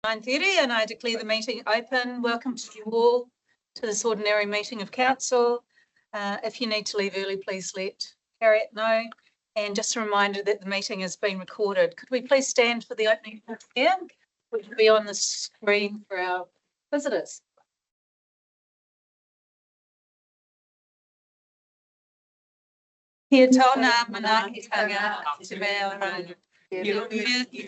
9:30 and I declare the meeting open. Welcome to you all to this ordinary meeting of council. If you need to leave early, please let Harriet know. And just a reminder that the meeting is being recorded. Could we please stand for the opening prayer, which will be on the screen for our visitors. Kia tōna manaakitanga te mea rau. Kia ruia ki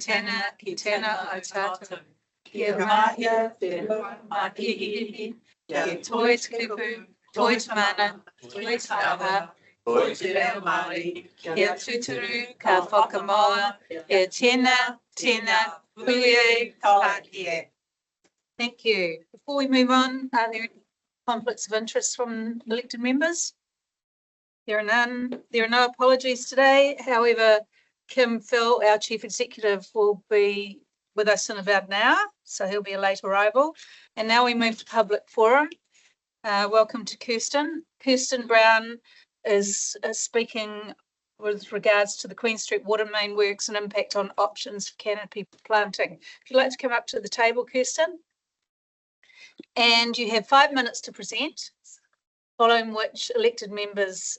tēnā o tātou. Kia rahia te rua mā ki hihi. Kia toi te kupu, toi te mana, toi te awa, toi te reo Māori. Kia tuturu ka whakamoa. Kia tēnā, huie tākie. Thank you. Before we move on, are there conflicts of interest from elected members? There are none. There are no apologies today. However, Kim Phil, our Chief Executive, will be with us in about an hour, so he'll be a late arrival. And now we move to public forum. Welcome to Kirsten. Kirsten Brown is speaking with regards to the Queen Street water main works and impact on options for canopy planting. If you'd like to come up to the table, Kirsten. And you have 5 minutes to present, following which elected members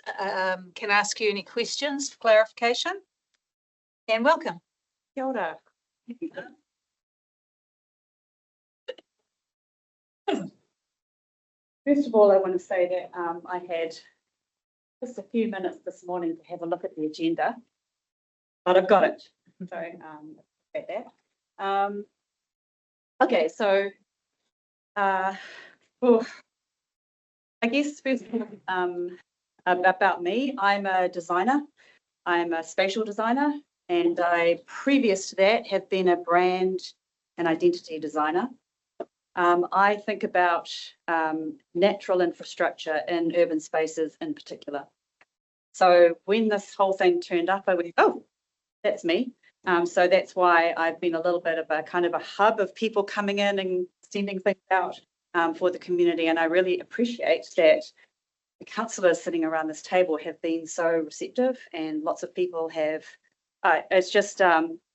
can ask you any questions for clarification. And welcome. Kia ora. First of all, I want to say that I had just a few minutes this morning to have a look at the agenda, but I've got it. So at that. Okay, so I guess first about me, I'm a designer. I'm a spatial designer, and I, previous to that, have been a brand and identity designer. I think about natural infrastructure in urban spaces in particular. So when this whole thing turned up, I went, oh, that's me. So that's why I've been a little bit of a kind of a hub of people coming in and sending things out for the community. And I really appreciate that the councillors sitting around this table have been so receptive, and lots of people have, it's just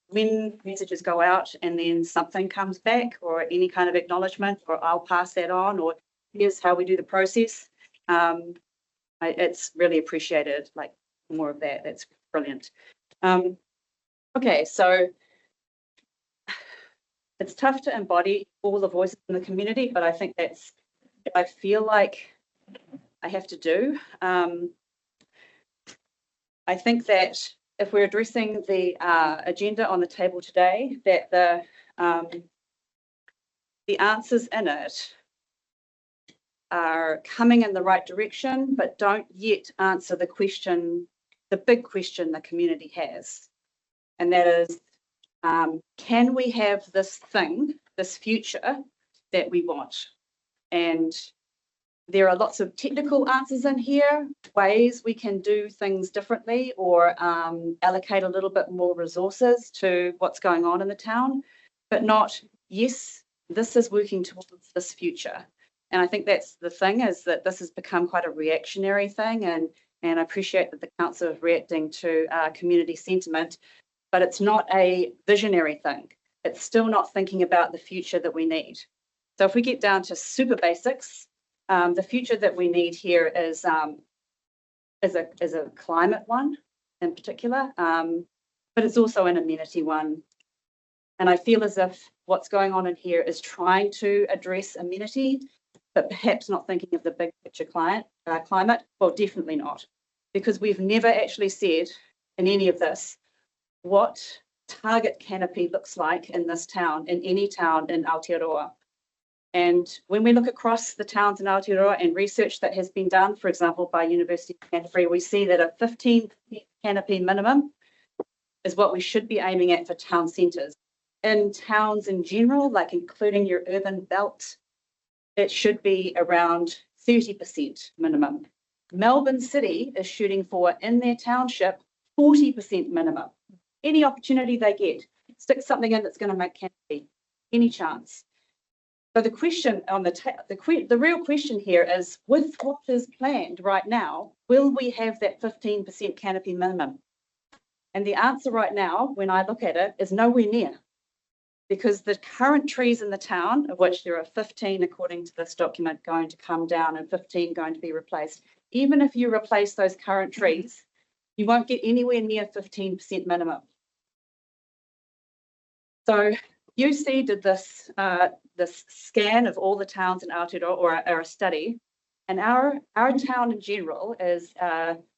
when messages go out and then something comes back or any kind of acknowledgement, or I'll pass that on, or here's how we do the process. It's really appreciated, like more of that. That's brilliant. Okay, so it's tough to embody all the voices in the community, but I think that's, I feel like I have to do. I think that if we're addressing the agenda on the table today, that the answers in it are coming in the right direction, but don't yet answer the question, the big question the community has. And that is, can we have this thing, this future that we want? And there are lots of technical answers in here, ways we can do things differently, or allocate a little bit more resources to what's going on in the town, but not, yes, this is working towards this future. And I think that's the thing, is that this has become quite a reactionary thing, and I appreciate that the council is reacting to community sentiment, but it's not a visionary thing. It's still not thinking about the future that we need. So if we get down to super basics, the future that we need here is a climate one in particular, but it's also an amenity one. And I feel as if what's going on in here is trying to address amenity, but perhaps not thinking of the big picture climate. Well, definitely not, because we've never actually said in any of this what target canopy looks like in this town, in any town in Aotearoa. And when we look across the towns in Aotearoa and research that has been done, for example, by University of Canterbury, we see that a 15% canopy minimum is what we should be aiming at for town centres. In towns in general, like including your urban belt, it should be around 30% minimum. Melbourne City is shooting for, in their township, 40% minimum. Any opportunity they get, stick something in that's going to make canopy, any chance. So the question on the real question here is, with what is planned right now, will we have that 15% canopy minimum? And the answer right now, when I look at it, is nowhere near. because the current trees in the town, of which there are 15 according to this document going to come down and 15 going to be replaced, even if you replace those current trees, you won't get anywhere near 15% minimum. So UC did this scan of all the towns in Aotearoa, or a study, and our town in general is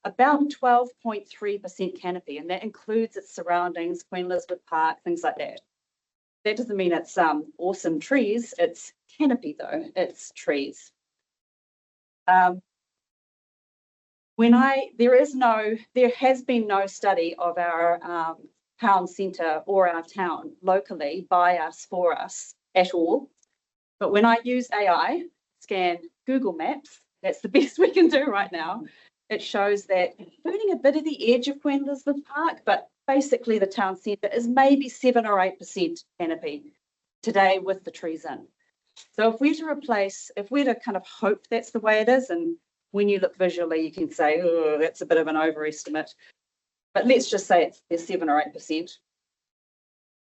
about 12.3% canopy, and that includes its surroundings, Queen Elizabeth Park, things like that. That doesn't mean it's awesome trees. It's canopy though. It's trees. There has been no study of our town centre or our town locally by us, for us at all. But when I use AI, scan Google Maps, that's the best we can do right now. It shows that including a bit of the edge of Queen Elizabeth Park, but basically the town centre is maybe 7 or 8% canopy today with the trees in. So if we're to kind of hope that's the way it is, and when you look visually, you can say, oh, that's a bit of an overestimate. But let's just say it's 7 or 8%.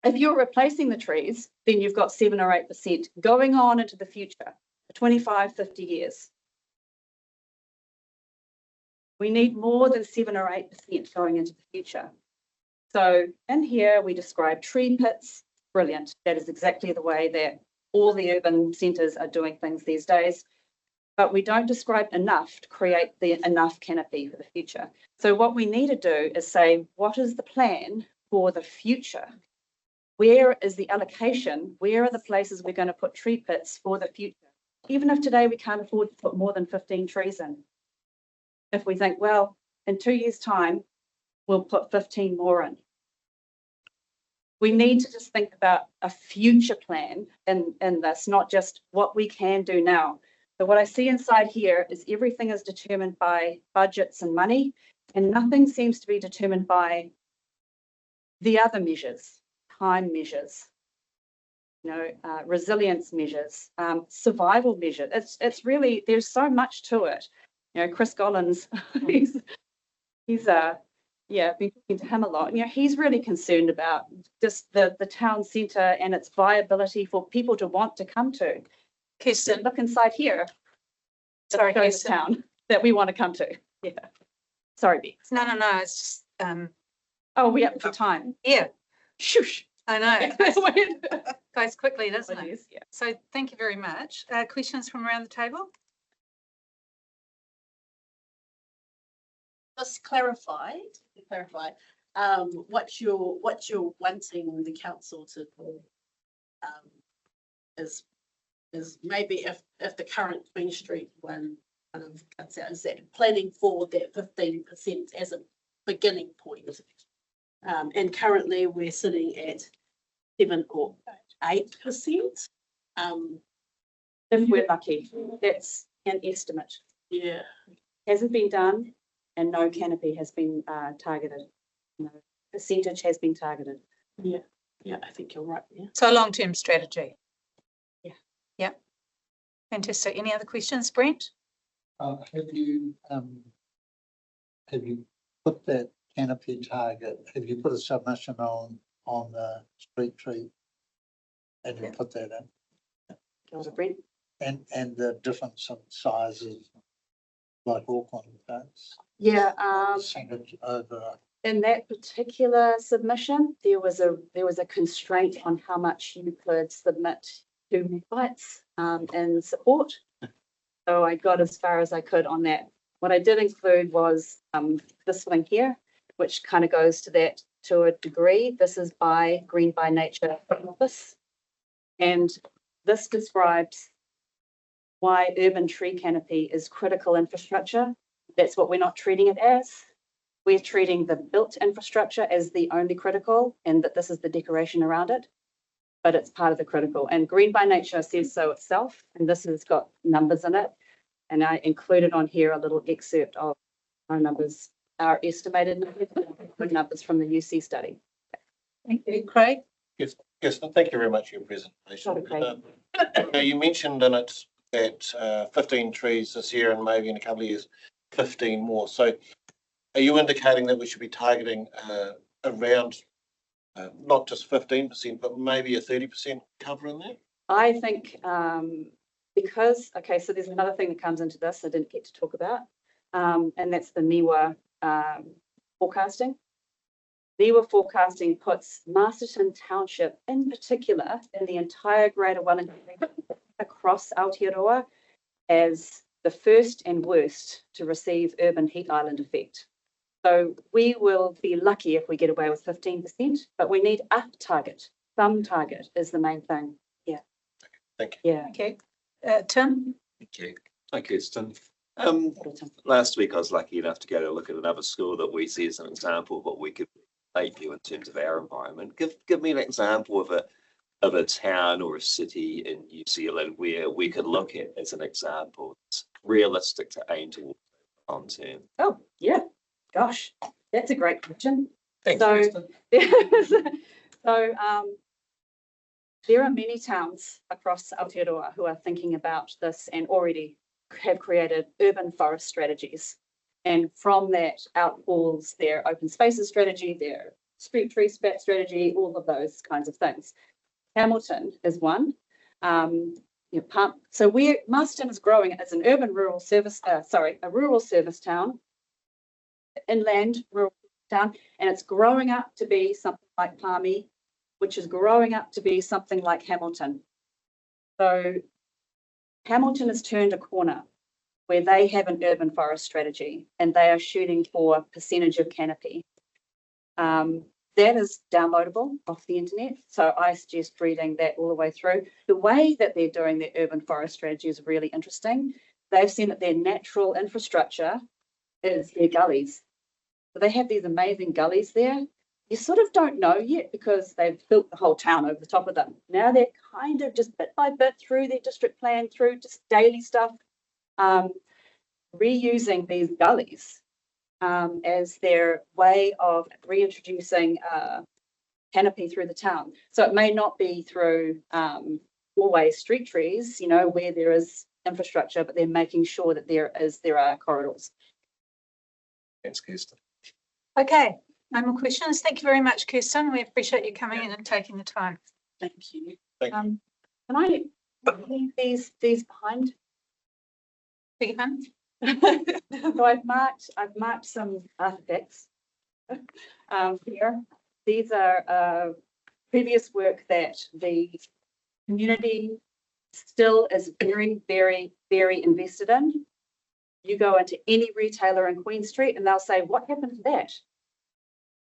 If you're replacing the trees, then you've got 7 or 8% going on into the future, 25, 50 years. We need more than 7 or 8% going into the future. So in here, we describe tree pits. Brilliant. That is exactly the way that all the urban centres are doing things these days. But we don't describe enough to create enough canopy for the future. So what we need to do is say, what is the plan for the future? Where is the allocation? Where are the places we're going to put tree pits for the future? Even if today we can't afford to put more than 15 trees in. If we think, well, in 2 years' time, we'll put 15 more in. We need to just think about a future plan in this, not just what we can do now. So what I see inside here is everything is determined by budgets and money, and nothing seems to be determined by the other measures, time measures, resilience measures, survival measures. It's really, there's so much to it. Chris Gollins, he's been talking to him a lot. He's really concerned about just the town centre and its viability for people to want to come to. Kirsten, look inside here. Sorry, the town that we want to come to. Yeah. Sorry, Bex. No. It's just, oh, we up for time. Yeah. Shush. I know. Goes quickly, doesn't it? Is, yeah. So thank you very much. Questions from around the table? Just clarify, what you're wanting the council to do is maybe if the current Queen Street one kind of cuts out, is that planning for that 15% as a beginning point. And currently we're sitting at 7 or 8%. If we're lucky, that's an estimate. Yeah. Hasn't been done. And no canopy has been targeted. No percentage has been targeted. Yeah, I think you're right. Yeah. So a long-term strategy. Yeah. Yeah. Fantastic. Any other questions, Brent? Have you put that canopy target? Have you put a submission on the street tree? And you put that in? Brent. And the difference in sizes, like Auckland does. Yeah. Over. In that particular submission, there was a constraint on how much you could submit to megabytes in support. So I got as far as I could on that. What I did include was this one here, which kind of goes to that to a degree. This is by Green by Nature Office, and this describes why urban tree canopy is critical infrastructure. That's what we're not treating it as. We're treating the built infrastructure as the only critical, and that this is the decoration around it, but it's part of the critical. And Green by Nature says so itself, and this has got numbers in it. And I included on here a little excerpt of our numbers, our estimated numbers from the UC study. Thank you, Craig. Yes, thank you very much for your presentation. Sorry, You mentioned in it that 15 trees this year and maybe in a couple of years 15 more. So are you indicating that we should be targeting around Not just 15%, but maybe a 30% cover in there? I think because, okay, so there's another thing that comes into this I didn't get to talk about, and that's the NIWA forecasting. NIWA forecasting puts Masterton Township in particular in the entire Greater Wellington region across Aotearoa as the first and worst to receive urban heat island effect. So we will be lucky if we get away with 15%, but we need a target. Some target is the main thing. Yeah. Thank you. Yeah. Okay. Tim? Thank you. Hi, Kirsten. Last week I was lucky enough to go to look at another school that we see as an example of what we could take you in terms of our environment. Give me an example of a town or a city in New Zealand where we could look at as an example. It's realistic to aim towards long term. Oh, yeah. Gosh, that's a great question. Thanks, So, Kirsten. so there are many towns across Aotearoa who are thinking about this and already have created urban forest strategies. And from that outfalls their open spaces strategy, their street tree strategy, all of those kinds of things. Hamilton is one. So Masterton is growing as an urban rural service, a rural service town, inland rural town, and it's growing up to be something like Palmy, which is growing up to be something like Hamilton. So Hamilton has turned a corner where they have an urban forest strategy and they are shooting for percentage of canopy. That is downloadable off the internet. So I suggest reading that all the way through. The way that they're doing their urban forest strategy is really interesting. They've seen that their natural infrastructure is their gullies. So they have these amazing gullies there. You sort of don't know yet because they've built the whole town over the top of them. Now they're kind of just bit by bit through their district plan, through just daily stuff, reusing these gullies as their way of reintroducing canopy through the town. So it may not be through always street trees, where there is infrastructure, but they're making sure that there are corridors. Thanks, Kirsten. Okay, no more questions. Thank you very much, Kirsten. We appreciate you coming in and taking the time. Thank you. Can I leave these behind? Beg your pardon? So I've marked some artifacts here. These are previous work that the community still is very, very, very invested in. You go into any retailer in Queen Street and they'll say, what happened to that?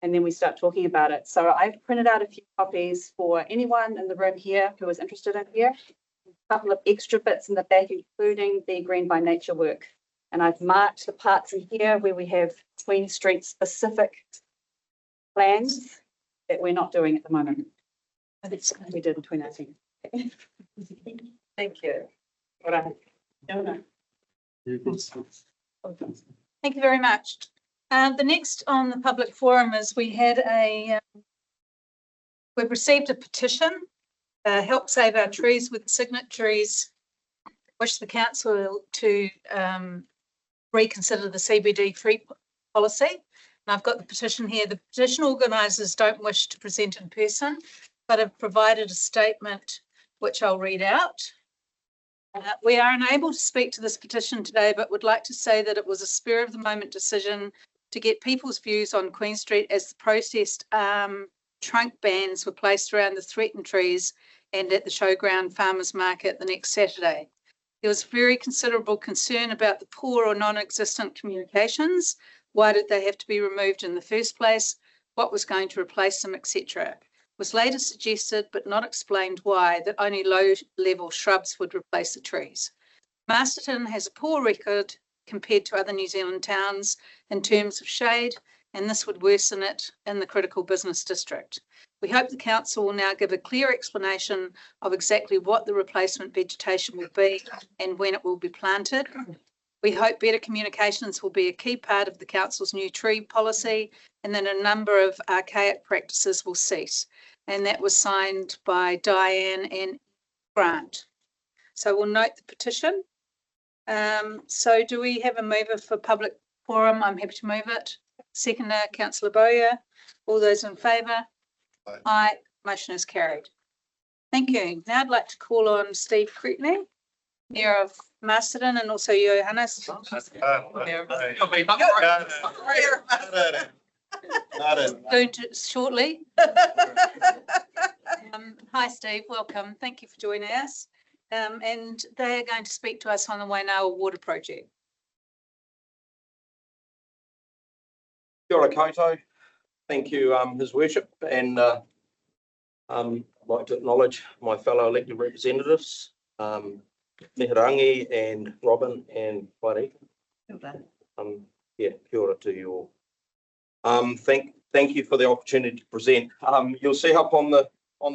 And then we start talking about it. So I've printed out a few copies for anyone in the room here who is interested in here. A couple of extra bits in the back, including the Green by Nature work. And I've marked the parts in here where we have Queen Street specific plans that we're not doing at the moment. We did in 2019. Thank you. What I don't know. Thank you very much. The next on the public forum is we've received a petition, Help Save Our Trees, with signatories wish the council to reconsider the CBD tree policy. And I've got the petition here. The petition organisers don't wish to present in person, but have provided a statement which I'll read out. We are unable to speak to this petition today, but would like to say that it was a spur of the moment decision to get people's views on Queen Street as the protest trunk bans were placed around the threatened trees and at the showground farmers market the next Saturday. There was very considerable concern about the poor or non-existent communications. Why did they have to be removed in the first place? What was going to replace them, etc. Was later suggested, but not explained why, that only low-level shrubs would replace the trees. Masterton has a poor record compared to other New Zealand towns in terms of shade, and this would worsen it in the critical business district. We hope the council will now give a clear explanation of exactly what the replacement vegetation will be and when it will be planted. We hope better communications will be a key part of the council's new tree policy and that a number of archaic practices will cease. And that was signed by Diane and Grant. So we'll note the petition. So do we have a mover for public forum? I'm happy to move it. Seconder, Councillor Bowyer. All those in favour? Aye, motion is carried. Thank you. Now I'd like to call on Steve Cretney, Mayor of Masterton, and also Johannes. Going to shortly. Hi, Steve. Welcome. Thank you for joining us. And they are going to speak to us on the Wainawa Water Project. Kia ora koutou. Thank you, His Worship, and I'd like to acknowledge my fellow elected representatives, Mihirangi and Robin and Whaere. Yeah, kia ora to you all. Thank you for the opportunity to present. You'll see up on the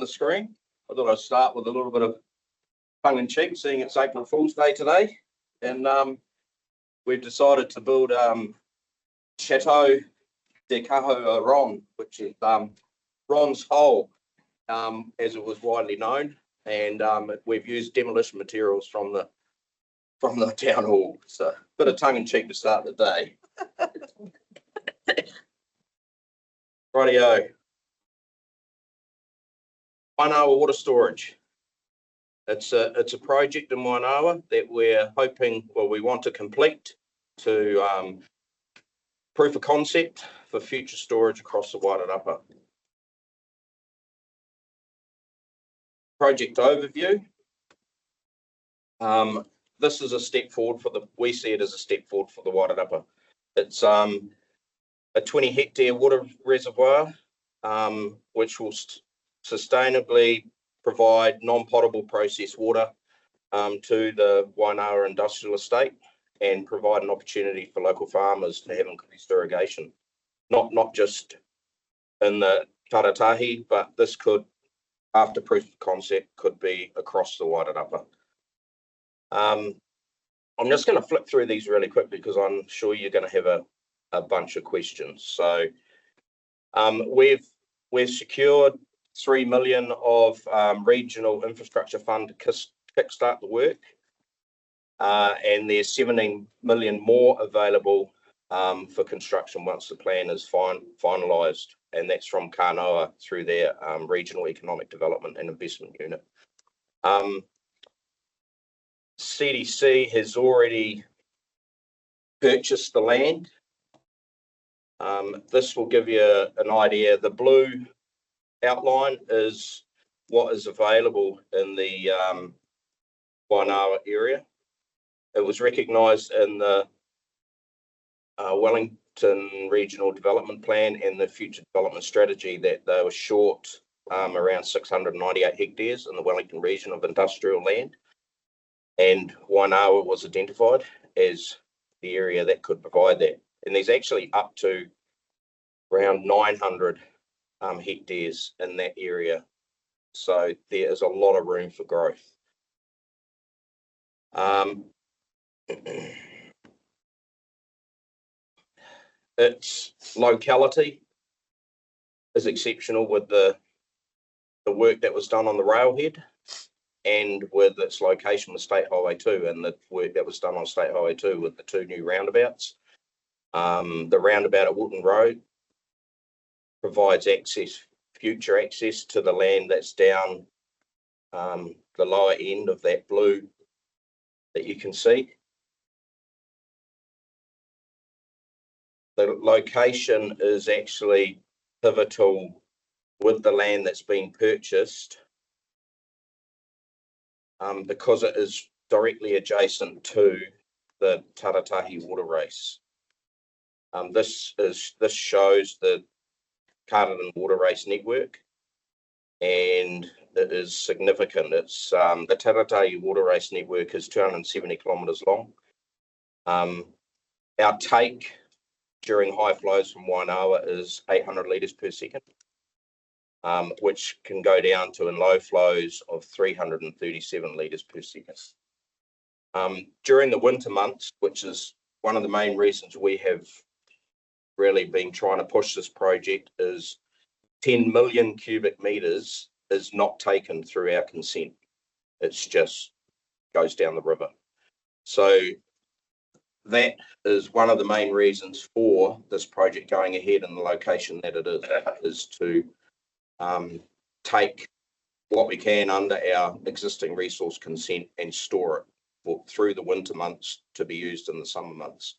screen. I thought I'd start with a little bit of tongue in cheek, seeing it's April Fool's Day today, and we've decided to build Chateau de Kaho Ron, which is Ron's Hole, as it was widely known, and we've used demolition materials from the town hall. So a bit of tongue in cheek to start the day. Rightio. Wainawa water storage. It's a project in Wainawa that we're hoping, well, we want to complete to proof of concept for future storage across the Wairarapa. Project overview. This is a step forward we see it as a step forward for the Wairarapa. It's a 20 hectare water reservoir, which will sustainably provide non-potable processed water to the Wainawa industrial estate and provide an opportunity for local farmers to have increased irrigation. Not just in the Taratahi, but this could, after proof of concept, could be across the Wairarapa. I'm just going to flip through these really quickly because I'm sure you're going to have a bunch of questions. So we've secured 3 million of regional infrastructure fund to kickstart the work, and there's 17 million more available for construction once the plan is finalised, and that's from Kanoa through their regional economic development and investment unit. CDC has already purchased the land. This will give you an idea. The blue outline is what is available in the Wainawa area. It was recognised in the Wellington Regional Development Plan and the Future Development Strategy that they were short around 698 hectares in the Wellington region of industrial land, and Wainawa was identified as the area that could provide that. And there's actually up to around 900 hectares in that area, so there is a lot of room for growth. Its locality is exceptional with the work that was done on the railhead and with its location with State Highway 2 and the work that was done on State Highway 2 with the 2 new roundabouts. The roundabout at Wootton Road provides future access to the land that's down the lower end of that blue that you can see. The location is actually pivotal with the land that's been purchased because it is directly adjacent to the Taratahi water race. This shows the Carterton water race network, and it is significant. It's the Taratahi water race network is 270 kilometres long. Our take during high flows from Wainawa is 800 litres per second, which can go down to in low flows of 337 litres per second. During the winter months, which is one of the main reasons we have really been trying to push this project, is 10 million cubic metres is not taken through our consent. It's just goes down the river. So that is one of the main reasons for this project going ahead in the location that it is to take what we can under our existing resource consent and store it through the winter months to be used in the summer months.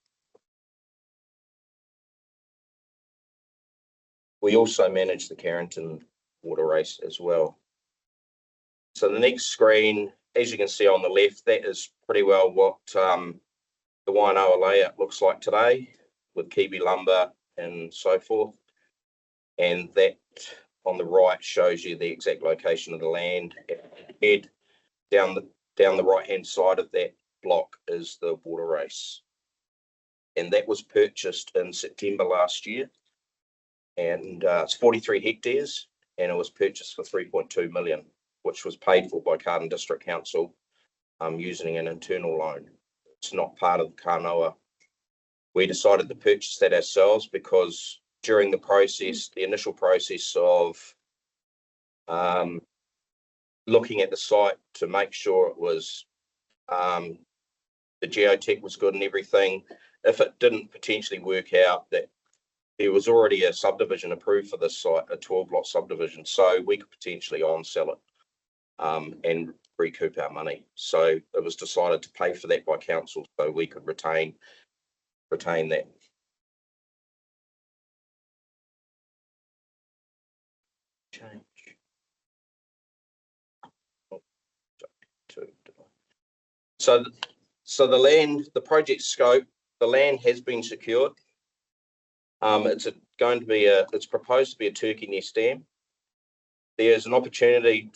We also manage the Carrington water race as well. So the next screen, as you can see on the left, that is pretty well what the Wainoa layout looks like today with Kiwi lumber and so forth. And that on the right shows you the exact location of the land. Head down the right-hand side of that block is the water race. And that was purchased in September last year. And it's 43 hectares and it was purchased for 3.2 million, which was paid for by Carden District Council using an internal loan. It's not part of the Kānoa. We decided to purchase that ourselves because during the process, the initial process of looking at the site to make sure it was the geotech was good and everything, if it didn't potentially work out, that there was already a subdivision approved for this site, a 12-lot subdivision, so we could potentially on-sell it and recoup our money. So it was decided to pay for that by council so we could retain that. Change. So the land, the project scope, the land has been secured. It's proposed to be a turkey nest dam. There's an opportunity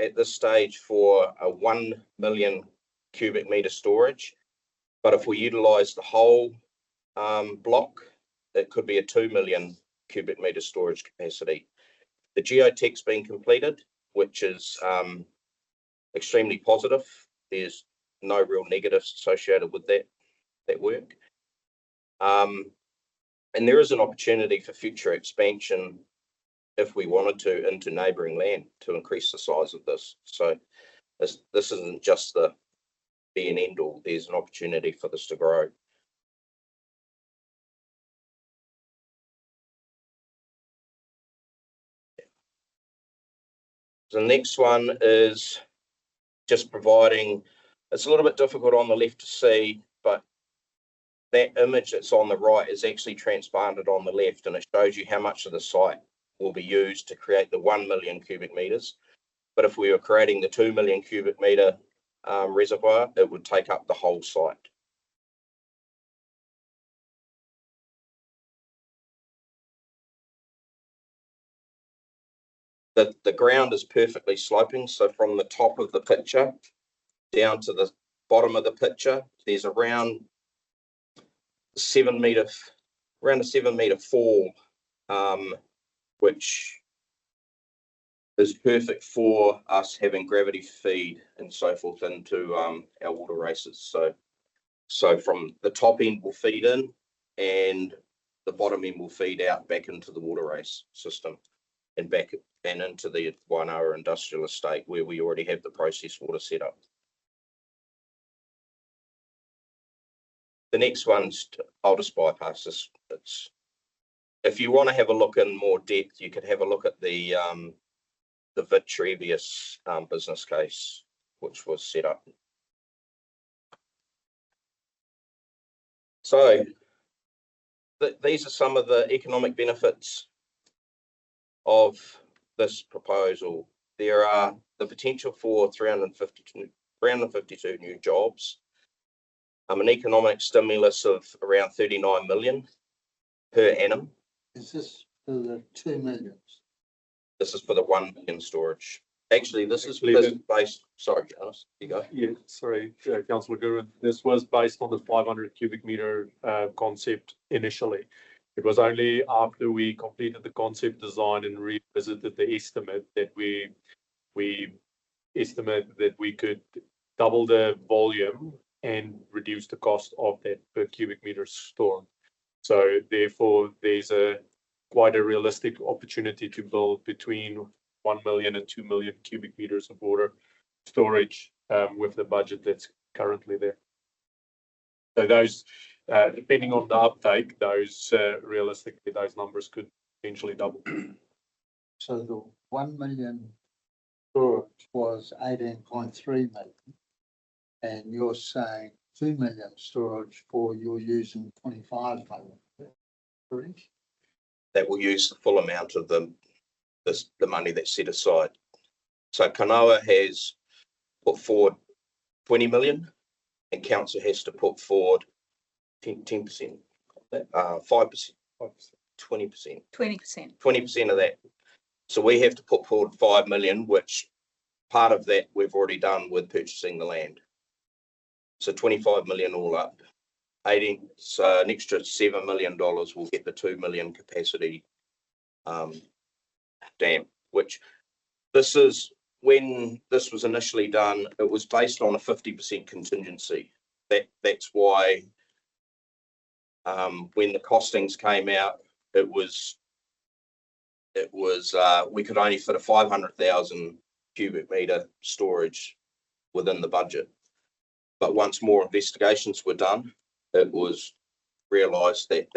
at this stage for a 1 million cubic metre storage, but if we utilise the whole block, it could be a 2 million cubic metre storage capacity. The geotech's been completed, which is extremely positive. There's no real negatives associated with that work. And there is an opportunity for future expansion if we wanted to into neighbouring land to increase the size of this. So this isn't just the be and end all. There's an opportunity for this to grow. The next one is just providing, it's a little bit difficult on the left to see, but that image that's on the right is actually transplanted on the left, and it shows you how much of the site will be used to create the 1 million cubic metres. But if we were creating the 2 million cubic metre reservoir, it would take up the whole site. The ground is perfectly sloping, so from the top of the picture down to the bottom of the picture, there's around a 7 metre fall, which is perfect for us having gravity feed and so forth into our water races. So from the top end will feed in and the bottom end will feed out back into the water race system and back and into the Wainoa industrial estate where we already have the processed water set up. The next one's, I'll just bypass this. If you want to have a look in more depth, you could have a look at the Vitrevious business case, which was set up. So these are some of the economic benefits of this proposal. There are the potential for 352 new jobs, an economic stimulus of around 39 million per annum. Is this for the 2 million? This is for the 1 million storage. Actually, this is based, sorry, Janice, you go. Yeah, sorry, Councillor Guru. This was based on the 500 cubic meter concept initially. It was only after we completed the concept design and revisited the estimate that we estimated that we could double the volume and reduce the cost of that per cubic meter stored. So therefore, there's quite a realistic opportunity to build between 1 million and 2 million cubic meters of water storage with the budget that's currently there. So those, depending on the uptake, those realistically, those numbers could potentially double. So the 1 million storage was 18.3 million. And you're saying 2 million storage for you're using 25 million. Correct? That will use the full amount of the money that's set aside. So Kanoa has put forward 20 million and council has to put forward 10%, 5%, 20%, 20%. 20% of that. So we have to put forward 5 million, which part of that we've already done with purchasing the land. So 25 million all up. 18, so an extra $7 million will get the 2 million capacity dam, which this is when this was initially done, it was based on a 50% contingency. That's why when the costings came out, it was we could only fit a 500,000 cubic meter storage within the budget. But once more investigations were done, it was realised that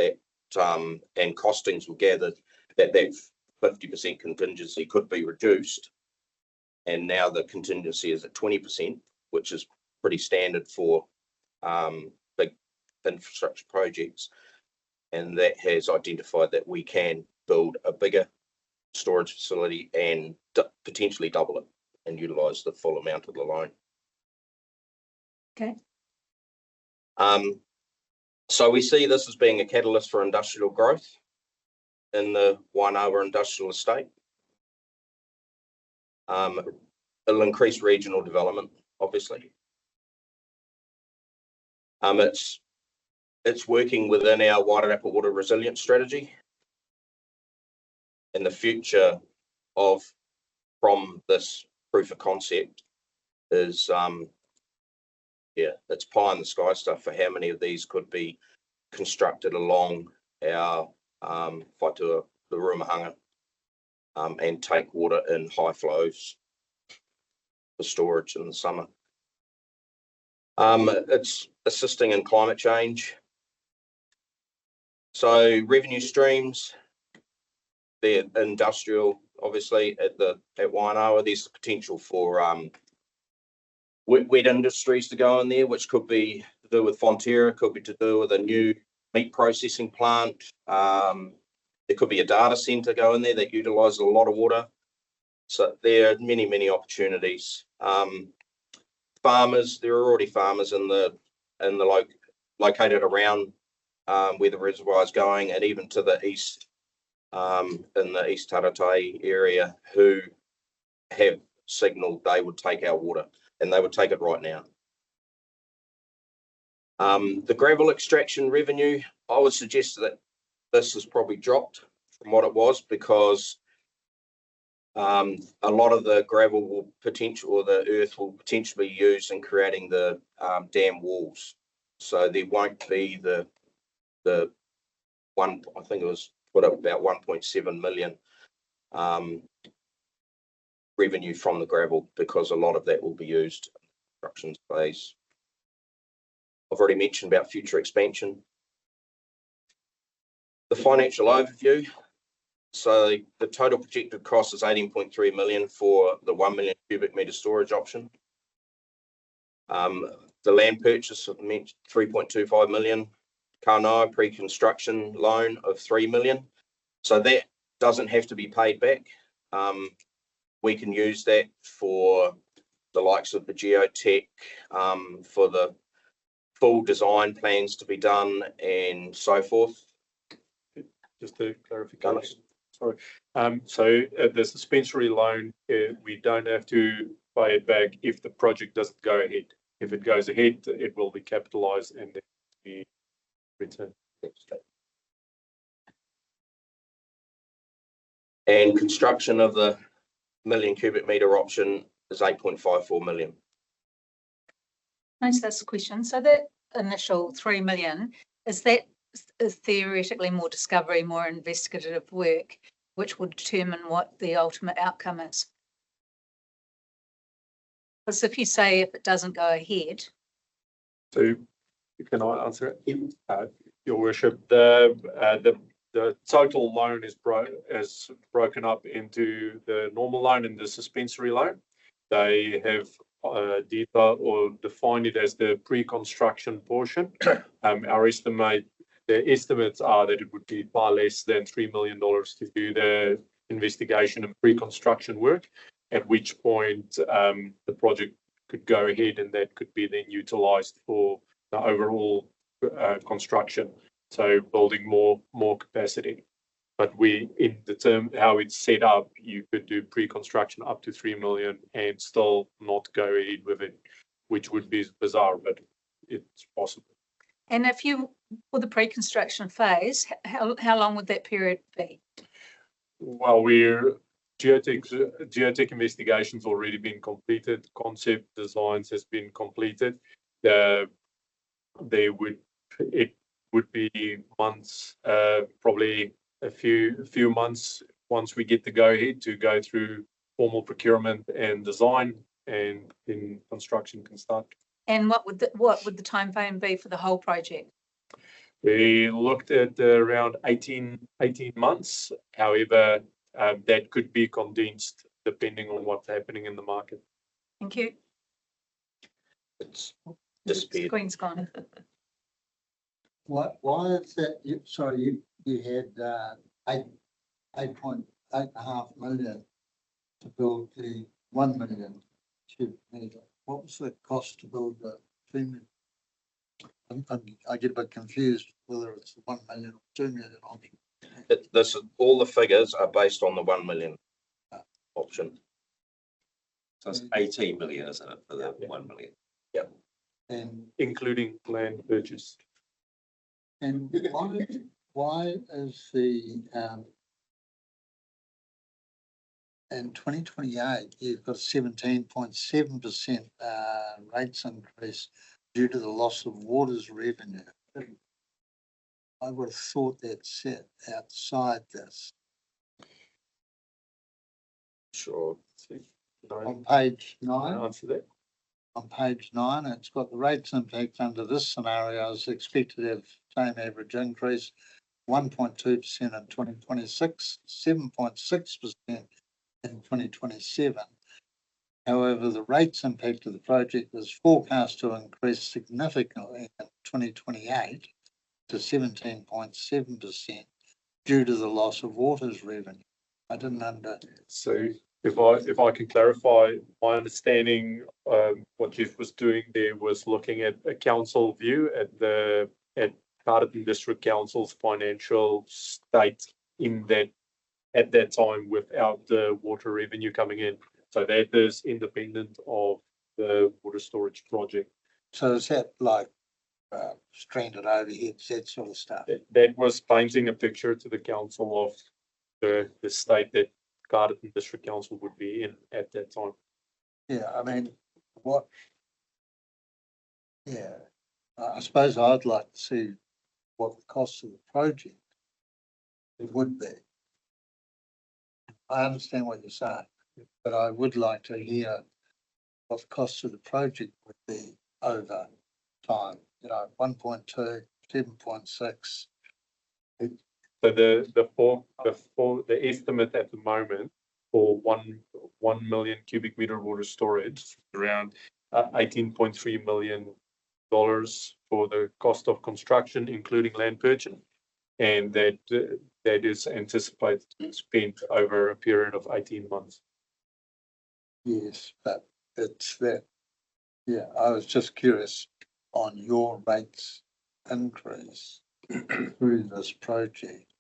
and costings were gathered that 50% contingency could be reduced. And now the contingency is at 20%, which is pretty standard for big infrastructure projects. And that has identified that we can build a bigger storage facility and potentially double it and utilise the full amount of the loan. Okay. So we see this as being a catalyst for industrial growth in the Wainoa industrial estate. It'll increase regional development, obviously. It's working within our Wairarapa water resilience strategy. And the future from this proof of concept is it's pie in the sky stuff for how many of these could be constructed along our Whaitua, the Rumahanga, and take water in high flows for storage in the summer. It's assisting in climate change. So revenue streams, they're industrial, obviously, at Wainoa. There's the potential for wet industries to go in there, which could be to do with Fonterra, could be to do with a new meat processing plant. There could be a data centre go in there that utilises a lot of water. So there are many, many opportunities. Farmers, there are already farmers in the located around where the reservoir is going, and even to the east, in the East Taratai area, who have signalled they would take our water, and they would take it right now. The gravel extraction revenue, I would suggest that this has probably dropped from what it was, because a lot of the gravel will or the earth will potentially be used in creating the dam walls. So there won't be the one, I think it was about 1.7 million revenue from the gravel, because a lot of that will be used in the construction phase. I've already mentioned about future expansion. The financial overview. So the total projected cost is 18.3 million for the 1 million cubic metre storage option. The land purchase of 3.25 million. Kanoa pre-construction loan of 3 million. So that doesn't have to be paid back. We can use that for the likes of the geotech, for the full design plans to be done and so forth. Just a clarification. Sorry. So the suspensory loan, we don't have to pay it back if the project doesn't go ahead. If it goes ahead, it will be capitalised and then be returned. And construction of the 1 million cubic metre option is 8.54 million. Nice, that's the question. So that initial 3 million, is theoretically more discovery, more investigative work, which will determine what the ultimate outcome is? Because if you say if it doesn't go ahead. So can I answer it? Your worship, the the total loan is broken up into the normal loan and the suspensory loan. They have detailed or defined it as the pre-construction portion. The estimates are that it would be far less than $3 million to do the investigation and pre-construction work, at which point the project could go ahead and that could be then utilized for the overall construction. So building more capacity. But in the term how it's set up, you could do pre-construction up to 3 million and still not go ahead with it, which would be bizarre, but it's possible. And if you, for the pre-construction phase, how long would that period be? Well, geotech investigations already been completed, concept designs has been completed. It would be months, probably a few months once we get the go ahead to go through formal procurement and design, and then construction can start. And what would the time frame be for the whole project? We looked at around 18 months. However, that could be condensed depending on what's happening in the market. Thank you. It's disappeared. Screen's gone. Why is that? Sorry, you had 8.5 million to build the 1 million cubic meter. What was the cost to build the 2 million? I get a bit confused whether it's 1 million or 2 million option. All the figures are based on the 1 million option. So it's 18 million, isn't it, for the 1 million? And Including land purchase. And why is the in 2028 you've got 17.7% rates increase due to the loss of waters revenue? I would have thought that set outside this. Sure. On page 9. Answer that. On page 9, it's got the rates impact under this scenario is expected to have same average increase, 1.2% in 2026, 7.6% in 2027. However, the rates impact of the project is forecast to increase significantly in 2028 to 17.7% due to the loss of waters revenue. I didn't understand. So if I can clarify, my understanding, what Jeff was doing there was looking at a council view at Carterton District Council's financial state at that time without the water revenue coming in. So that is independent of the water storage project. So is that like stranded overheads, that sort of stuff? That was painting a picture to the council of the state that Carterton District Council would be in at that time. Yeah, I mean, I suppose I'd like to see what the cost of the project would be. I understand what you're saying, but I would like to hear what the cost of the project would be over time. 1.2, 7.6. So the estimate at the moment for 1 million cubic meter water storage around $18.3 million for the cost of construction, including land purchase, and that is anticipated to be spent over a period of 18 months. Yes, but it's that. Yeah, I was just curious on your rates increase through this project,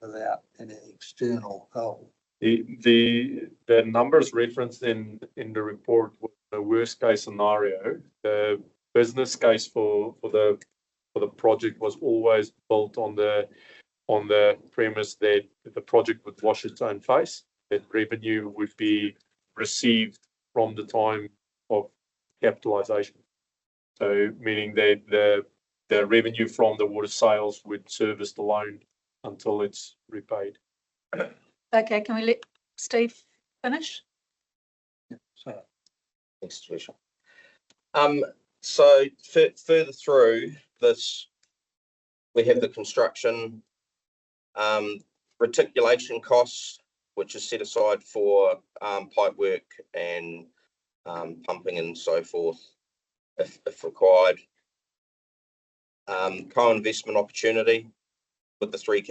without any external help. The numbers referenced in the report were the worst case scenario. The business case for the project was always built on the premise that the project would wash its own face, that revenue would be received from the time of capitalization. So meaning that the revenue from the water sales would service the loan until it's repaid. Okay, can we let Steve finish? Yeah, so Thanks, Tricia. So further through this, we have the construction reticulation costs, which is set aside for pipe work and pumping and so forth, if required. Co-investment opportunity with the 4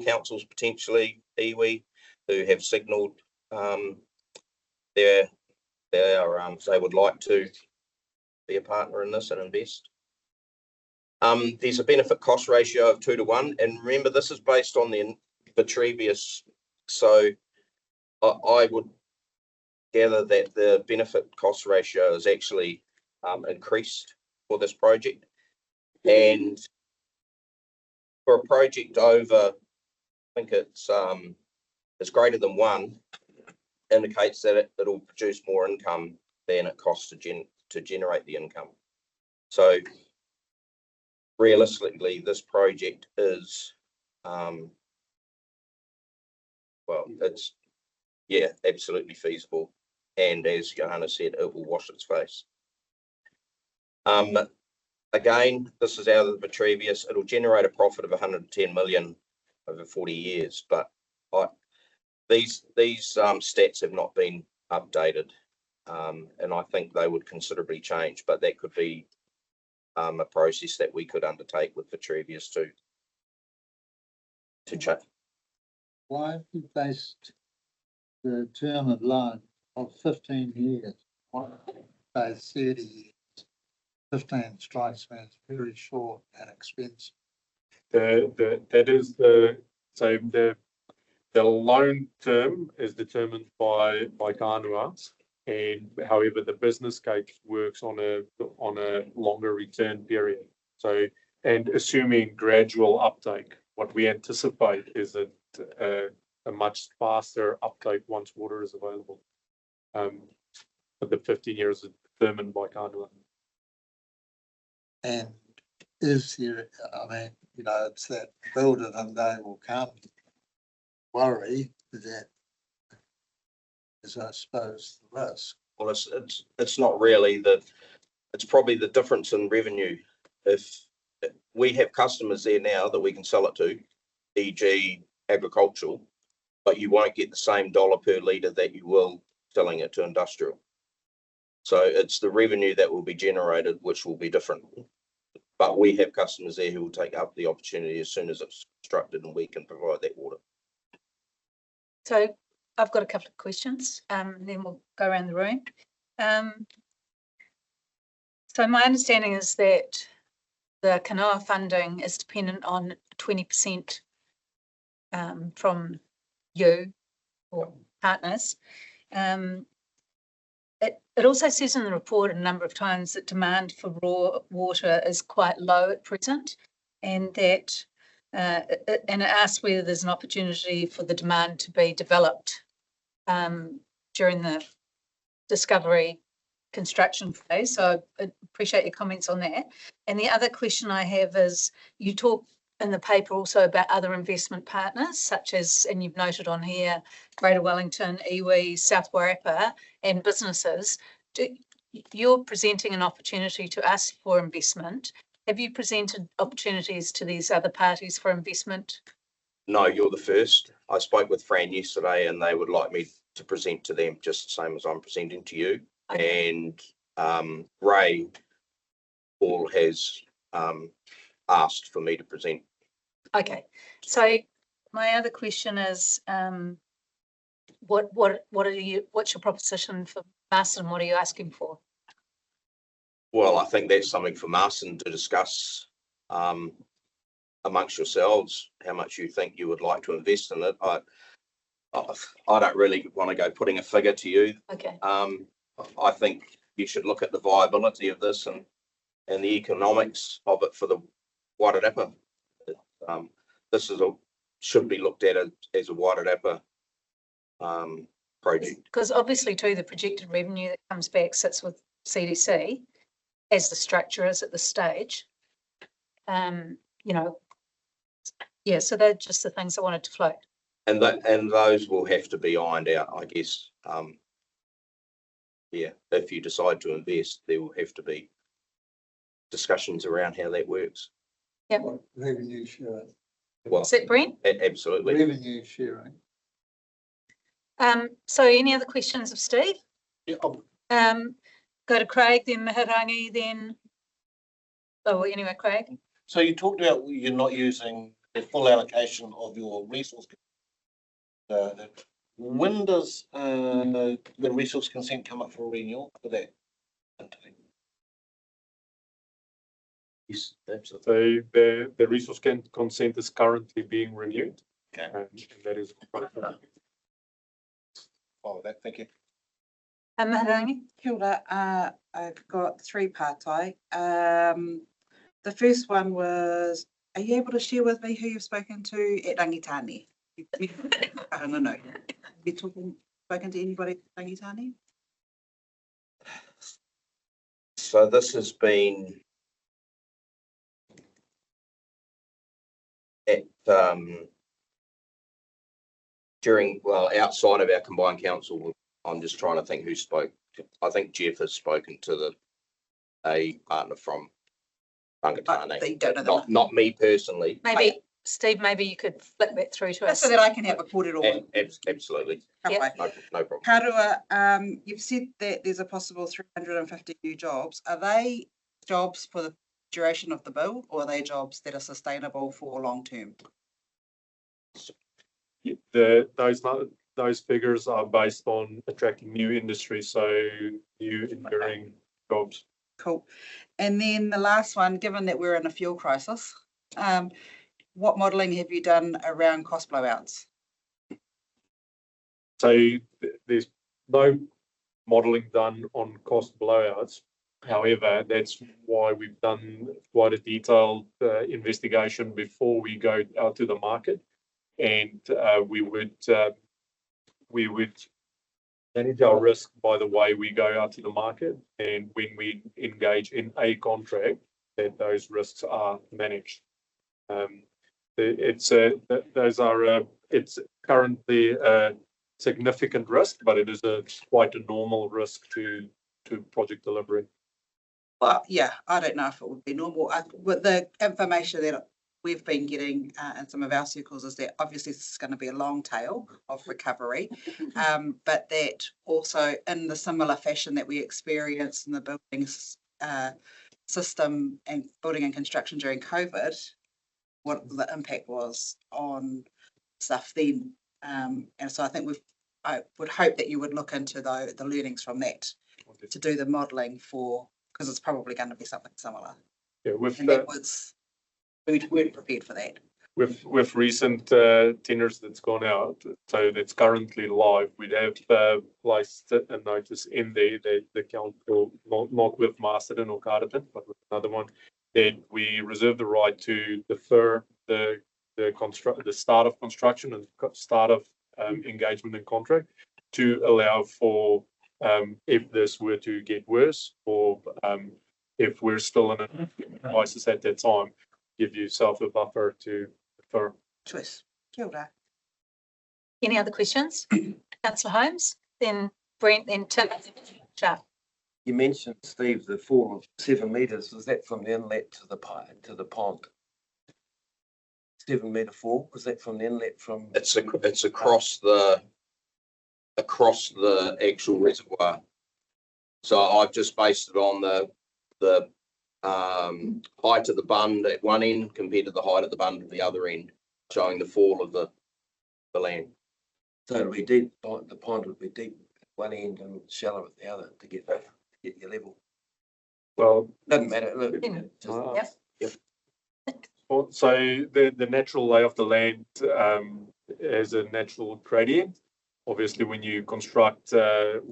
councils potentially, iwi, who have signalled they would like to be a partner in this and invest. There's a benefit cost ratio of 2 to 1, and remember this is based on the Vitrevious, so I would gather that the benefit cost ratio is actually increased for this project, and for a project over, I think it's greater than 1, indicates that it'll produce more income than it costs to generate the income. So realistically, this project is well, it's absolutely feasible, and as Johanna said, it will wash its face. Again, this is out of the Vitrevious. It'll generate a profit of 110 million over 40 years, but these stats have not been updated, and I think they would considerably change, but that could be a process that we could undertake with Vitrevious to check. Why have you based the term of loan of 15 years? Why say 30 years? 15 strikes me as very short and expensive. The loan term is determined by Kāinua, and however the business case works on a longer return period. So, and assuming gradual uptake, what we anticipate is that a much faster uptake once water is available. But the 15 years is determined by Kāinua. And is there, I mean, you know, it's that build it and they will come worry that is, I suppose, the risk. Well, it's not really it's probably the difference in revenue. If we have customers there now that we can sell it to, e.g. agricultural, but you won't get the same dollar per litre that you will selling it to industrial. So it's the revenue that will be generated, which will be different. But we have customers there who will take up the opportunity as soon as it's constructed and we can provide that water. So I've got a couple of questions, then we'll go around the room. So my understanding is that the Kanoa funding is dependent on 20% from you or partners. It also says in the report a number of times that demand for raw water is quite low at present, and that and it asks whether there's an opportunity for the demand to be developed during the discovery construction phase. So I appreciate your comments on that. And the other question I have is, you talk in the paper also about other investment partners, such as, and you've noted on here, Greater Wellington, iwi, South Wairarapa, and businesses. You're presenting an opportunity to us for investment. Have you presented opportunities to these other parties for investment? No, you're the first. I spoke with Fran yesterday and they would like me to present to them just the same as I'm presenting to you. Okay. And Ray Paul has asked for me to present. Okay. So my other question is, what's your proposition for Marsden? What are you asking for? Well, I think that's something for Marsden to discuss amongst yourselves, how much you think you would like to invest in it. I don't really want to go putting a figure to you. Okay. I think you should look at the viability of this and the economics of it for the Wairarapa. This should be looked at as a Wairarapa project. Because obviously too, the projected revenue that comes back sits with CDC as the structure is at this stage. You know, yeah, so they're just the things I wanted to float. And those will have to be ironed out, I guess. Yeah, if you decide to invest, there will have to be discussions around how that works. Revenue sharing. Well, Is that Brent? absolutely. Revenue sharing. So any other questions of Steve? Yeah, Go to Craig, then Maharangi, then, oh, anyway, Craig. so you talked about you're not using the full allocation of your resource. When does the resource consent come up for renewal for that? Yes, absolutely. So the resource consent is currently being renewed. Okay. And that is. Oh, that, thank you. Maharangi? Kia ora, I've got three pārtai. The first one was, are you able to share with me who you've spoken to at Rangitane? I don't know. Have you spoken to anybody at Rangitane? So this has been at, outside of our combined council. I'm just trying to think who spoke. I think Jeff has spoken to a partner from Rangitane. They don't know them. Not me personally. Maybe, Steve, maybe you could flick that through to us. So that I can have a kōrero. Absolutely. Yeah. No problem. Karua, you've said that there's a possible 350 new jobs. Are they jobs for the duration of the bill, or are they jobs that are sustainable for long term? Those figures are based on attracting new industry, so new enduring jobs. Cool. And then the last one, given that we're in a fuel crisis, what modelling have you done around cost blowouts? So there's no modelling done on cost blowouts. However, that's why we've done quite a detailed investigation before we go out to the market, and we would manage our risk by the way we go out to the market, and when we engage in a contract, that those risks are managed. It's currently a significant risk, but it is quite a normal risk to project delivery. Well, yeah, I don't know if it would be normal. With the information that we've been getting in some of our circles is that obviously this is going to be a long tail of recovery, but that also in the similar fashion that we experienced in the buildings system and building and construction during COVID, what the impact was on stuff then. And so I think I would hope that you would look into the learnings from that to do the modelling for, because it's probably going to be something similar. Yeah, We weren't prepared for that. With recent tenders that's gone out, so that's currently live, we'd have placed a notice in there that the council, not with Masterton or Carterton, but with another one, that we reserve the right to defer the start of construction and start of engagement and contract to allow for if this were to get worse, or if we're still in a crisis at that time, give yourself a buffer to defer. Choice. Kia ora. Any other questions? Councillor Holmes, then Brent, then Tim. Sharp. You mentioned, Steve, the fall of 7 metres. Was that from the inlet to the pond? 7 metre fall. Was that from the inlet from? It's across the actual reservoir. So I've just based it on the height of the bund at one end compared to the height of the bund at the other end, showing the fall of the land. So it'll be deep. The pond would be deep at one end and shallow at the other to get your level. Well, Doesn't matter. Look, Yep. so the natural lay of the land has a natural gradient. Obviously, when you construct, you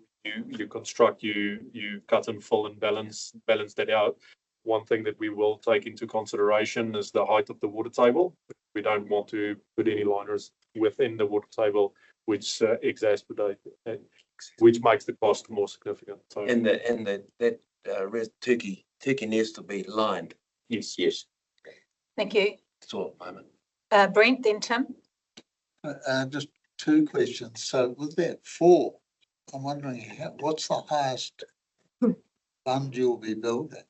cut and fill and balance that out. One thing that we will take into consideration is the height of the water table. We don't want to put any liners within the water table, which exacerbate, which makes the cost more significant. So, and that turkey nest will be lined. yes. Thank you. That's all at the moment. Brent, then Tim. Just two questions. So with that fall, I'm wondering what's the highest bund you'll be building?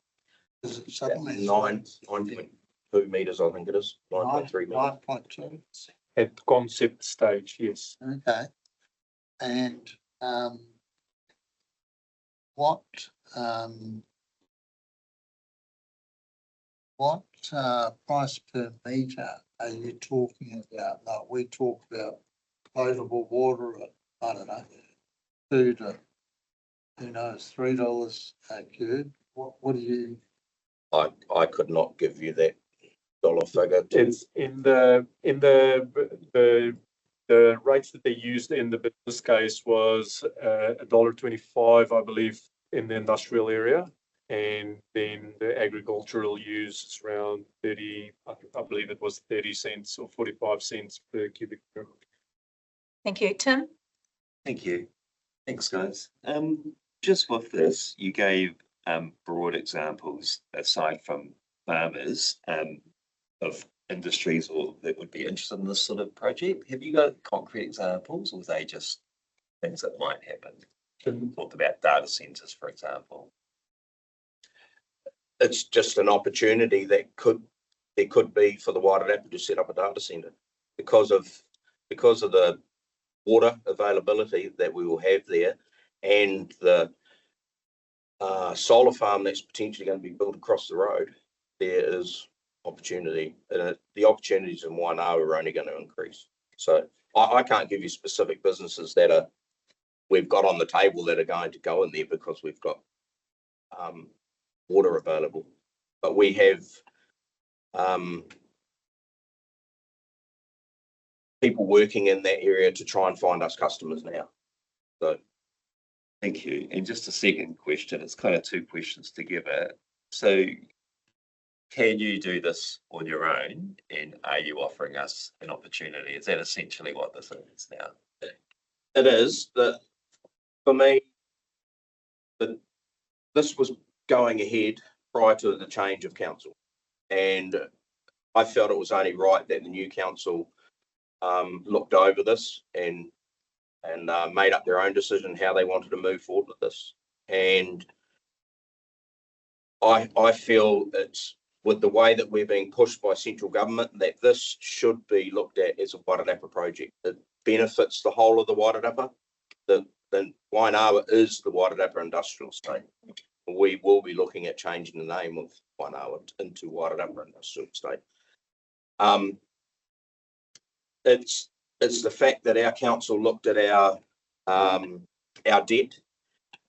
Is it suddenly 9 point? 9.2 meters, I think it is, 9.3 meters. 9.2, At concept stage, yes. okay. And, what, what, price per meter are you talking about? Like, we talk about potable water at, I don't know, $2 to, who knows, $3 a cube. What do you? I could not give you that dollar figure. It's in the rates that they used in the business case was $1.25, I believe, in the industrial area. And then the agricultural use is around 30, I believe it was 30 cents or 45 cents per cubic meter. Thank you. Tim? Thank you. Thanks, guys. Just with this, you gave broad examples aside from farmers of industries or that would be interested in this sort of project. Have you got concrete examples, or are they just things that might happen? Talked about data centers, for example. It's just an opportunity that there could be for the Wairarapa to set up a data center because of the water availability that we will have there, and the solar farm that's potentially going to be built across the road. There is opportunity, and the opportunities in Wainawa are only going to increase. So I can't give you specific businesses that we've got on the table that are going to go in there because we've got water available, but we have people working in that area to try and find us customers now. So Thank you. And just a second question, it's kind of two questions to give it. So can you do this on your own, and are you offering us an opportunity? Is that essentially what this is now? it is that for me, this was going ahead prior to the change of council, and I felt it was only right that the new council looked over this and made up their own decision how they wanted to move forward with this. And I feel it's with the way that we're being pushed by central government that this should be looked at as a Wairarapa project. It benefits the whole of the Wairarapa. The Wainawa is the Wairarapa industrial estate. We will be looking at changing the name of Wainawa into Wairarapa industrial estate. It's the fact that our council looked at our debt,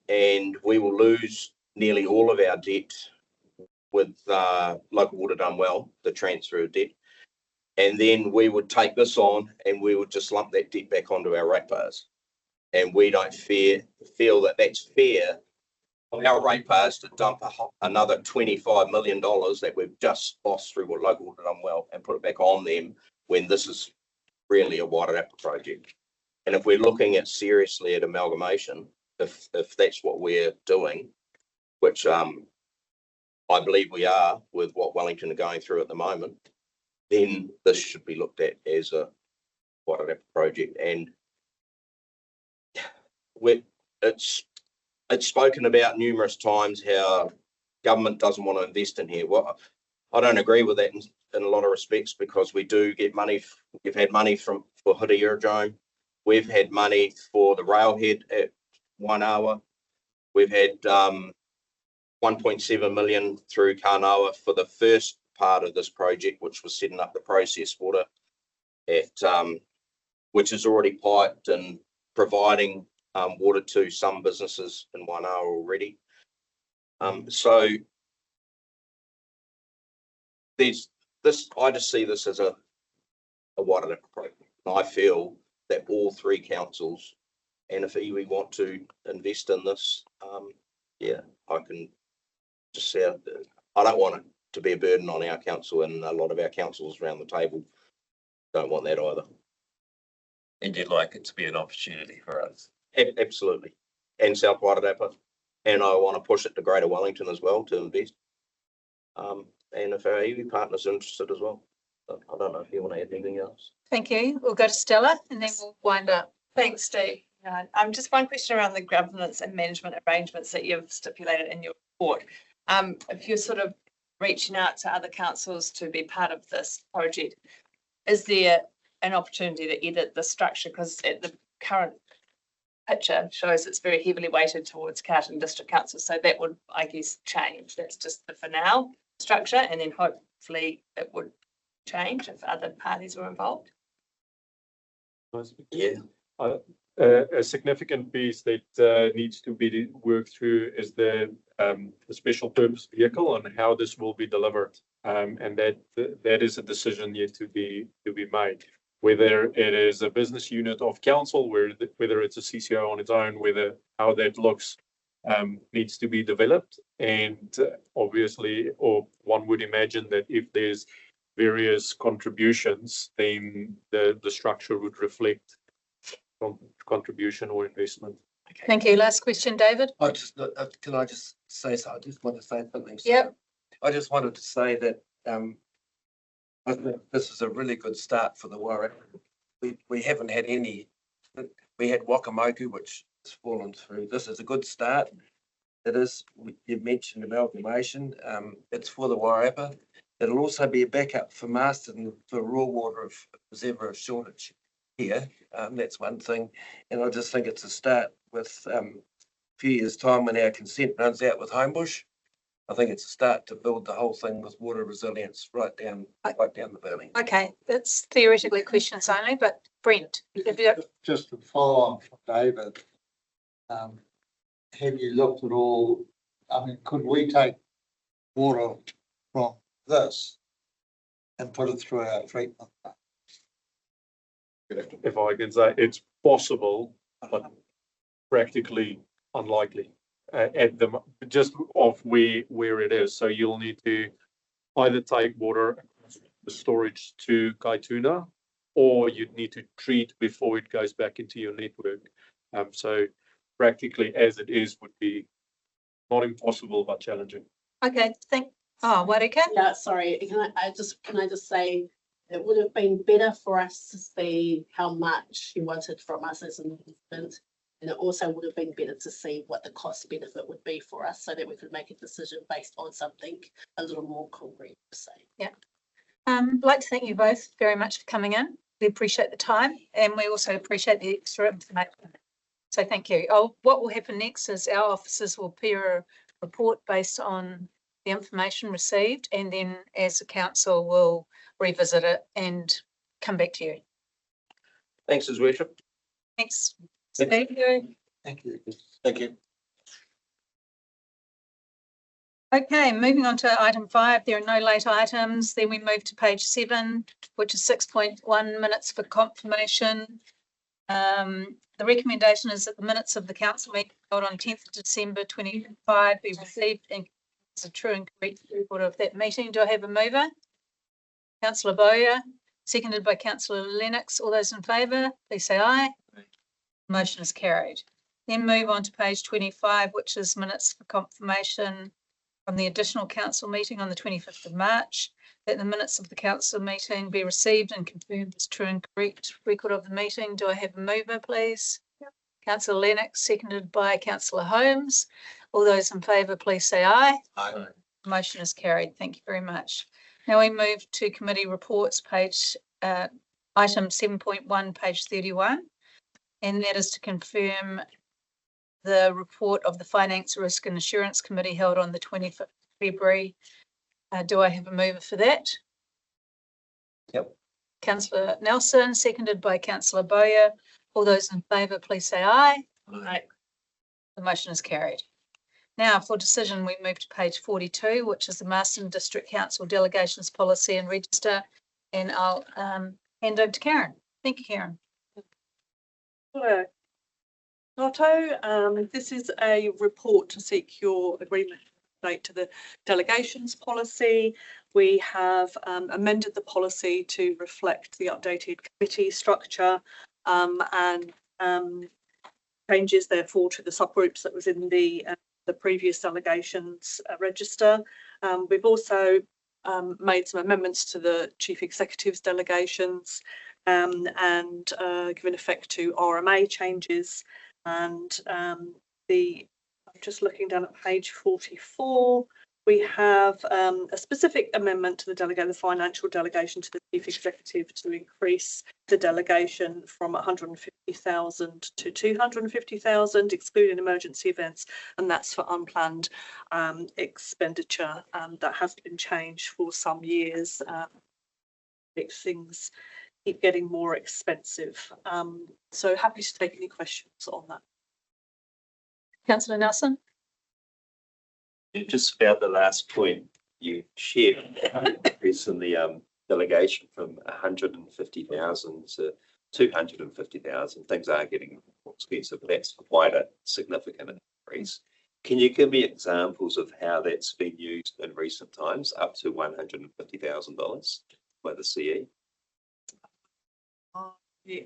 and we will lose nearly all of our debt with local water done well, the transfer of debt. And then we would take this on and we would just lump that debt back onto our ratepayers. And we don't feel that that's fair of our ratepayers to dump another $25 million that we've just lost through what local water done well and put it back on them when this is really a Wairarapa project. And if we're looking at seriously at amalgamation, if that's what we're doing, which I believe we are with what Wellington are going through at the moment, then this should be looked at as a Wairarapa project. And it's spoken about numerous times how government doesn't want to invest in here. Well, I don't agree with that in a lot of respects, because we do get money. We've had money for Hutt Aerodrome. We've had money for the railhead at Wainawa. We've had 1.7 million through Kānawa for the first part of this project, which was setting up the process water which is already piped and providing water to some businesses in Wainawa already. So there's this. I just see this as a Wairarapa project. I feel that all three councils, and if iwi want to invest in this, yeah, I can just say I don't want it to be a burden on our council, and a lot of our councils around the table don't want that either. And you'd like it to be an opportunity for us? Absolutely. And South Wairarapa, and I want to push it to Greater Wellington as well to invest. And if our iwi partners are interested as well. But I don't know if you want to add anything else. Thank you. We'll go to Stella and then we'll wind up. Thanks, Steve. Just one question around the governance and management arrangements that you've stipulated in your report. If you're sort of reaching out to other councils to be part of this project. Is there an opportunity to edit the structure? Because the current picture shows it's very heavily weighted towards Carlton District Council. So that would, I guess, change. That's just the for now structure, and then hopefully it would change if other parties were involved. Yeah. A significant piece that needs to be worked through is the special purpose vehicle and how this will be delivered. And that is a decision yet to be made. Whether it is a business unit of council, whether it's a CCO on its own, how that looks needs to be developed. And obviously, or one would imagine that if there's various contributions, then the structure would reflect contribution or investment. Thank you. Last question, David. Can I just say so? I just want to say something. Yep. I just wanted to say that I think this is a really good start for the Wairarapa. We haven't had any. We had Wakamoku, which has fallen through. This is a good start. It is. You mentioned amalgamation. It's for the Wairarapa. It'll also be a backup for Marston for raw water if there's ever a shortage here. That's one thing. And I just think it's a start with a few years' time when our consent runs out with Homebush. I think it's a start to build the whole thing with water resilience right down the valley. Okay, that's theoretically questions only, but Brent, if you, Just to follow on from David, have you looked at all, I mean, could we take water from this and put it through our treatment plant? If I can say, it's possible, but practically unlikely at just of where it is. So you'll need to either take water the storage to Kaituna, or you'd need to treat before it goes back into your network. So practically as it is would be not impossible but challenging. okay, Warika? Yeah, sorry, can I just say, it would have been better for us to see how much you wanted from us as an infant. And it also would have been better to see what the cost benefit would be for us so that we could make a decision based on something a little more concrete, say. Yeah. I'd like to thank you both very much for coming in. We appreciate the time and we also appreciate the extra information. So thank you. What will happen next is our officers will prepare a report based on the information received, and then as a council will revisit it and come back to you. Thanks, His Worship. Thanks. Thank you. Thank you. Thank you. Okay, moving on to item 5, there are no late items. Then we move to page 7, which is 6.1 minutes for confirmation. The recommendation is that the minutes of the council meeting held on 10th of December 2025 be received and as a true and correct record of that meeting. Do I have a mover? Councillor Bowyer, seconded by Councillor Lennox. All those in favour, please say aye. Aye. Motion is carried. Then move on to page 25, which is minutes for confirmation from the additional council meeting on the 25th of March, that the minutes of the council meeting be received and confirmed as true and correct record of the meeting. Do I have a mover, please? Yep. Councillor Lennox, seconded by Councillor Holmes. All those in favour, please say aye. Aye. Motion is carried. Thank you very much. Now we move to committee reports, page item 7.1, page 31, and that is to confirm the report of the Finance, Risk and Assurance Committee held on the 25th of February. Do I have a mover for that? Yep. Councillor Nelson, seconded by Councillor Bowyer. All those in favour, please say aye. Aye. The motion is carried. Now for decision, we move to page 42, which is the Marston District Council Delegations Policy and Register, and I'll hand over to Karen. Thank you, Karen. Hello. Otto, this is a report to seek your agreement relate to the delegations policy. We have amended the policy to reflect the updated committee structure and changes therefore to the subgroups that was in the previous delegations register. We've also made some amendments to the chief executive's delegations and given effect to RMA changes. And I'm just looking down at page 44, We have a specific amendment to the financial delegation to the Chief Executive to increase the delegation from 150,000 to 250,000, excluding emergency events, and that's for unplanned expenditure that has been changed for some years. If things keep getting more expensive. So happy to take any questions on that. Councillor Nelson? Just about the last point you shared, increase in the delegation from 150,000 to 250,000. Things are getting more expensive, but that's quite a significant increase. Can you give me examples of how that's been used in recent times, up to $150,000 by the CE?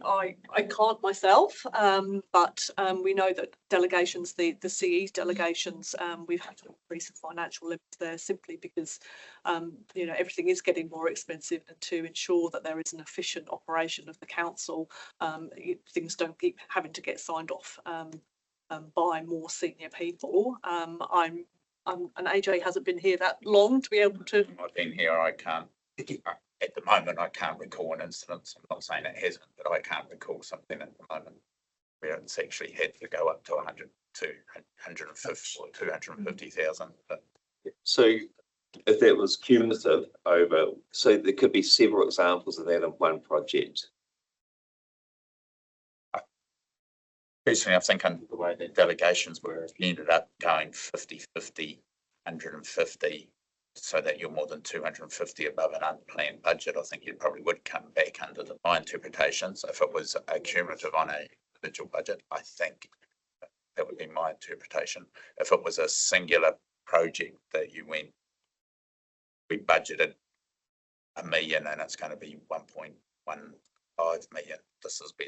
I can't myself, but we know that delegations, the CE's delegations, we've had to increase the financial limits there simply because everything is getting more expensive, and to ensure that there is an efficient operation of the council, things don't keep having to get signed off by more senior people. And AJ hasn't been here that long to be able to. I've been here, I can't. At the moment, I can't recall an incident. I'm not saying it hasn't, but I can't recall something at the moment where it's actually had to go up to 100 to 150 or 250,000. So if that was cumulative over, so there could be several examples of that in one project. Personally, I think under the way the delegations were, if you ended up going 50-50, 150, so that you're more than 250 above an unplanned budget, I think you probably would come back under my interpretation. So if it was a cumulative on a individual budget, I think that would be my interpretation. If it was a singular project that you went, we budgeted $1 million and it's going to be 1.15 million.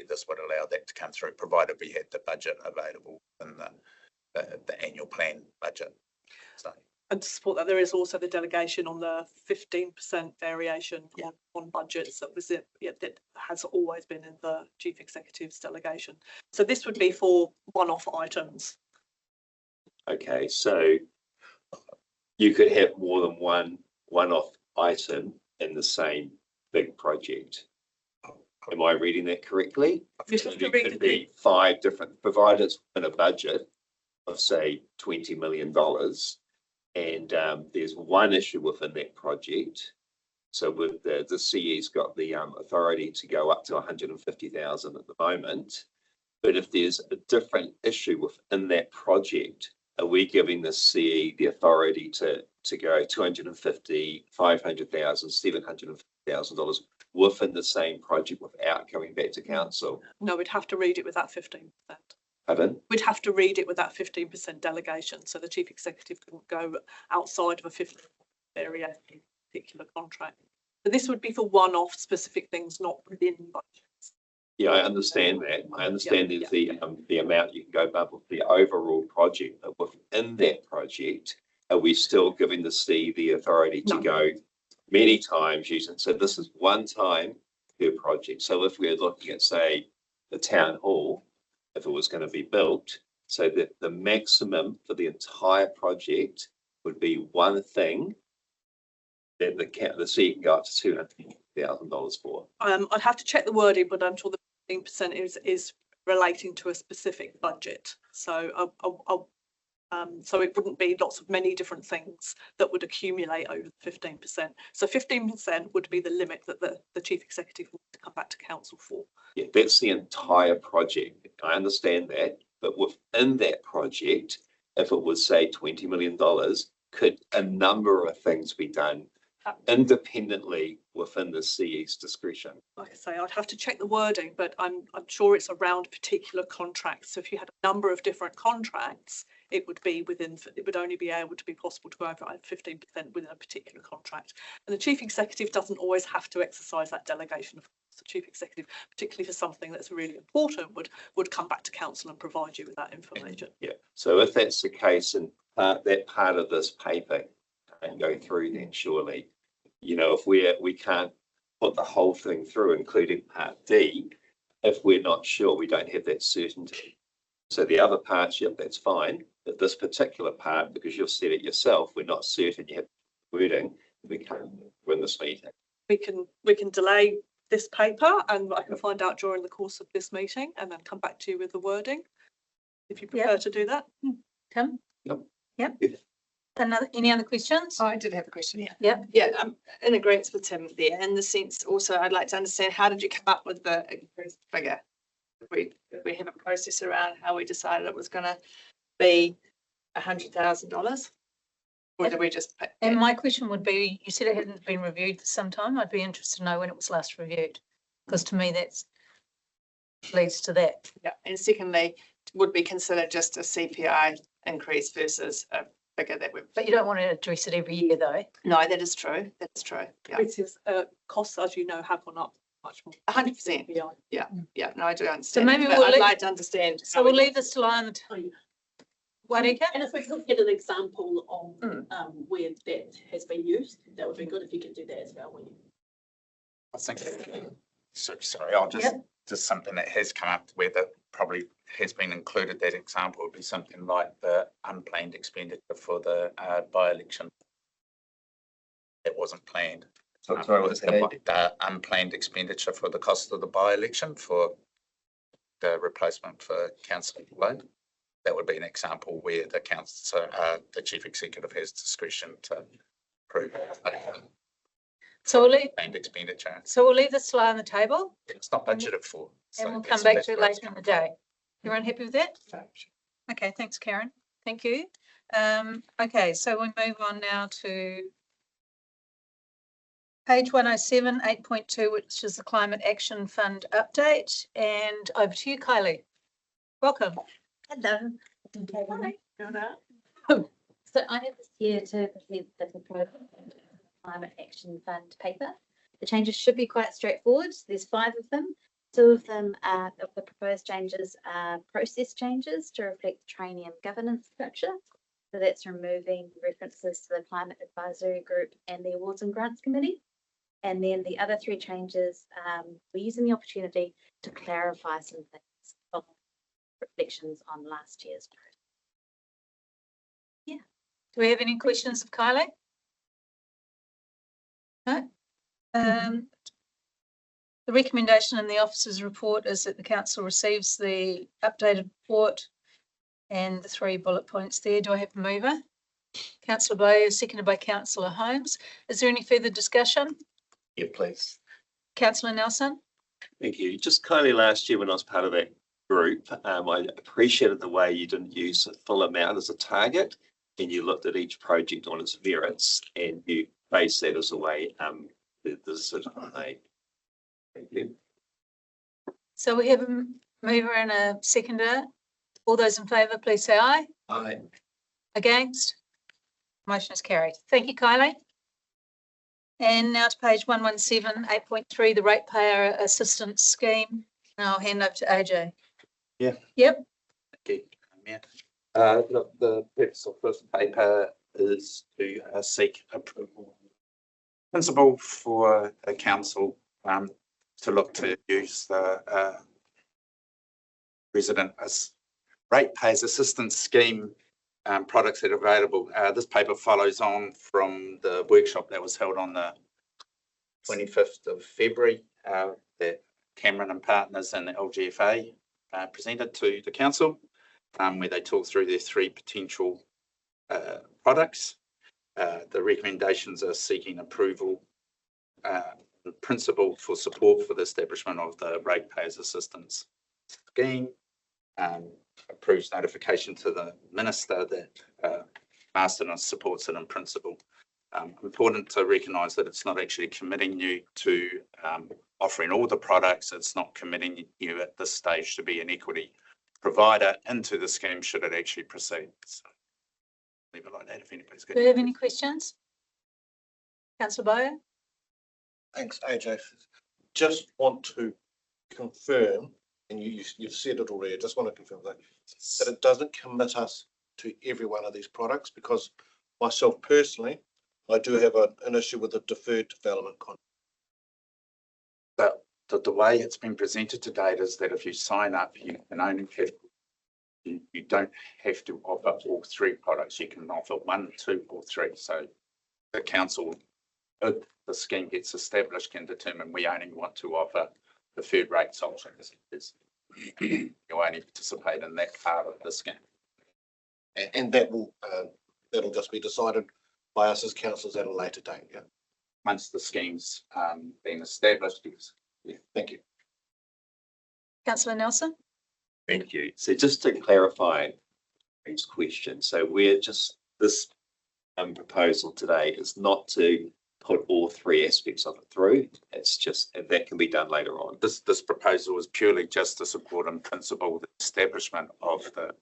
This would allow that to come through, provided we had the budget available in the annual plan budget. So. And to support that, there is also the delegation on the 15% variation on budgets that was that has always been in the Chief Executive's delegation. So this would be for one-off items. Okay, so you could have more than one-off item in the same big project. Am I reading that correctly? So there could be 5 different providers in a budget of say $20 million. And there's one issue within that project. So with the CE's got the authority to go up to 150,000 at the moment. But if there's a different issue within that project, are we giving the CE the authority to go 250, 500,000, $750,000 within the same project without coming back to council? No, we'd have to read it with that 15%. Pardon? We'd have to read it with that 15% delegation, so the Chief Executive couldn't go outside of a 50 area in a particular contract. So this would be for one-off specific things, not within budgets. Yeah, I understand that. I understand there's the amount you can go above with the overall project, but within that project, are we still giving the CE the authority to go many times using? So this is one time per project. So if we're looking at, say, the town hall, if it was going to be built, so that the maximum for the entire project would be one thing that the CE can go up to $250,000 for. I'd have to check the wording, but I'm sure the 15% is relating to a specific budget. So so it wouldn't be many different things that would accumulate over the 15%. So 15% would be the limit that the Chief Executive would come back to council for. Yeah, that's the entire project. I understand that, but within that project, if it was say $20 million, could a number of things be done independently within the CE's discretion? Like I say, I'd have to check the wording, but I'm sure it's around particular contracts. So if you had a number of different contracts, it would only be able to be possible to go over 15% within a particular contract. And the Chief Executive doesn't always have to exercise that delegation. The Chief Executive, particularly for something that's really important, would come back to council and provide you with that information. Yeah. So if that's the case, and that part of this paper can go through, then surely, if we can't put the whole thing through, including part D, if we're not sure, we don't have that certainty. So the other parts, yep, that's fine. But this particular part, because you've said it yourself, we're not certain you have wording, we can't win this meeting. We can delay this paper and I can find out during the course of this meeting and then come back to you with the wording. If you prefer to do that. Tim? Yep. Yep. If- Any other questions? I did have a question, yeah. Yep. Yeah, I'm in agreement with Tim there, in the sense also I'd like to understand, how did you come up with the increased figure? We have a process around how we decided it was gonna be $100,000? Or did we just pick? And my question would be, you said it hadn't been reviewed for some time. I'd be interested to know when it was last reviewed. Because to me, that's leads to that. Yeah, and secondly, would we consider just a CPI increase versus a figure that we've? But you don't want to address it every year though. No, that is true, that's true, yeah, Which is, costs, as you know, have gone up much more. 100%, Yeah. yeah, no, I do understand. maybe but we'll I'd leave- like to understand. So we'll leave this line on the Oh, Warika? And if we could get an example of Mm. where that has been used, that would be good if you could do that as well, wouldn't you? I think, sorry, I'll just something that has come up where that probably has been included, that example would be something like the unplanned expenditure for the by-election. That wasn't planned. Sorry, what was that? The unplanned expenditure for the cost of the by-election for the replacement for councillor Lowe. That would be an example where the council, the chief executive has discretion to approve So we'll leave, planned expenditure. so we'll leave this line on the table It's not budgeted for. so and we'll that's- come back that's to it where it's later in the coming day. Everyone happy with that? from. Okay, thanks, Karen. Thank you. Okay, so we move on now to page 107, 8.2, which is the Climate Action Fund update. And over to you, Kylie. Welcome. Hello. Hi. So I have this here to present the proposed Climate Action Fund paper. The changes should be quite straightforward. There's 5 of them. 2 of them are of the proposed changes are process changes to reflect the Trainium governance structure. So that's removing references to the Climate Advisory Group and the Awards and Grants Committee. And then the other 3 changes, we're using the opportunity to clarify some things of reflections on last year's process. Do we have any questions of Kylie? No? The recommendation in the officer's report is that the council receives the updated report and the 3 bullet points there. Do I have a mover? Councillor Bowyer, seconded by Councillor Holmes. Is there any further discussion? Yeah, please. Councillor Nelson? Thank you. Just kindly last year when I was part of that group, I appreciated the way you didn't use the full amount as a target and you looked at each project on its merits and you based that as a way the decision was made. Thank you. So we have a mover and a seconder. All those in favour, please say aye. Aye. Against? Motion is carried. Thank you, Kylie. And now to page 117, 8.3, the Ratepayer Assistance Scheme. Now I'll hand over to AJ. Yeah. Yep. Okay. Yeah. Look, the purpose of this paper is to seek approval. Principle for the council to look to use the resident as ratepayers assistance scheme products that are available. This paper follows on from the workshop that was held on the 25th of February that Cameron and partners and the LGFA presented to the council, where they talked through their 3 potential products. The recommendations are seeking approval principle for support for the establishment of the ratepayers assistance scheme. Approves notification to the minister that Marston supports it in principle. Important to recognise that it's not actually committing you to offering all the products. It's not committing you at this stage to be an equity provider into the scheme should it actually proceed. So leave it like that if anybody's good. Do you have any questions? Councillor Bowyer? Thanks, AJ. Just want to confirm, and you've said it already, I just want to confirm that it doesn't commit us to every one of these products, because myself personally, I do have an issue with the deferred development contract. But the way it's been presented to date is that if you sign up, you can only have you don't have to offer all three products. You can offer 1, 2, or 3. So the council, if the scheme gets established, can determine we only want to offer the third rates option. You only participate in that part of the scheme. And that will, that'll just be decided by us as councillors at a later date, yeah. Once the scheme's been established. Yeah, thank you. Councillor Nelson? Thank you. So just to clarify each question, so we're just, this proposal today is not to put all three aspects of it through. It's just, and that can be done later on. This proposal is purely just to support in principle the establishment of the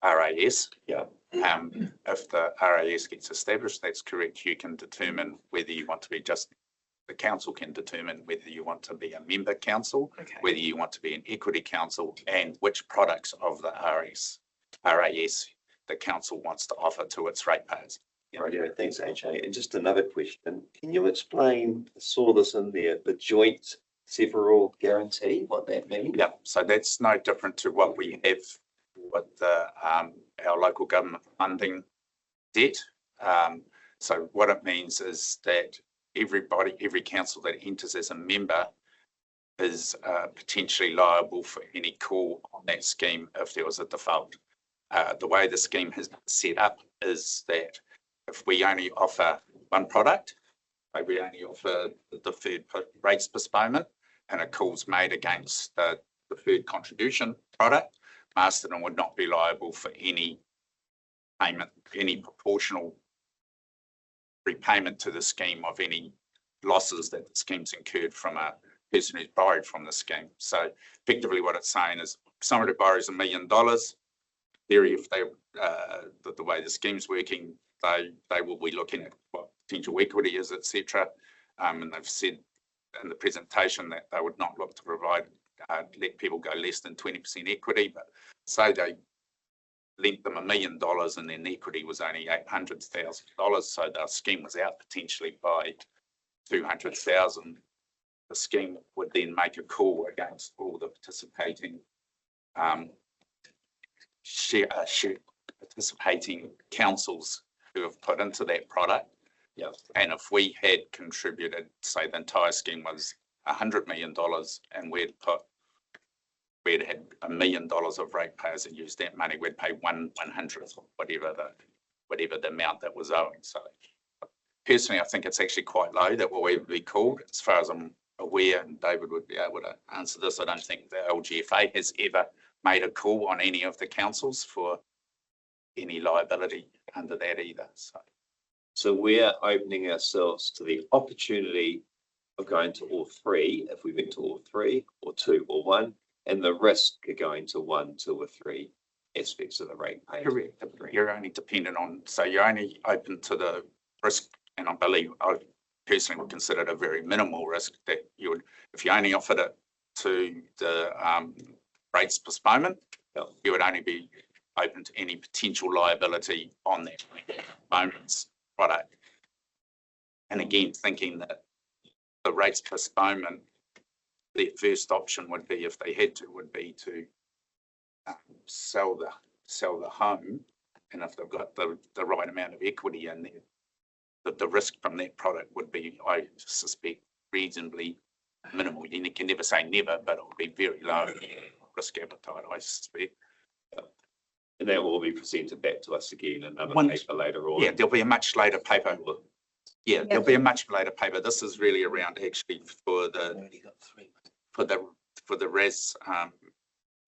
RAS. Yeah. If the RAS gets established, that's correct. You can determine whether you want to be the council can determine whether you want to be a member council, Okay. whether you want to be an equity council, and which products of the RAS the council wants to offer to its ratepayers. Yeah, thanks, AJ. And just another question. Can you explain, I saw this in there, the joint several guarantee, what that means? Yeah, so that's no different to what we have with the, our local government funding debt. So what it means is that every council that enters as a member is potentially liable for any call on that scheme if there was a default. The way the scheme has been set up is that if we only offer one product, like we only offer the deferred rates postponement, and a call's made against the deferred contribution product, Masterton would not be liable for any payment, any proportional repayment to the scheme of any losses that the scheme's incurred from a person who's borrowed from the scheme. So effectively what it's saying is somebody borrows $1 million, if they, the way the scheme's working, they will be looking at what potential equity is, etc. And they've said in the presentation that they would not look to provide, let people go less than 20% equity, but say they lent them $1 million and then equity was only $800,000, so the scheme was out potentially by $200,000. The scheme would then make a call against all the participating participating councils who have put into that product. Yeah. And if we had contributed, say the entire scheme was $100 million and we'd had $1 million of ratepayers that used that money, we'd pay 1/100th of whatever the amount that was owing. So personally, I think it's actually quite low that what we would be called. As far as I'm aware, and David would be able to answer this, I don't think the LGFA has ever made a call on any of the councils for any liability under that either. So we're opening ourselves to the opportunity of going to all three, if we went to all three, or 2 or 1, and the risk of going to 1, 2, or 3 aspects of the rate payment. Correct. You're only dependent on, so you're only open to the risk, and I believe I personally would consider it a very minimal risk that you would, if you only offered it to the rates postponement, you would only be open to any potential liability on that moment's product. And again, thinking that the rates postponement, their first option would be, if they had to, would be to sell the home, and if they've got the right amount of equity in there, that the risk from that product would be, I suspect, reasonably minimal. You can never say never, but it would be very low risk appetite, I suspect. And that will be presented back to us again in another paper later on. Yeah, there'll be a much later paper. Yeah, there'll be a much later paper. This is really around actually for the RAS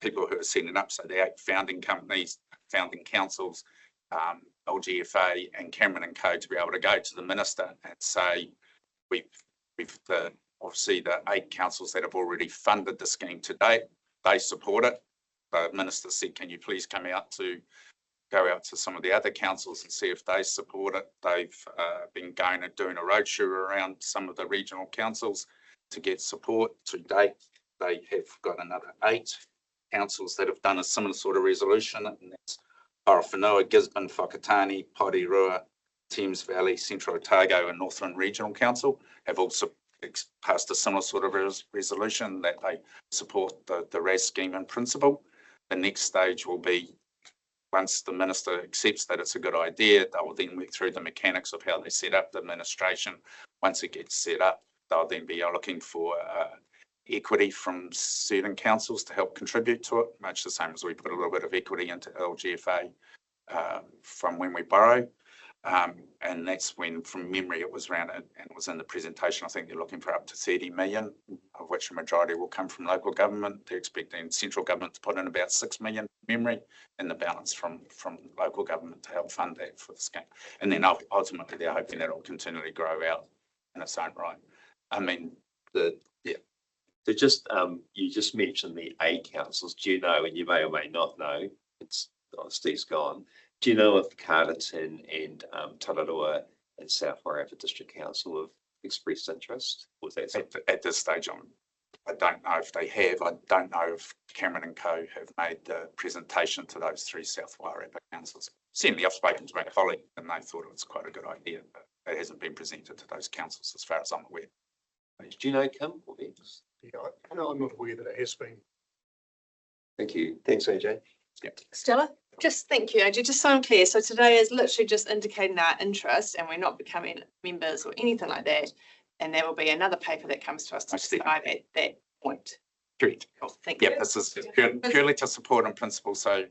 people who are setting it up. So the 8 founding companies, founding councils, LGFA and Cameron and Co, to be able to go to the minister and say, obviously the 8 councils that have already funded the scheme to date, they support it. The minister said, can you please go out to some of the other councils and see if they support it. They've been going and doing a roadshow around some of the regional councils to get support. To date, they have got another 8 councils that have done a similar sort of resolution, and that's Horowhenua, Gisborne, Whakatane, Porirua, Thames Valley, Central Otago and Northland Regional Council have also passed a similar sort of resolution that they support the RAS scheme in principle. the next stage will be, once the minister accepts that it's a good idea, they will then work through the mechanics of how they set up the administration. Once it gets set up, they'll then be looking for equity from certain councils to help contribute to it, much the same as we put a little bit of equity into LGFA from when we borrow. And that's when, from memory, it was around, and it was in the presentation, I think they're looking for up to 30 million, of which a majority will come from local government. They're expecting central government to put in about 6 million memory, and the balance from local government to help fund that for the scheme. And then ultimately they're hoping that it will continually grow out in its own right. I mean, So just, you just mentioned the A councils. Do you know, and you may or may not know, Steve's gone. Do you know if Carterton and Tararua and South Wairarapa District Council have expressed interest? Was that at this stage, I don't know if they have. I don't know if Cameron and Co have made the presentation to those 3 South Wairarapa councils. Certainly, I've spoken to my colleague and they thought it was quite a good idea, but it hasn't been presented to those councils as far as I'm aware. Do you know, Kim or Bex? Yeah, I know, I'm not aware that it has been. Thank you. Thanks, AJ. Stella? Just thank you, AJ. Just so I'm clear. So today is literally just indicating our interest and we're not becoming members or anything like that. And there will be another paper that comes to us to decide at that point. Correct. Thank you. Yeah, this is purely to support in principle. So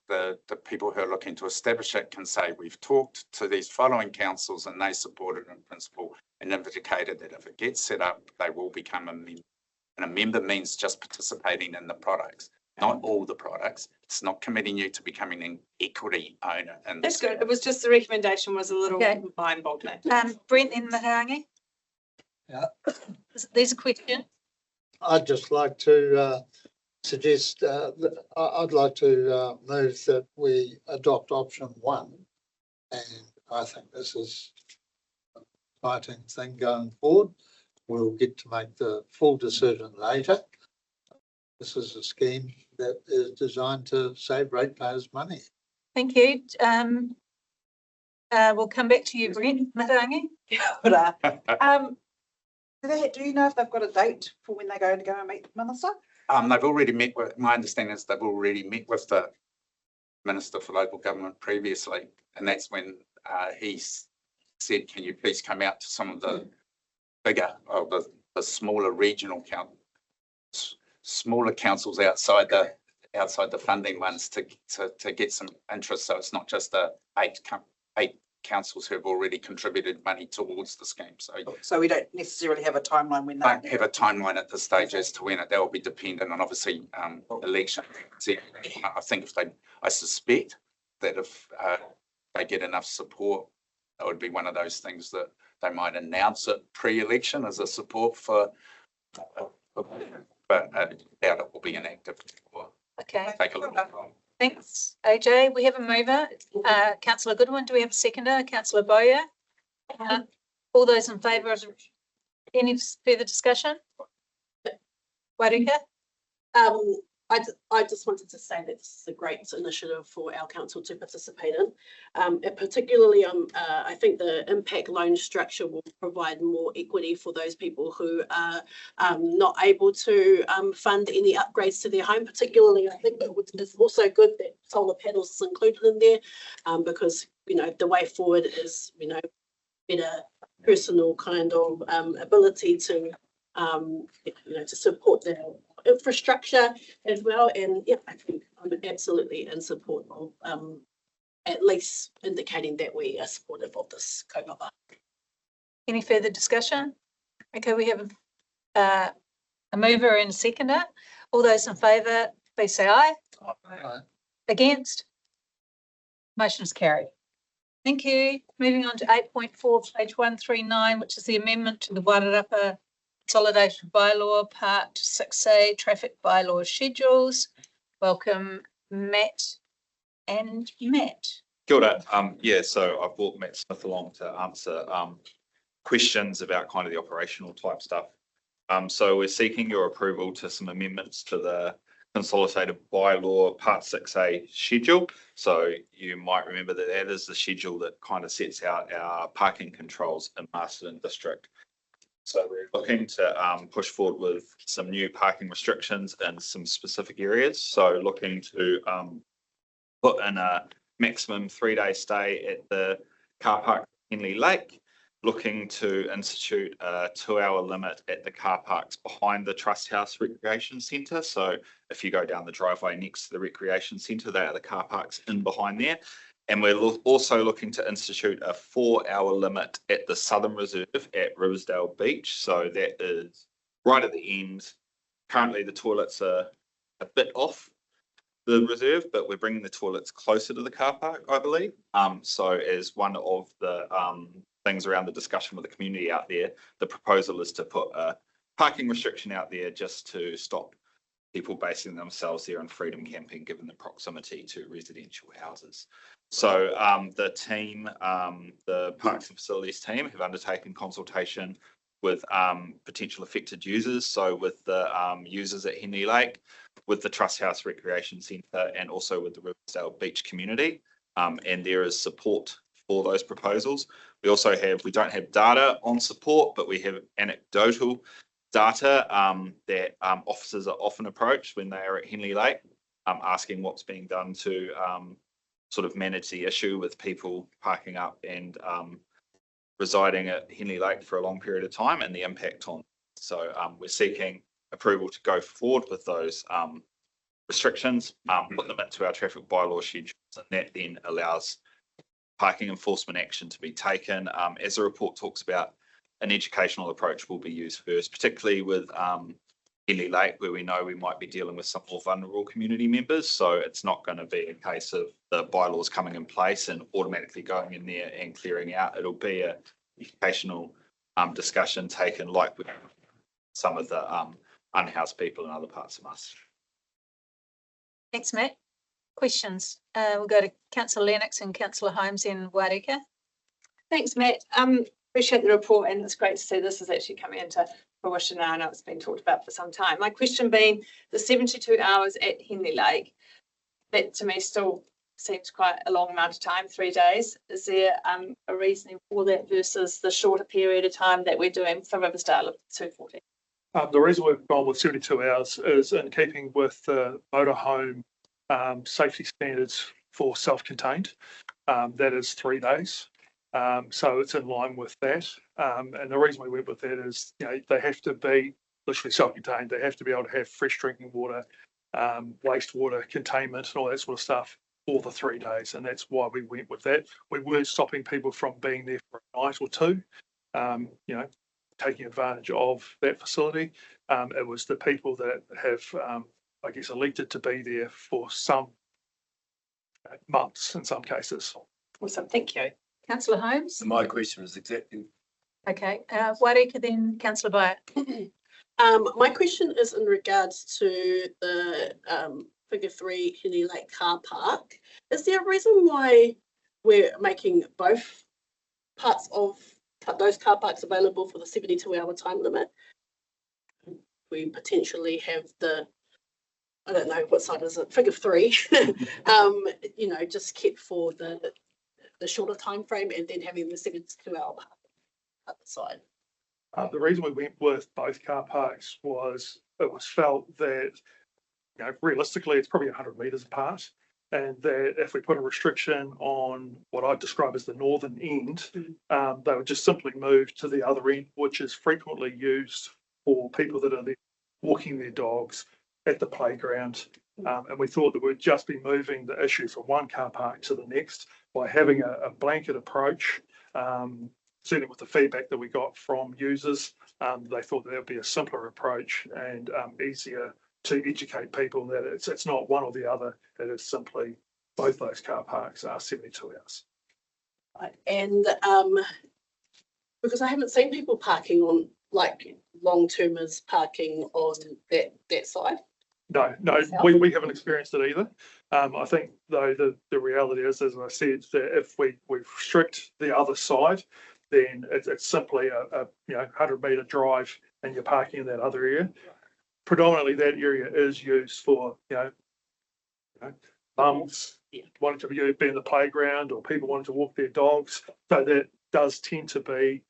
the people who are looking to establish it can say, we've talked to these following councils and they supported in principle and indicated that if it gets set up, they will become a member. And a member means just participating in the products, not all the products. It's not committing you to becoming an equity owner. And That's good. It was just the recommendation was a little mind-boggling. Brent and Maharangi? Yeah. There's a question. I'd just like to suggest, I'd like to move that we adopt option 1. And I think this is an exciting thing going forward. We'll get to make the full decision later. This is a scheme that is designed to save ratepayers money. Thank you. We'll come back to you, Brent. Maharangi? Do you know if they've got a date for when they're going to go and meet the minister? they've already met with, my understanding is they've already met with the Minister for Local Government previously. And that's when he said, can you please come out to some of the bigger, the smaller regional smaller councils outside the funding ones to get some interest. So it's not just the eight councils who have already contributed money towards the scheme. So we don't necessarily have a timeline when they don't have a timeline at this stage as to when that will be dependent on obviously election. I think I suspect that if they get enough support, that would be one of those things that they might announce it pre-election as a support for, but I doubt it will be enacted. Okay. Take a little time. Thanks, AJ. We have a mover, Councillor Goodwin. Do we have a seconder? Councillor Bowyer? All those in favour of any further discussion? Wairika? I just wanted to say that this is a great initiative for our council to participate in. And particularly, I think the impact loan structure will provide more equity for those people who are not able to fund any upgrades to their home. Particularly, I think it's also good that solar panels is included in there because, the way forward is, better personal kind of ability to, to support their infrastructure as well. And yeah, I think I'm absolutely in support of at least indicating that we are supportive of this kaupapa. Any further discussion? Okay, we have a mover and a seconder. All those in favour, please say aye. Aye. Against? Motion is carried. Thank you. Moving on to 8.4, page 139, which is the amendment to the Wairarapa Consolidated Bylaw Part 6A Traffic Bylaw Schedules. Welcome, Matt and Matt. Kia ora. So I've brought Matt Smith along to answer questions about kind of the operational type stuff. So we're seeking your approval to some amendments to the Consolidated Bylaw Part 6A schedule. So you might remember that is the schedule that kind of sets out our parking controls in Masterton District. So we're looking to push forward with some new parking restrictions in some specific areas. So looking to put in a maximum 3-day stay at the car park Henley Lake. Looking to institute a 2-hour limit at the car parks behind the Trust House Recreation Centre. So if you go down the driveway next to the recreation centre, they are the car parks in behind there. And we're also looking to institute a 4-hour limit at the Southern Reserve at Riversdale Beach. So that is right at the end. Currently the toilets are a bit off the reserve, but we're bringing the toilets closer to the car park, I believe. So as one of the things around the discussion with the community out there, the proposal is to put a parking restriction out there just to stop people basing themselves there on freedom camping, given the proximity to residential houses. So the team, the Parks and Facilities team, have undertaken consultation with potential affected users. So with the users at Henley Lake, with the Trust House Recreation Centre, and also with the Riversdale Beach community. And there is support for those proposals. We also have, we don't have data on support, but we have anecdotal data that officers are often approached when they are at Henley Lake, asking what's being done to sort of manage the issue with people parking up and residing at Henley Lake for a long period of time and the impact on. So we're seeking approval to go forward with those restrictions, put them into our traffic bylaw schedules, and that then allows parking enforcement action to be taken. As the report talks about, an educational approach will be used first, particularly with Henley Lake, where we know we might be dealing with some more vulnerable community members. So it's not going to be a case of the bylaws coming in place and automatically going in there and clearing out. It'll be a educational discussion taken like with some of the unhoused people in other parts of us. Thanks, Matt. Questions? We'll go to Councillor Lennox and Councillor Holmes in Warika. Thanks, Matt. Appreciate the report, and it's great to see this is actually coming into fruition now. I know it's been talked about for some time. My question being the 72 hours at Henley Lake, that to me still seems quite a long amount of time, 3 days. Is there a reasoning for that versus the shorter period of time that we're doing for Riversdale of 240? The reason we've gone with 72 hours is in keeping with the motorhome safety standards for self-contained. That is 3 days. So it's in line with that. And the reason we went with that is, you know, they have to be literally self-contained. They have to be able to have fresh drinking water, wastewater containment and all that sort of stuff for the 3 days. And that's why we went with that. We weren't stopping people from being there for a night or two, you know, taking advantage of that facility. It was the people that have, I guess, elected to be there for some months in some cases. Awesome, thank you. Councillor Holmes? My question is exactly. Okay, Warika, then Councillor Byatt. My question is in regards to the figure 3 Henley Lake car park. Is there a reason why we're making both parts of those car parks available for the 72-hour time limit? We potentially have the, I don't know what side is it, figure 3, you know, just kept for the shorter time frame and then having the 72-hour park at the side. The reason we went with both car parks was it was felt that, you know, realistically it's probably 100 metres apart, and that if we put a restriction on what I describe as the northern end, they would just simply move to the other end, which is frequently used for people that are there walking their dogs at the playground. And we thought that we'd just be moving the issue from one car park to the next by having a blanket approach. Certainly with the feedback that we got from users, they thought that would be a simpler approach and easier to educate people that it's not one or the other, it is simply both those car parks are 72 hours. Right. And because I haven't seen people parking on, like, long-termers parking on that side. No, we haven't experienced it either. I think though the reality is, as I said, that if we restrict the other side, then it's simply a 100-metre drive and you're parking in that other area. Predominantly that area is used for, mums wanting to be in the playground or people wanting to walk their dogs. So that does tend to be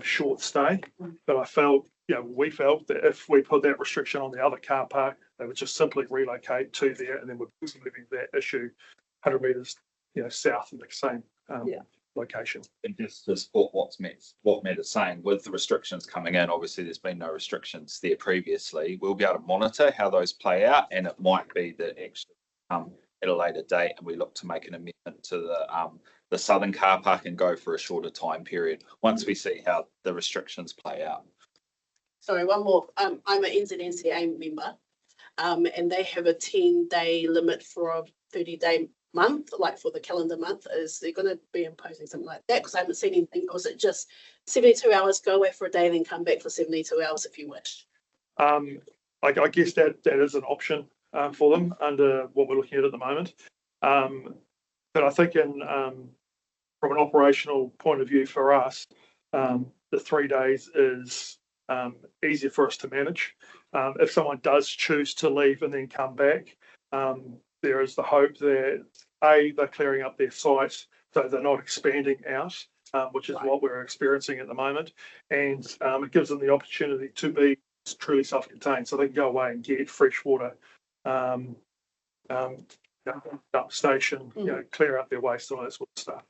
short stay. But I felt, we felt that if we put that restriction on the other car park, they would just simply relocate to there, and then we're moving that issue 100 metres, south of the same location. And just to support what Matt is saying, with the restrictions coming in, obviously there's been no restrictions there previously. We'll be able to monitor how those play out, and it might be that actually at a later date, and we look to make an amendment to the southern car park and go for a shorter time period once we see how the restrictions play out. Sorry, one more. I'm an NZNCA member, and they have a 10-day limit for a 30-day month, like for the calendar month. Is they're going to be imposing something like that? Because I haven't seen anything. Or is it just 72 hours, go away for a day, then come back for 72 hours if you wish? I guess that is an option for them under what we're looking at the moment. But I think from an operational point of view for us, the 3 days is easier for us to manage. If someone does choose to leave and then come back, there is the hope that they're clearing up their site so they're not expanding out, which is what we're experiencing at the moment. And it gives them the opportunity to be truly self-contained, so they can go away and get fresh water, dump station, clear up their waste, all that sort of stuff.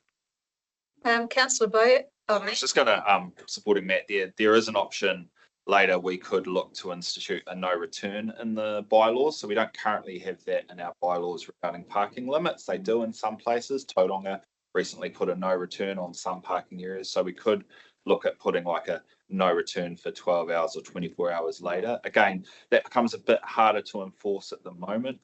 Councillor Boyer. I was just going to supporting Matt there. There is an option later. We could look to institute a no return in the bylaws. So we don't currently have that in our bylaws regarding parking limits. They do in some places. Tauranga recently put a no return on some parking areas. So we could look at putting like a no return for 12 hours or 24 hours later. Again, that becomes a bit harder to enforce at the moment.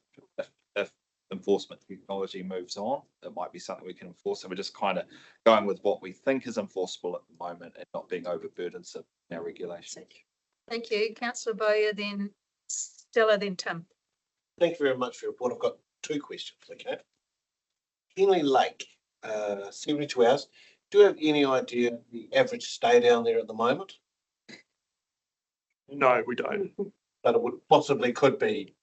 If enforcement technology moves on, it might be something we can enforce. So we're just kind of going with what we think is enforceable at the moment and not being overburdensome in our regulations. Thank you. Councillor Boyer, then Stella, then Tim. Thank you very much for your report. I've got 2 questions, okay? Henley Lake, 72 hours. Do you have any idea the average stay down there at the moment? No, we don't. But it would possibly could be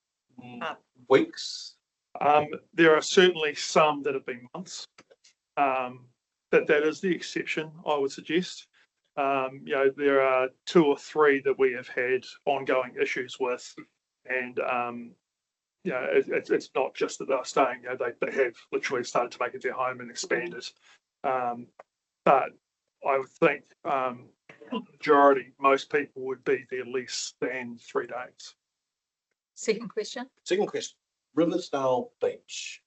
weeks. There are certainly some that have been months. That is the exception, I would suggest. There are 2 or 3 that we have had ongoing issues with, and it's not just that they're staying. They have literally started to make it their home and expand it. But I would think majority, most people would be there less than 3 days. Second question. Riversdale Beach.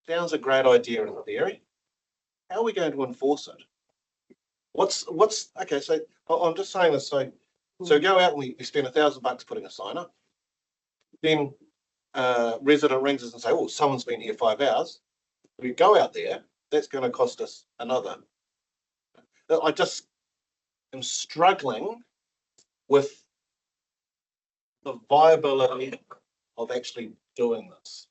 Sounds a great idea in theory. How are we going to enforce it? What's okay? So I'm just saying this. So go out and we spend $1,000 putting a sign up. Then resident rings us and say, "Oh, someone's been here 5 hours." We go out there. That's going to cost us another. I just am struggling with the viability of actually doing this.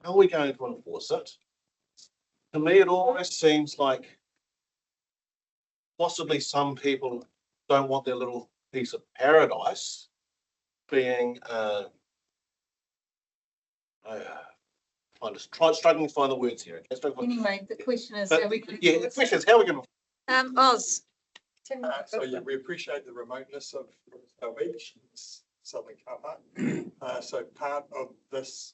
How are we going to enforce it? To me, it almost seems like possibly some people don't want their little piece of paradise being I'm just struggling to find the words here. Okay? Anyway, the question is, the question is how are we going to Oz. So yeah, we appreciate the remoteness of our beach, southern car park. So part of this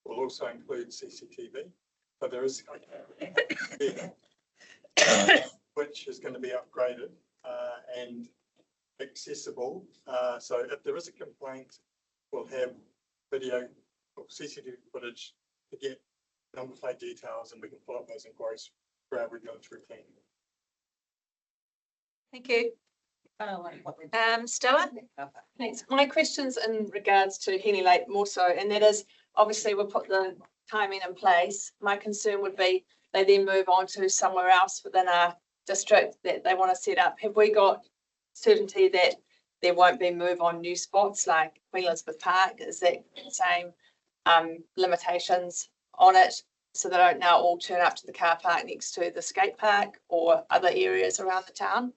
will also include CCTV. So there is which is going to be upgraded and accessible. So if there is a complaint, we'll have video or CCTV footage to get number plate details, and we can follow up those inquiries for our regulatory team. Thank you. Stella? Thanks. My question's in regards to Henley Lake more so, and that is obviously we'll put the timing in place. My concern would be they then move on to somewhere else within our district that they want to set up. Have we got certainty that there won't be move on new spots like Queen Elizabeth Park? Is that same limitations on it, so they don't now all turn up to the car park next to the skate park or other areas around the town?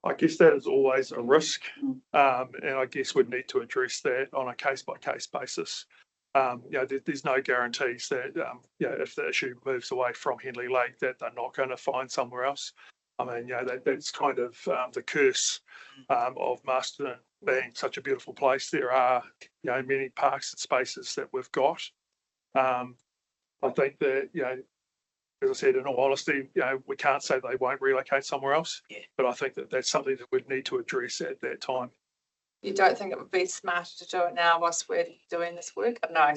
I guess that is always a risk, and I guess we'd need to address that on a case-by-case basis. There's no guarantees that, if the issue moves away from Henley Lake, that they're not going to find somewhere else. I mean, that's kind of the curse of Masterton being such a beautiful place. There are, many parks and spaces that we've got. I think that, as I said, in all honesty, we can't say they won't relocate somewhere else. Yeah. But I think that that's something that we'd need to address at that time. You don't think it would be smarter to do it now whilst we're doing this work? No, I'm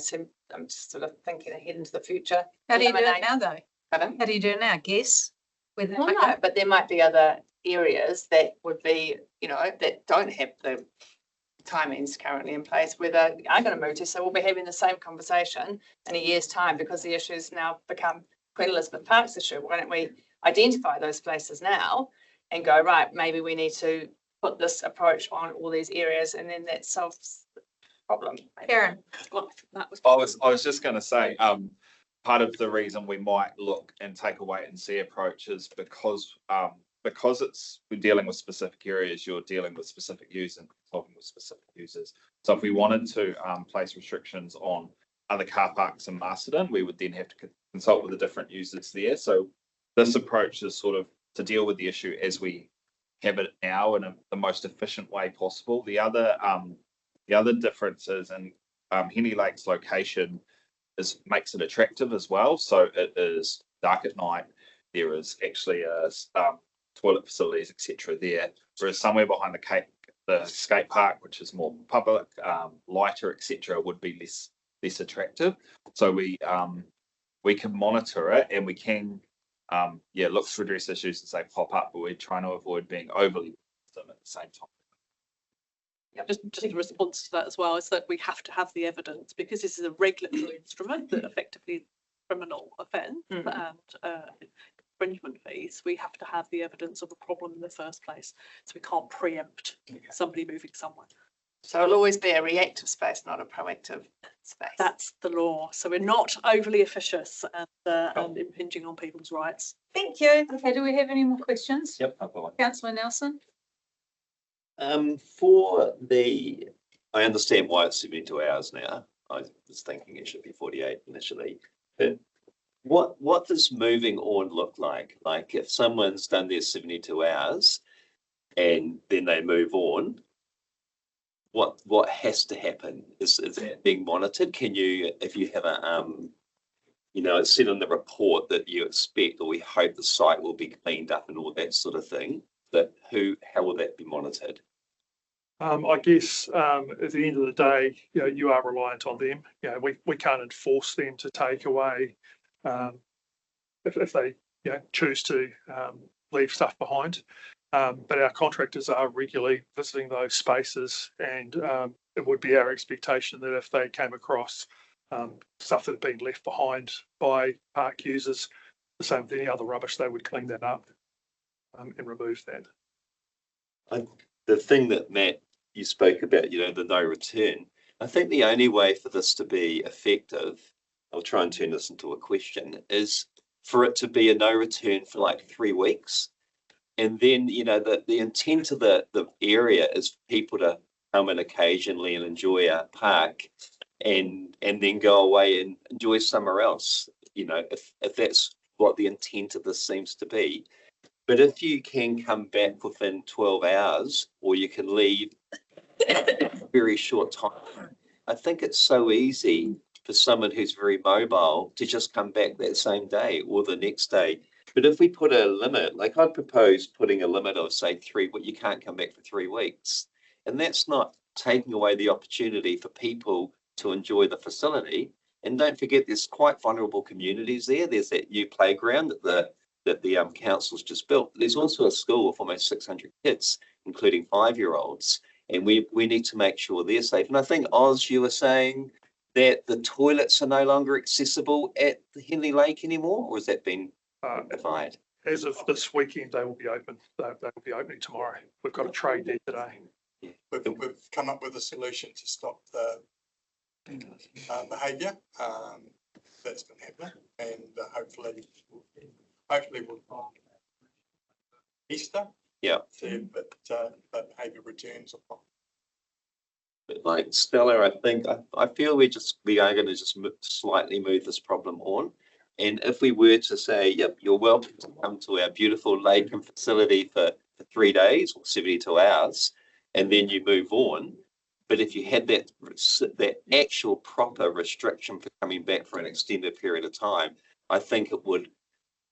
just sort of thinking ahead into the future. How do you do it now, though? Pardon? How do you do it now? Guess? With I know, but there might be other areas that would be, that don't have the timings currently in place where they are going to move to. So we'll be having the same conversation in a year's time because the issue's now become Queen Elizabeth Park's issue. Why don't we identify those places now and go, right, maybe we need to put this approach on all these areas, and then that solves the problem. Karen. I was just going to say, part of the reason we might look and take a wait and see approach is because we're dealing with specific areas, you're dealing with specific users and talking with specific users. So if we wanted to place restrictions on other car parks in Masterton, we would then have to consult with the different users there. So this approach is sort of to deal with the issue as we have it now in the most efficient way possible. The other difference is in Henley Lake's location makes it attractive as well. So it is dark at night. There is actually toilet facilities, etc. there. Whereas somewhere behind the skate park, which is more public, lighter, etc., would be less attractive. So we can monitor it and we can look to address issues as they pop up, but we're trying to avoid being overly at the same time. Yeah, just in response to that as well, is that we have to have the evidence because this is a regulatory instrument that effectively criminal offence and infringement fees. We have to have the evidence of a problem in the first place, so we can't preempt somebody moving somewhere. So it'll always be a reactive space, not a proactive space. That's the law. So we're not overly officious and impinging on people's rights. Thank you. Okay, do we have any more questions? Yep, I've got one. Councillor Nelson? I understand why it's 72 hours now. I was thinking it should be 48 initially. But what does moving on look like? Like if someone's done their 72 hours and then they move on, what has to happen? Is that being monitored? Can you, if you have a it's said in the report that you expect or we hope the site will be cleaned up and all that sort of thing, but how will that be monitored? I guess at the end of the day, you are reliant on them. We can't enforce them to take away if they choose to leave stuff behind. But our contractors are regularly visiting those spaces, and it would be our expectation that if they came across stuff that had been left behind by park users, the same with any other rubbish, they would clean that up and remove that. The thing that Matt, you spoke about, the no return. I think the only way for this to be effective, I'll try and turn this into a question, is for it to be a no return for like 3 weeks. And then, the intent of the area is for people to come in occasionally and enjoy our park and then go away and enjoy somewhere else, if that's what the intent of this seems to be. But if you can come back within 12 hours or you can leave in a very short time, I think it's so easy for someone who's very mobile to just come back that same day or the next day. But if we put a limit, like I'd propose putting a limit of say 3, but you can't come back for 3 weeks. And that's not taking away the opportunity for people to enjoy the facility. And don't forget, there's quite vulnerable communities there. There's that new playground that the council's just built. There's also a school with almost 600 kids, including 5-year-olds. And we need to make sure they're safe. And I think, Oz, you were saying that the toilets are no longer accessible at the Henley Lake anymore, or has that been notified? As of this weekend, they will be open. They will be opening tomorrow. We've got a trade there today. We've come up with a solution to stop the behaviour that's been happening, and hopefully we'll Easter. Yeah. But behaviour returns. But like Stella, I feel we are going to just slightly move this problem on. And if we were to say, yep, you're welcome to come to our beautiful Laken facility for 3 days or 72 hours, and then you move on. But if you had that actual proper restriction for coming back for an extended period of time, I think it would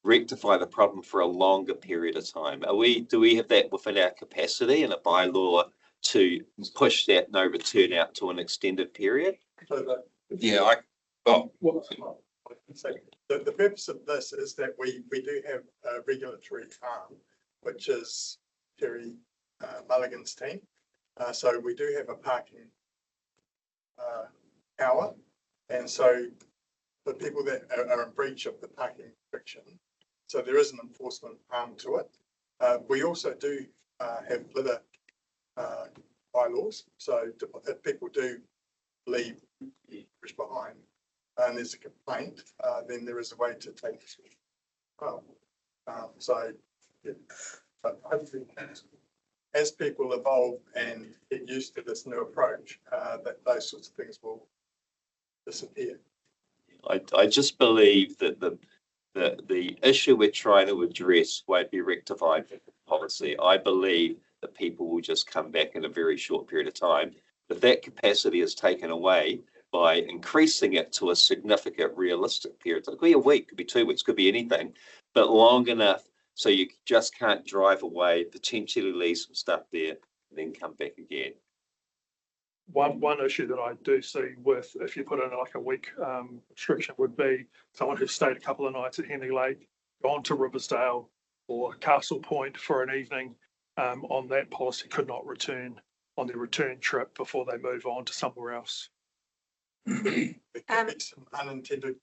rectify the problem for a longer period of time. Do we have that within our capacity in a bylaw to push that no return out to an extended period? Yeah, So the purpose of this is that we do have a regulatory arm, which is Terry Mulligan's team. So we do have a parking power. And so the people that are in breach of the parking restriction, so there is an enforcement arm to it. We also do have litter bylaws. So if people do leave rubbish behind and there's a complaint, then there is a way to take this. So yeah, but hopefully, as people evolve and get used to this new approach, that those sorts of things will disappear. I just believe that the issue we're trying to address won't be rectified with policy. I believe that people will just come back in a very short period of time. If that capacity is taken away by increasing it to a significant realistic period, it could be a week, could be 2 weeks, could be anything, but long enough so you just can't drive away, potentially leave some stuff there, and then come back again. One issue that I do see with, if you put in like a week restriction, would be someone who stayed a couple of nights at Henley Lake, gone to Riversdale or Castle Point for an evening on that policy could not return on their return trip before they move on to somewhere else. There could be some unintended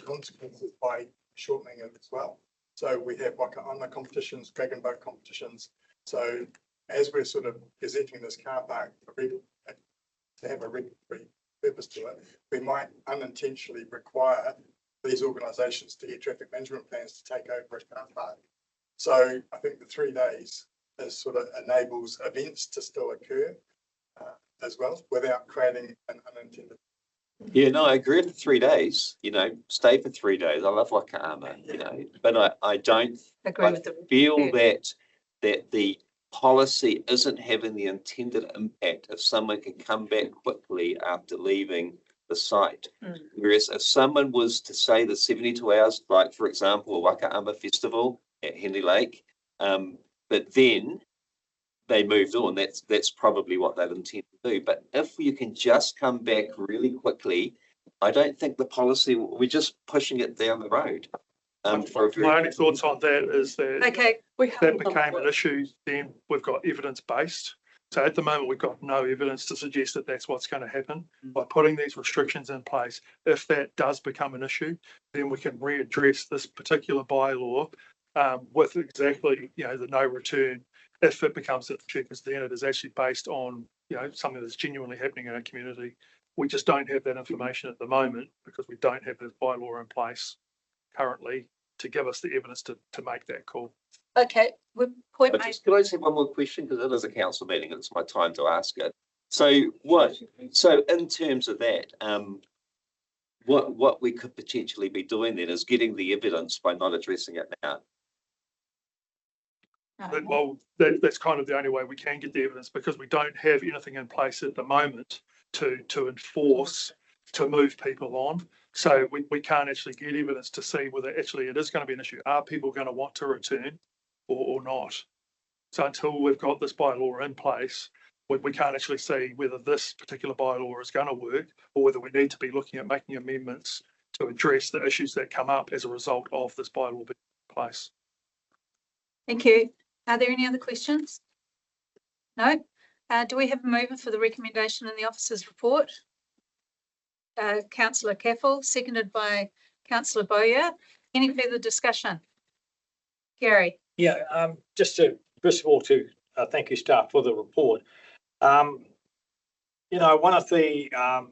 consequences by shortening it as well. So we have like on the competitions, dragon boat competitions. So as we're sort of gazetting this car park to have a regulatory purpose to it, we might unintentionally require these organisations to get traffic management plans to take over a car park. So I think the 3 days is sort of enables events to still occur as well without creating an unintended. Yeah, no, I agree with the 3 days, stay for 3 days. I love Wakaama, but I don't feel that the policy isn't having the intended impact if someone can come back quickly after leaving the site. Whereas if someone was to say the 72 hours, like for example, a Wakaama festival at Henley Lake, but then they moved on, that's probably what they'd intend to do. But if you can just come back really quickly, I don't think the policy, we're just pushing it down the road. My only thoughts on that is that that became an issue, then we've got evidence-based. So at the moment, we've got no evidence to suggest that that's what's going to happen. By putting these restrictions in place, if that does become an issue, then we can readdress this particular bylaw with exactly, the no return, if it becomes an issue, because then it is actually based on, something that's genuinely happening in our community. We just don't have that information at the moment because we don't have this bylaw in place currently to give us the evidence to make that call. Okay, point made. Could I say one more question? Because it is a council meeting and it's my time to ask it. So in terms of that, what we could potentially be doing then is getting the evidence by not addressing it now. Well, that's kind of the only way we can get the evidence because we don't have anything in place at the moment to enforce, to move people on. So we can't actually get evidence to see whether actually it is going to be an issue. Are people going to want to return or not? So until we've got this bylaw in place, we can't actually see whether this particular bylaw is going to work or whether we need to be looking at making amendments to address the issues that come up as a result of this bylaw being in place. Thank you. Are there any other questions? No? Do we have a mover for the recommendation in the officer's report? Councillor Caffel, seconded by Councillor Bowyer. Any further discussion? Gary? Yeah, just to, first of all, to thank you, staff, for the report. One of the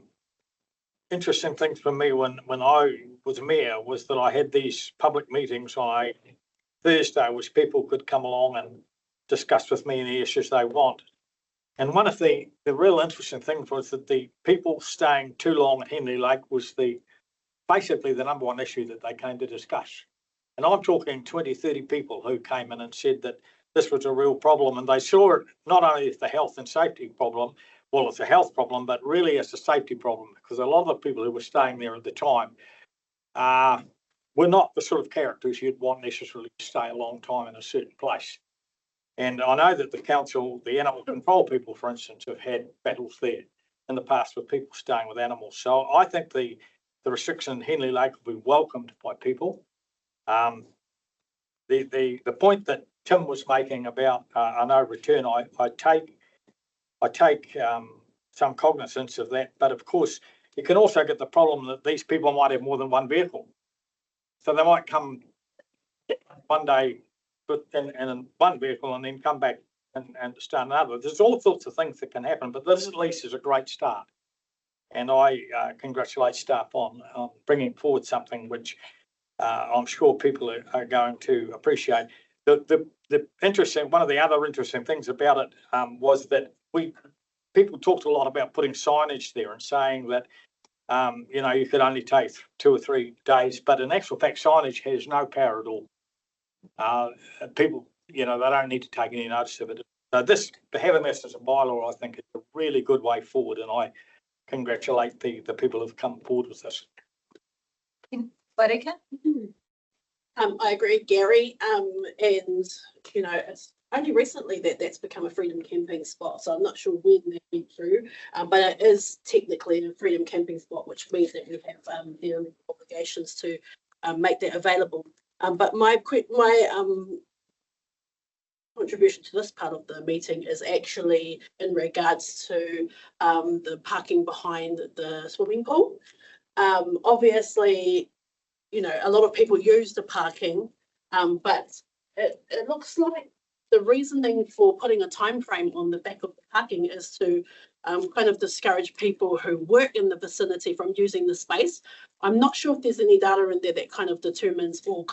interesting things for me when I was mayor was that I had these public meetings on a Thursday, which people could come along and discuss with me any issues they want. And one of the real interesting things was that the people staying too long at Henley Lake was basically the number one issue that they came to discuss. And I'm talking 20, 30 people who came in and said that this was a real problem, and they saw it not only as the health and safety problem, well, it's a health problem, but really as a safety problem, because a lot of the people who were staying there at the time were not the sort of characters you'd want necessarily to stay a long time in a certain place. And I know that the council, the animal control people, for instance, have had battles there in the past with people staying with animals. So I think the restriction in Henley Lake will be welcomed by people. The point that Tim was making about a no return, I take some cognizance of that. But of course, you can also get the problem that these people might have more than one vehicle. So they might come one day in one vehicle and then come back and start another. There's all sorts of things that can happen, but this at least is a great start. And I congratulate staff on bringing forward something which I'm sure people are going to appreciate. The interesting, one of the other interesting things about it was that people talked a lot about putting signage there and saying that you could only take 2 or 3 days, but in actual fact, signage has no power at all. People, they don't need to take any notice of it. So having this as a bylaw, I think, is a really good way forward, and I congratulate the people who've come forward with this. Marika? I agree, Gary. And it's only recently that's become a freedom camping spot. So I'm not sure when that went through, but it is technically a freedom camping spot, which means that we have the obligations to make that available. But my contribution to this part of the meeting is actually in regards to the parking behind the swimming pool. Obviously, a lot of people use the parking, but it looks like the reasoning for putting a time frame on the back of the parking is to kind of discourage people who work in the vicinity from using the space. I'm not sure if there's any data in there that kind of determines or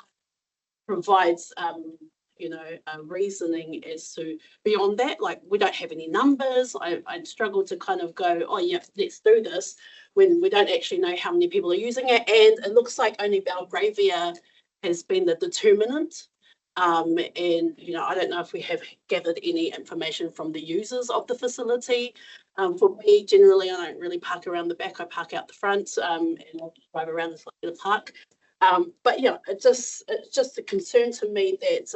provides reasoning as to beyond that. Like, we don't have any numbers. I'd struggle to kind of go, oh yeah, let's do this, when we don't actually know how many people are using it. And it looks like only Belgravia has been the determinant. And I don't know if we have gathered any information from the users of the facility. For me, generally, I don't really park around the back. I park out the front, and I'll drive around the park. But yeah, it's just a concern to me that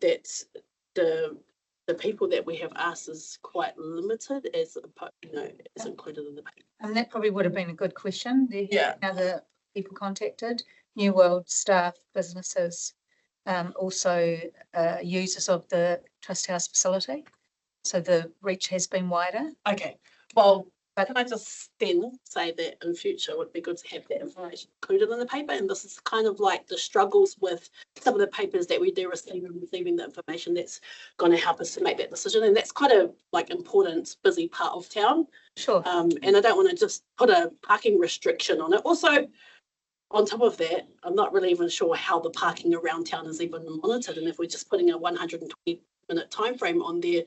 that the people that we have asked is quite limited as included in the paper. And that probably would have been a good question. There Yeah. Other people contacted, New World staff, businesses, also users of the Trust House facility. So the reach has been wider. Okay, well, can I just then say that in future it would be good to have that information included in the paper? And this is kind of like the struggles with some of the papers that we do receive and receiving the information that's going to help us to make that decision. And that's quite a important, busy part of town. Sure. And I don't want to just put a parking restriction on it. Also, on top of that, I'm not really even sure how the parking around town is even monitored. And if we're just putting a 120-minute time frame on there,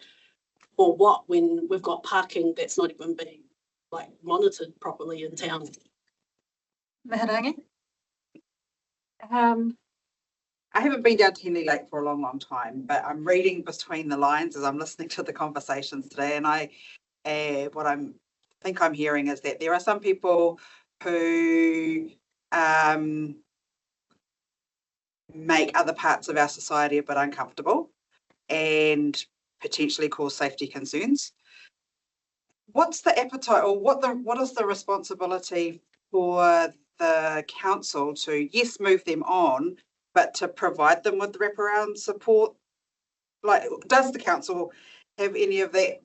for what, when we've got parking that's not even being monitored properly in town. Maharangi? I haven't been down to Henley Lake for a long, long time, but I'm reading between the lines as I'm listening to the conversations today. And what I think I'm hearing is that there are some people who make other parts of our society a bit uncomfortable and potentially cause safety concerns. What's the appetite, or what is the responsibility for the council to, yes, move them on, but to provide them with wraparound support? Like, does the council have any of that?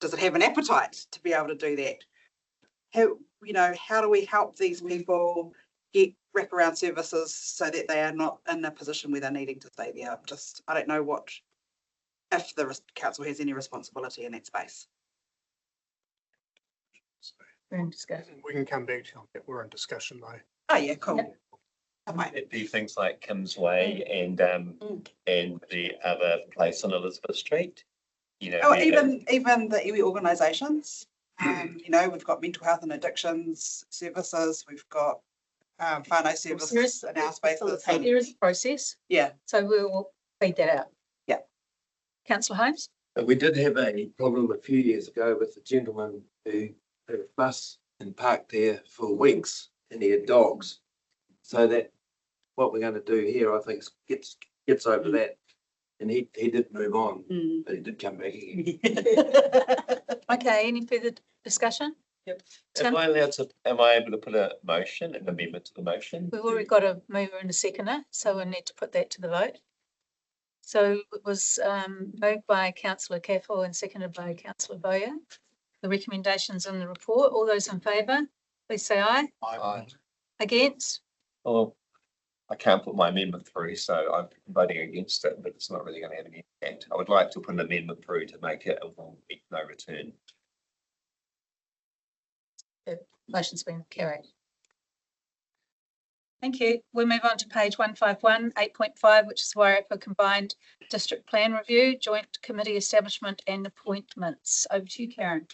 Does it have an appetite to be able to do that? How do we help these people get wraparound services so that they are not in a position where they're needing to stay there? I don't know if the council has any responsibility in that space. We're in discussion. We can come back to that. We're in discussion though. Oh yeah, cool. It'd be things like Kim's Way and the other place on Elizabeth Street. you know. Oh, where the- even the iwi organisations, you know, we've got mental health and addictions services, we've got whānau services in our spaces. So there is a process, Yeah, so we will feed that out. Yeah. Councillor Holmes? We did have a problem a few years ago with a gentleman who had a bus and parked there for weeks and he had dogs. So that what we're going to do here, I think, gets over that. And he did move on, but he did come back again. Okay, any further discussion? Yep. Tim? Am I able to put a motion, an amendment to the motion? We've already got a mover and a seconder, so we need to put that to the vote. So it was moved by councillor Caffel and seconded by councillor Bowyer. The recommendations in the report, all those in favour, please say aye. Aye. Against? Well, I can't put my amendment through, so I'm voting against it, but it's not really going to have any impact. I would like to put an amendment through to make it a no return. The motion's been carried. Thank you. We move on to page 151, 8.5, which is Wairarapa Combined District Plan Review, Joint Committee Establishment and Appointments. Over to you, Karen.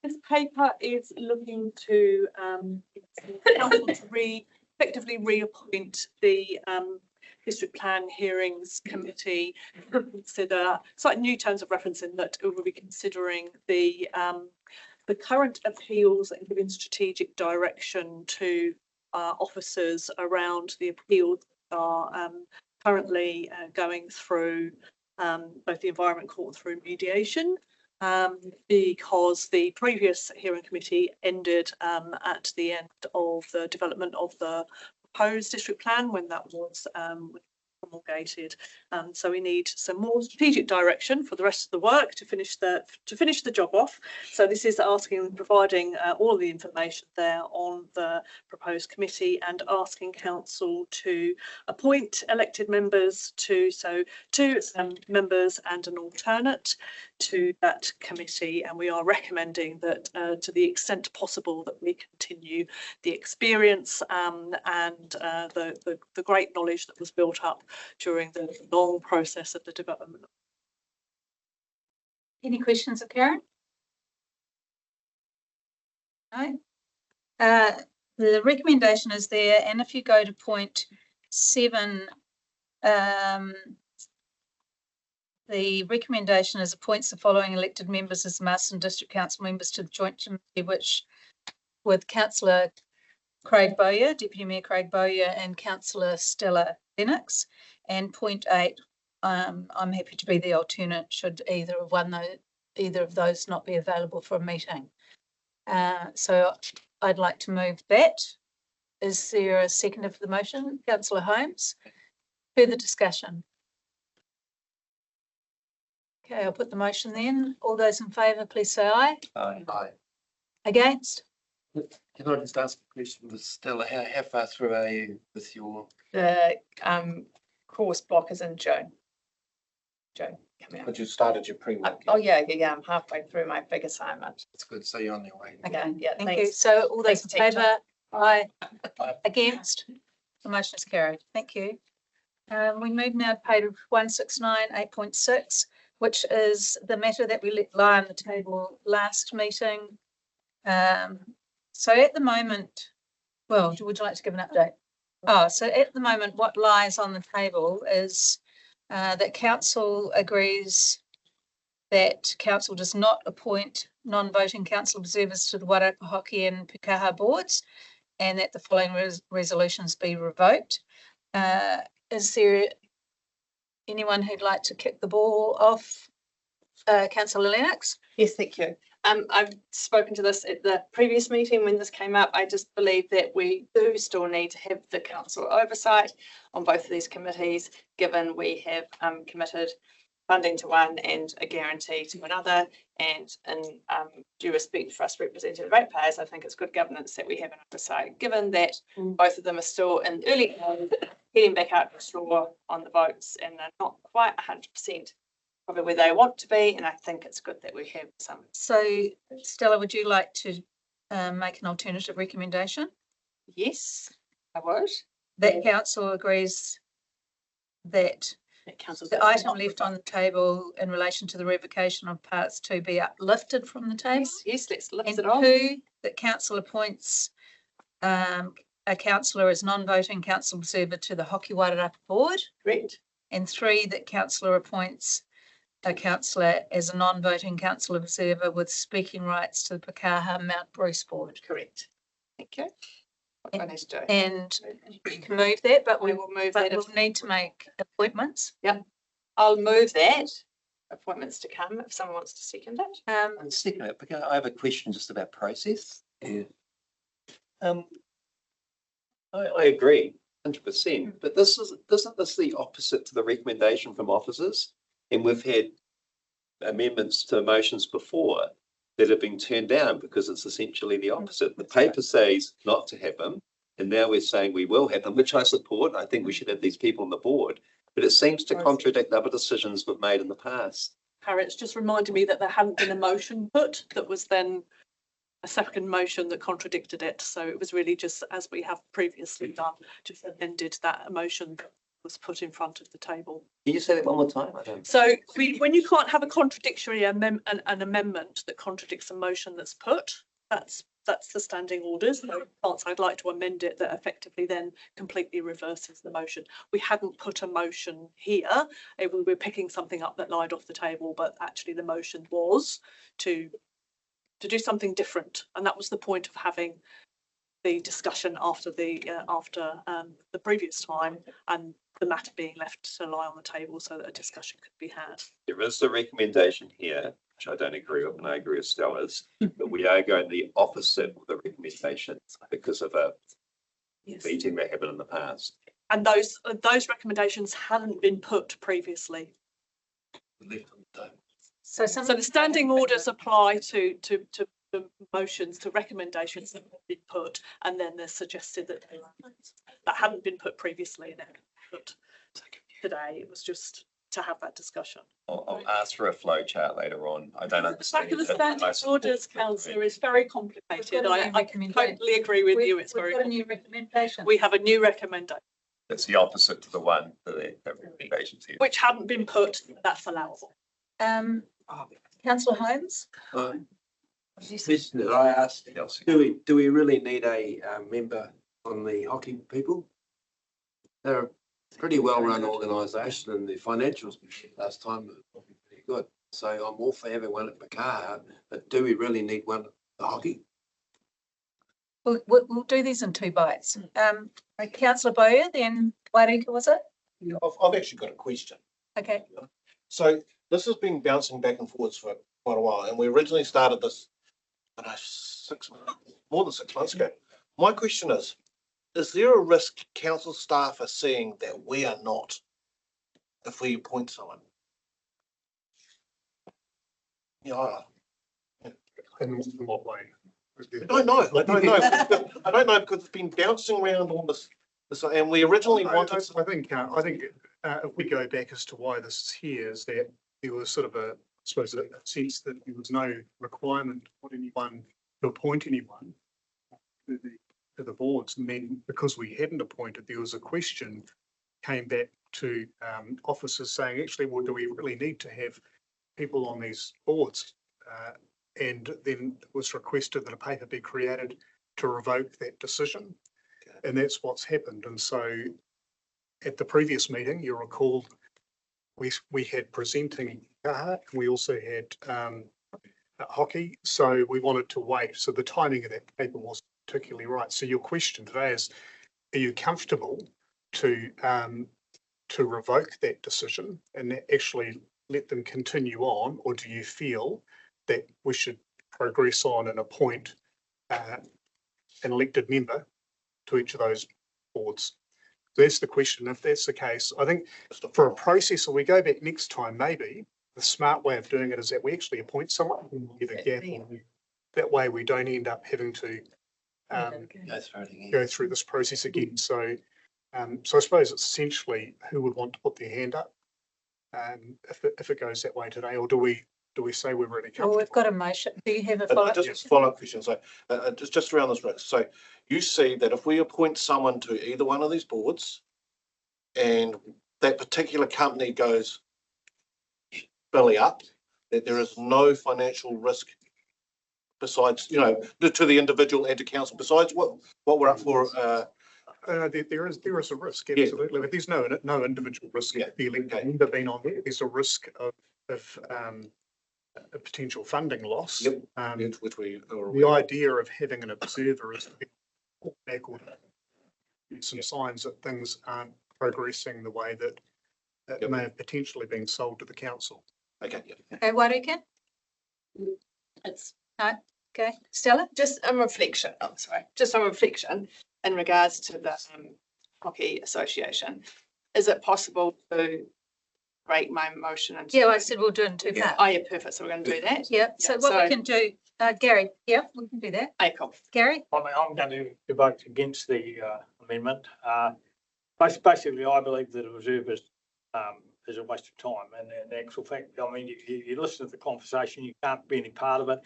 This paper is looking to council to effectively reappoint the district plan hearings committee, consider slightly new terms of reference in that we will be considering the current appeals and giving strategic direction to officers around the appeals that are currently going through both the Environment Court through mediation. Because the previous hearing committee ended at the end of the development of the proposed district plan when that was promulgated. So we need some more strategic direction for the rest of the work to finish the job off. So this is asking, providing all of the information there on the proposed committee and asking council to appoint elected members to two members and an alternate to that committee, and we are recommending that to the extent possible that we continue the experience and the great knowledge that was built up during the long process of the development. Any questions of Karen? No. The recommendation is there, and if you go to point 7, the recommendation is appoints the following elected members as Marsden District Council members to the Joint Committee, which with Councillor Craig Bowyer, Deputy Mayor Craig Bowyer, and Councillor Stella Lennox. And point 8, I'm happy to be the alternate should either of those not be available for a meeting. So I'd like to move that. Is there a seconder for the motion? Councillor Holmes. Further discussion? Okay, I'll put the motion then. All those in favour, please say aye. Aye. Against? Can I just ask a question with Stella? How far through are you with your? The course block is in June. Coming up. But you started your pre-work. Oh yeah, I'm halfway through my big assignment. It's good. So you're on your way. Okay, yeah, Thank you. thanks. So all those in Thanks, teacher. favour, aye. Aye. Against? The motion is carried. Thank you. We move now to page 169, 8.6, which is the matter that we let lie on the table last meeting. So at the moment, well, would you like to give an update? Oh, so at the moment, what lies on the table is that council agrees that council does not appoint non-voting council observers to the Wairarapa Hoki and Pukaha boards, and that the following resolutions be revoked. Is there anyone who'd like to kick the ball off? Councillor Lennox? Yes, thank you. I've spoken to this at the previous meeting when this came up. I just believe that we do still need to have the council oversight on both of these committees, given we have committed funding to one and a guarantee to another. And in due respect for us represented ratepayers, I think it's good governance that we have an oversight, given that both of them are still in early heading back out to shore on the votes, and they're not quite 100% probably where they want to be, and I think it's good that we have some. So, Stella, would you like to make an alternative recommendation? Yes, I would. That council agrees that Councillor. The item left on the table in relation to the revocation of parts to be uplifted from the table. Yes, let's lift And it off. 2, that council appoints a councillor as non-voting council observer to the Hockey Wairarapa Board. Correct. And 3, that councillor appoints a councillor as a non-voting council observer with speaking rights to the Pakaha Mount Bruce Board. Correct. Thank you. What do I need to do? And you can move that, but We we will move but that. we'll need to make appointments. I'll move that. Appointments to come if someone wants to second it. And second, because I have a question just about process. Yeah. I agree, 100%, but isn't this the opposite to the recommendation from officers? And we've had amendments to motions before that have been turned down because it's essentially the opposite. The paper says not to have them, and now we're saying we will have them, which I support. I think we should have these people on the board, but it seems to contradict other decisions we've made in the past. Harry, it's just reminded me that there hadn't been a motion put that was then a second motion that contradicted it. So it was really just as we have previously done, just amended that motion that was put in front of the table. Can you say that one more time? I don't. So when you can't have a contradictory an amendment that contradicts a motion that's put, that's the standing orders. So I'd like to amend it that effectively then completely reverses the motion. We hadn't put a motion here. We were picking something up that lied off the table, but actually the motion was to do something different, and that was the point of having the discussion after the previous time, and the matter being left to lie on the table so that a discussion could be had. There is a recommendation here, which I don't agree with, and I agree with Stella's, but we are going the opposite of the recommendation because of a meeting that happened in the past. And those recommendations hadn't been put previously. So the standing orders apply to the motions, to recommendations that have been put, and then they're suggested that hadn't been put previously and then put today. It was just to have that discussion. I'll ask for a flow chart later on. I don't The understand. back of the it. I standing support orders, the councillor, is very complicated. We've got a new I recommendation. totally agree with you. It's we've very. got a new recommendation. We have a new recommendation, It's the opposite to the one that the recommendations here. which hadn't been put. That's allowable. Councillor Holmes. Question that I asked, do we really need a member on the hockey people? They're a pretty well-run organisation and the financials last time were pretty good. So I'm all for having one at Pakaha, but do we really need one at the hockey? We'll do these in 2 bites. Councillor Bowyer, then Wairika, was it? I've actually got a question. Okay. So this has been bouncing back and forwards for quite a while, and we originally started this, I don't know, more than 6 months ago. My question is there a risk council staff are seeing that we are not if we appoint someone? Yeah. In what way? I don't know. I don't know because it's been bouncing around on this, and we originally wanted. I think if we go back as to why this is here, is that there was sort of a sense that there was no requirement to appoint anyone to the boards, and then because we hadn't appointed, there was a question came back to officers saying, actually, well, do we really need to have people on these boards? And then it was requested that a paper be created to revoke that decision. And that's what's happened. And so at the previous meeting, you recall, we had presenting Kaha, we also had hockey. So we wanted to wait. So the timing of that paper wasn't particularly right. So your question today is, are you comfortable to revoke that decision and actually let them continue on, or do you feel that we should progress on and appoint an elected member to each of those boards? That's the question. If that's the case, I think for a process, or we go back next time, maybe the smart way of doing it is that we actually appoint someone and give a gap. That way we don't end up having to go through this process again. So I suppose it's essentially who would want to put their hand up if it goes that way today, or do we say we're really comfortable? Well, we've got a motion. Do you have a follow-up? Just a follow-up question. So just around this risk. So you see that if we appoint someone to either one of these boards and that particular company goes belly up, that there is no financial risk besides, you know, to the individual and to council, besides what we're up for, There is a risk, Yeah. absolutely, but there's no individual risk Yeah, feeling okay. member being on there. There's a risk of a potential funding loss. Yep. which we are The idea of having an observer is to look back or some signs that things aren't progressing the way that it Yep. may have potentially been sold to the council. Okay. Okay, Waruken? It's Okay, Stella? Just a reflection, just a reflection in regards to the Hockey Association. Is it possible to break my motion into? Yeah, I said we'll do it in two parts. Oh, yeah, perfect. So we're going to do that. Yeah, so what we can do, Gary, yeah, we can do that. Okay, cool. Gary? I'm going to vote against the amendment. Basically, I believe that a reserve is a waste of time. And in actual fact, I mean, you listen to the conversation, you can't be any part of it.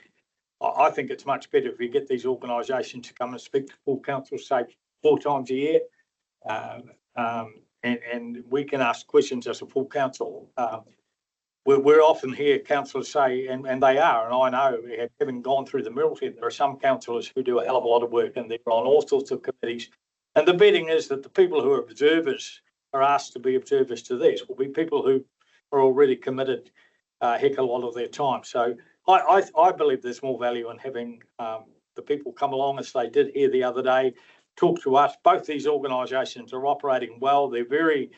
I think it's much better if we get these organisations to come and speak to full council, say 4 times a year. And we can ask questions as a full council. We're often hear councillors say, and they are, and I know, having gone through the middle here, there are some councillors who do a hell of a lot of work and they're on all sorts of committees. And the betting is that the people who are observers are asked to be observers to this will be people who are already committed a heck of a lot of their time. So I believe there's more value in having the people come along, as they did here the other day, talk to us. Both these organisations are operating well. They're very,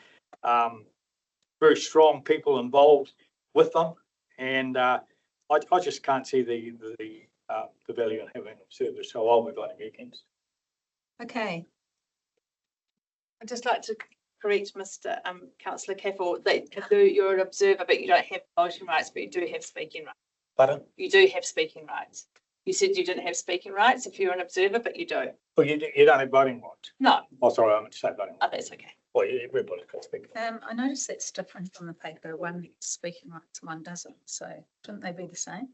very strong people involved with them, and I just can't see the value in having observers. So I'll be voting against. Okay. I'd just like to correct Mr. Councillor Caffel that you're an observer, but you don't have voting rights, but you do have speaking rights. Pardon? You do have speaking rights. You said you didn't have speaking rights if you're an observer, but you do. Well, you don't have voting rights. No. Oh, sorry, I meant to say voting. Oh, that's okay. Well, everybody's got speaking. I noticed that's different from the paper. One gets speaking rights, one doesn't. So shouldn't they be the same?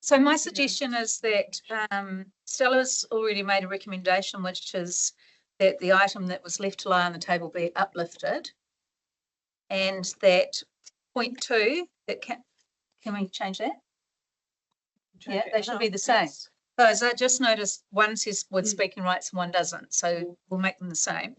So my suggestion is that Stella's already made a recommendation, which is that the item that was left to lie on the table be uplifted. And that point 2, that can we change that? Yeah, they should be the same. Because I just noticed one says with speaking rights and one doesn't, so we'll make them the same.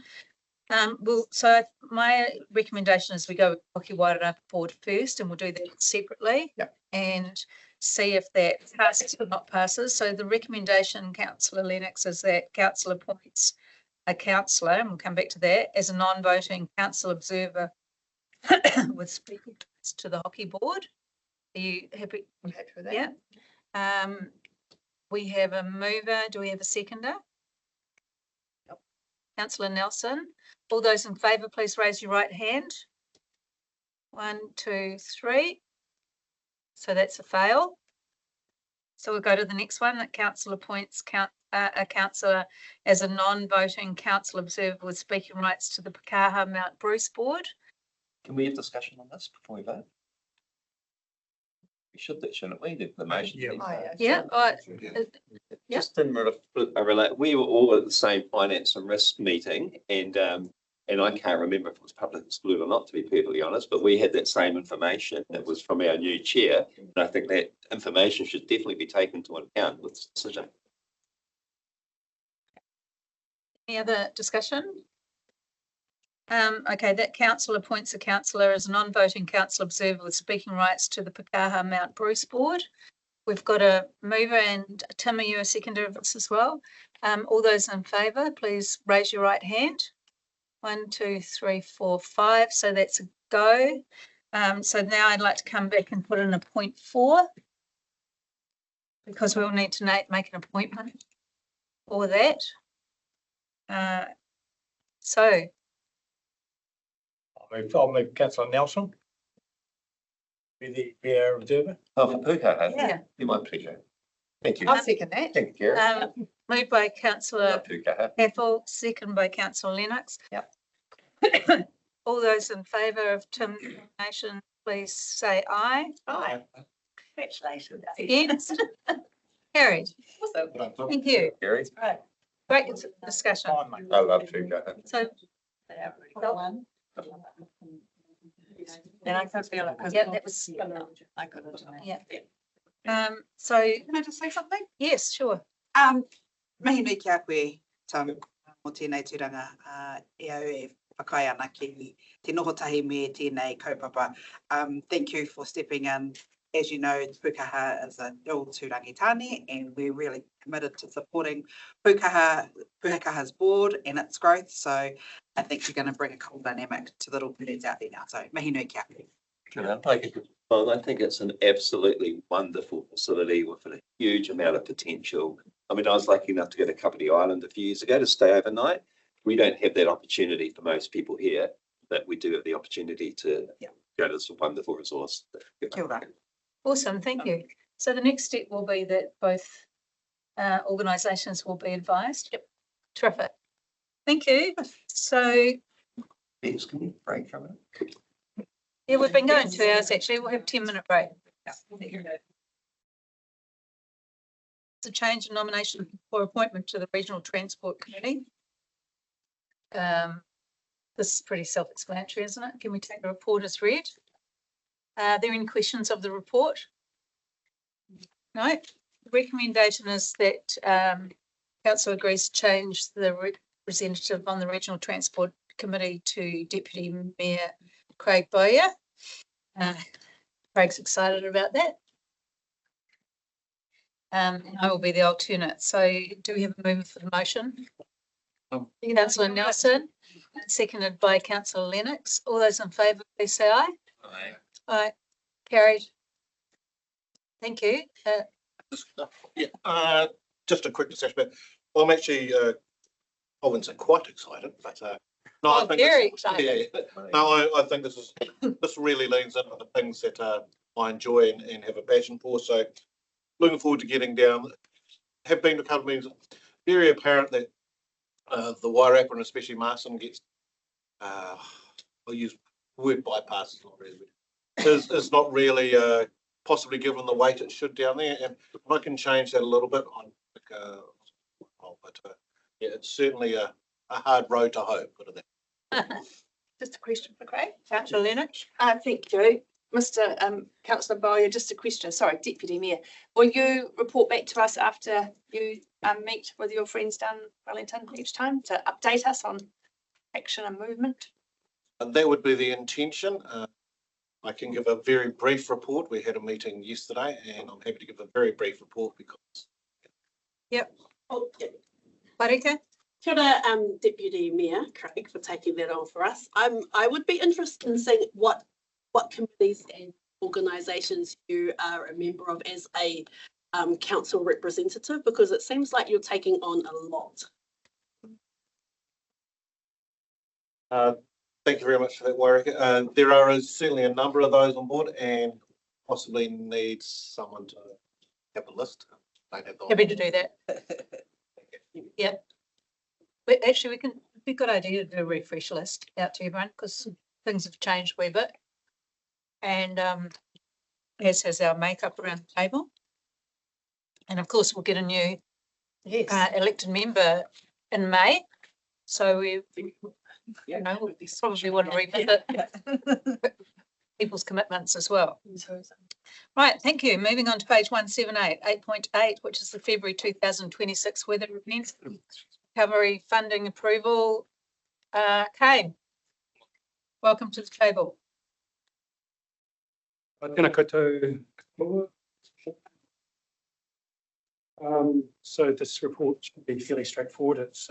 So my recommendation is we go with Hoki Wairarapa board first, and we'll do that separately. Yep. And see if that passes or not passes. So the recommendation, Councillor Lennox, is that council appoints a councillor, and we'll come back to that, as a non-voting council observer with speaking rights to the hockey board. Are you happy? I'm happy with that. Yeah. We have a mover. Do we have a seconder? Yep. Councillor Nelson. All those in favour, please raise your right hand. 1, 2, 3. So that's a fail. So we'll go to the next one, that council appoints a councillor as a non-voting council observer with speaking rights to the Pakaha Mount Bruce board. Can we have discussion on this before we vote? We should, shouldn't we? The motion. Yeah. Just in relate, we were all at the same finance and risk meeting, and I can't remember if it was public excluded or not, to be perfectly honest, but we had that same information. It was from our new chair, and I think that information should definitely be taken into account with this decision. Any other discussion? Okay, that council appoints a councillor as a non-voting council observer with speaking rights to the Pakaha Mount Bruce board. We've got a mover, and Tim, are you a seconder of this as well? All those in favour, please raise your right hand. 1, 2, 3, 4, 5. So that's a go. So now I'd like to come back and put in a point 4, because we'll need to make an appointment for that. So I'll move Councillor Nelson. Be our observer. Oh, for Pukaha? Yeah. Be my pleasure. Thank you. I'll second that. Thank you, Gary. moved by councillor Pukaha. Caffel, second by councillor Lennox. Yep. All those in favour of Tim's nomination, please say aye. Aye. Congratulations. Against? Carried. Awesome. Thank you. Gary. Right. Great discussion. I love to go. So. And I can feel it. Yeah, that was. I got it. Yeah. So, Can I just say something? yes, sure. Mihi nui ki a koe tamu mo tēnei tūranga e au e whakai ana ki te noho tahi me tēnei kaupapa. Thank you for stepping in. As you know, Pukaha is a dual tūrangitane and we're really committed to supporting Pukaha's board and its growth. So I think you're going to bring a cool dynamic to the little birds out there now. So mihi nui ki a koe. Well, I think it's an absolutely wonderful facility with a huge amount of potential. I mean, I was lucky enough to go to Kapiti Island a few years ago to stay overnight. We don't have that opportunity for most people here, but we do have the opportunity to go to this wonderful resource. Kia ora. Awesome, thank you. So the next step will be that both organisations will be advised. Yep. Terrific. Thank you. So, Yes, can you break from it? yeah, we've been going 2 hours actually. We'll have 10-minute break. It's a change in nomination for appointment to the Regional Transport Committee. This is pretty self-explanatory, isn't it? Can we take the report as read? Are there any questions of the report? No. The recommendation is that council agrees to change the representative on the Regional Transport Committee to Deputy Mayor Craig Bowyer. Craig's excited about that. And I will be the alternate. So do we have a mover for the motion? Councillor Nelson, seconded by Councillor Lennox. All those in favour, please say aye. Aye. Aye. Carried. Thank you. Just a quick discussion. I'm actually, I wouldn't say quite excited, but no, I think very this- excited. Yeah, no, I think this really leans into the things that I enjoy and have a passion for. So looking forward to getting down. Have been to a couple of meetings. Very apparent that the Wairarapa and especially Marsden gets, I'll use word bypass is not really, is not really possibly given the weight it should down there. And if I can change that a little bit, yeah, it's certainly a hard road to hoe, put it there. Just a question for Craig. Councillor Lennox. Thank you. Mr. Councillor Bowyer, just a question. Sorry, Deputy Mayor. Will you report back to us after you meet with your friends down Wellington each time to update us on action and movement? And that would be the intention. I can give a very brief report. We had a meeting yesterday and I'm happy to give a very brief report because. Yep. Oh, yeah. Marika? Kia ora, Deputy Mayor Craig, for taking that on for us. I would be interested in seeing what committees and organisations you are a member of as a council representative, because it seems like you're taking on a lot. Thank you very much for that, Warwick. There are certainly a number of those on board and possibly need someone to have a list. Happy to do that. Yeah. But actually, it'd be a good idea to do a refresh list out to everyone because things have changed a wee bit. And as has our makeup around the table. And of course, we'll get a new elected member in May. So we probably want to revisit people's commitments as well. Right, thank you. Moving on to page 178, 8.8, which is the February 2026 weather event recovery funding approval. Kane, welcome to the table. Tēnā koutou. So this report should be fairly straightforward. It's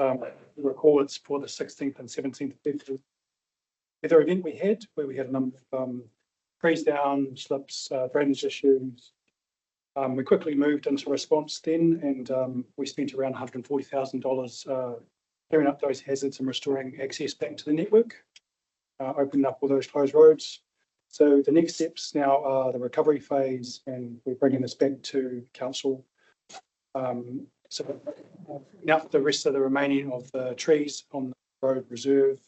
recall it's for the 16th and 17th of February weather event we had, where we had a number of trees down, slips, drainage issues. We quickly moved into response then, and we spent around $140,000 clearing up those hazards and restoring access back to the network, opening up all those closed roads. So the next steps now are the recovery phase, and we're bringing this back to council. So now for the rest of the remaining of the trees on the road reserve,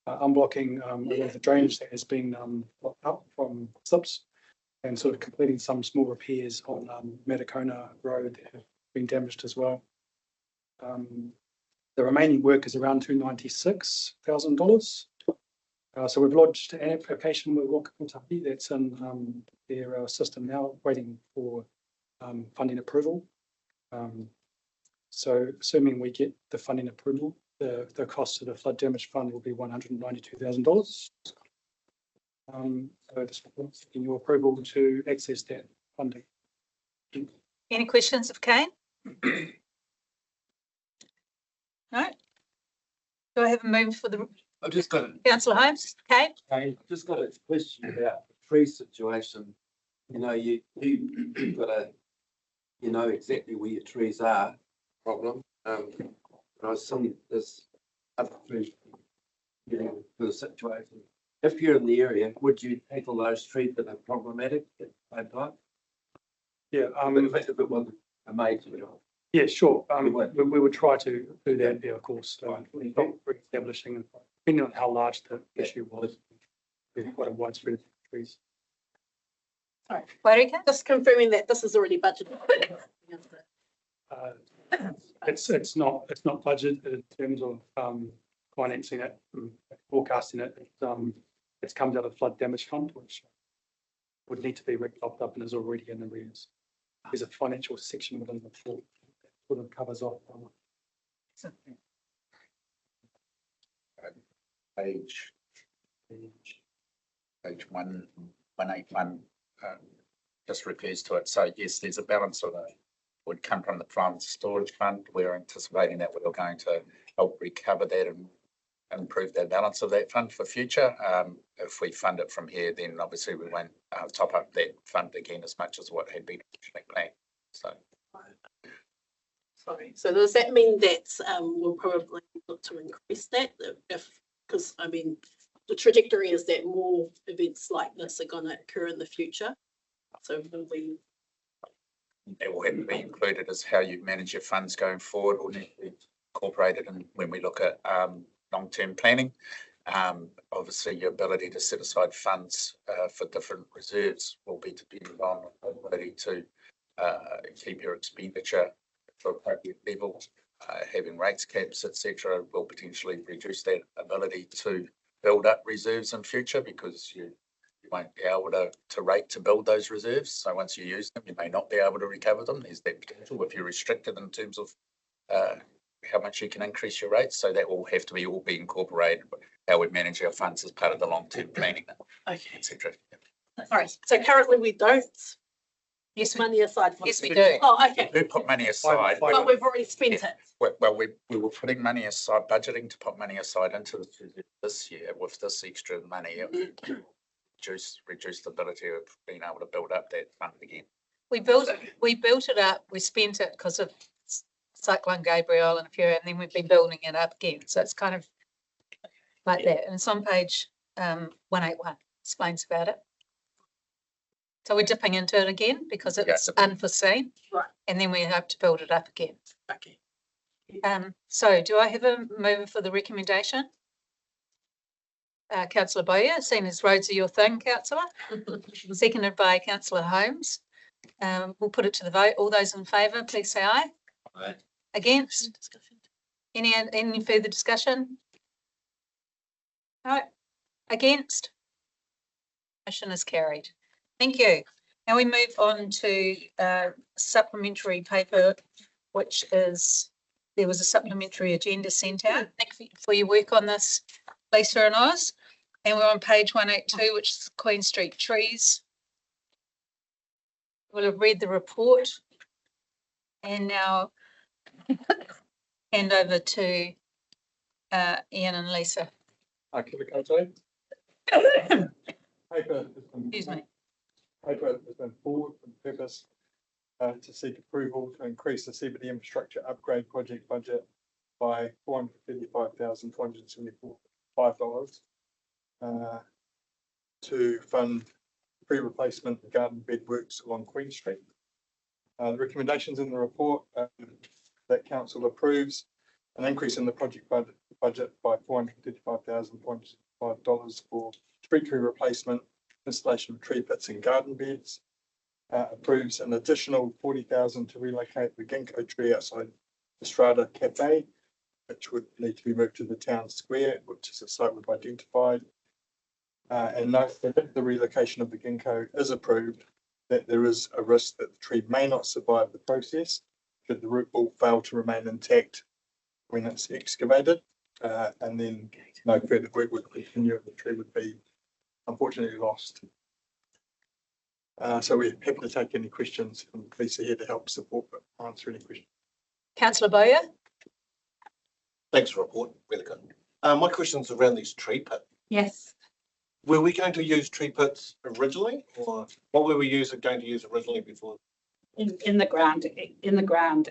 unblocking all of the drainage that has been blocked up from slips, and sort of completing some small repairs on Matakona Road that have been damaged as well. The remaining work is around $296,000. So we've lodged an application with Waka Kentucky that's in their system now, waiting for funding approval. So assuming we get the funding approval, the cost of the flood damage fund will be $192,000. So just seeking your approval to access that funding. Any questions of Kane? No? Do I have a move for the I've just got a, councillor Holmes? Kane? I've just got a question about the tree situation. You know, you've got a, you know exactly where your trees are, problem. And I was some this other trees getting to the situation. If you're in the area, would you tackle those trees that are problematic at the same time? Yeah, If it wasn't a major. yeah, sure. We would try to do that, yeah, of course. Establishing, depending on how large the issue was, with quite a widespread of trees. Sorry, Warika? just confirming that this is already budgeted. It's not budgeted in terms of financing it, forecasting it. It's comes out of flood damage fund, which would need to be topped up and is already in arrears. There's a financial section within the report that sort of covers off. Page 181 just refers to it. So yes, there's a balance of it would come from the prime storage fund. We're anticipating that we're going to help recover that and improve the balance of that fund for future. If we fund it from here, then obviously we won't top up that fund again as much as what had been originally planned. So. Sorry, so does that mean that we'll probably look to increase that because I mean, the trajectory is that more events like this are going to occur in the future. So will we? It will have to be included as how you manage your funds going forward, or need to be incorporated in when we look at long-term planning. Obviously, your ability to set aside funds for different reserves will be dependent on the ability to keep your expenditure to appropriate levels. Having rates caps, etc., will potentially reduce that ability to build up reserves in future because you won't be able to rate to build those reserves. So once you use them, you may not be able to recover them. There's that potential if you're restricted in terms of how much you can increase your rates. So that will have to be all be incorporated, how we manage our funds as part of the long-term planning, etc. All right. So currently we don't. Yes, money aside. For yes, we do. Oh, okay. We put money aside. But we've already spent it. Well, we were putting money aside, budgeting to put money aside into this year. With this extra money, it would reduce the ability of being able to build up that fund again. We built it up, we spent it because of Cyclone Gabriel and a few, and then we've been building it up again. So it's kind of like that. And it's on page 181, explains about it. So we're dipping into it again because it's unforeseen. Right. And then we hope to build it up again. Okay. So do I have a mover for the recommendation? Councillor Bowyer, seeing as roads are your thing, councillor. Seconded by councillor Holmes. We'll put it to the vote. All those in favour, please say aye. Aye. Against? Any further discussion? No. Against? Motion is carried. Thank you. Now we move on to supplementary paper, which is, there was a supplementary agenda sent out. Thank you for your work on this, Lisa and Oz. And we're on page 182, which is Queen Street trees. We'll have read the report. And now hand over to Ian and Lisa. Excuse me. Paper has been forward for the purpose to seek approval to increase the CBD infrastructure upgrade project budget by $435,274 to fund pre-replacement garden bed works along Queen Street. The recommendations in the report that council approves an increase in the project budget by $435,405 for street tree replacement, installation of tree pits and garden beds, approves an additional $40,000 to relocate the ginkgo tree outside the Strata Cafe which would need to be moved to the town square, which is a site we've identified. And note that if the relocation of the ginkgo is approved, that there is a risk that the tree may not survive the process should the root ball fail to remain intact when it's excavated. And then no further work would continue and the tree would be unfortunately lost. So we're happy to take any questions and Lisa here to help support but answer any questions. Councillor Bowyer? Thanks for the report, really good. My question's around these tree pits. Yes. Were we going to use tree pits originally, or what were we going to use originally before? In the ground,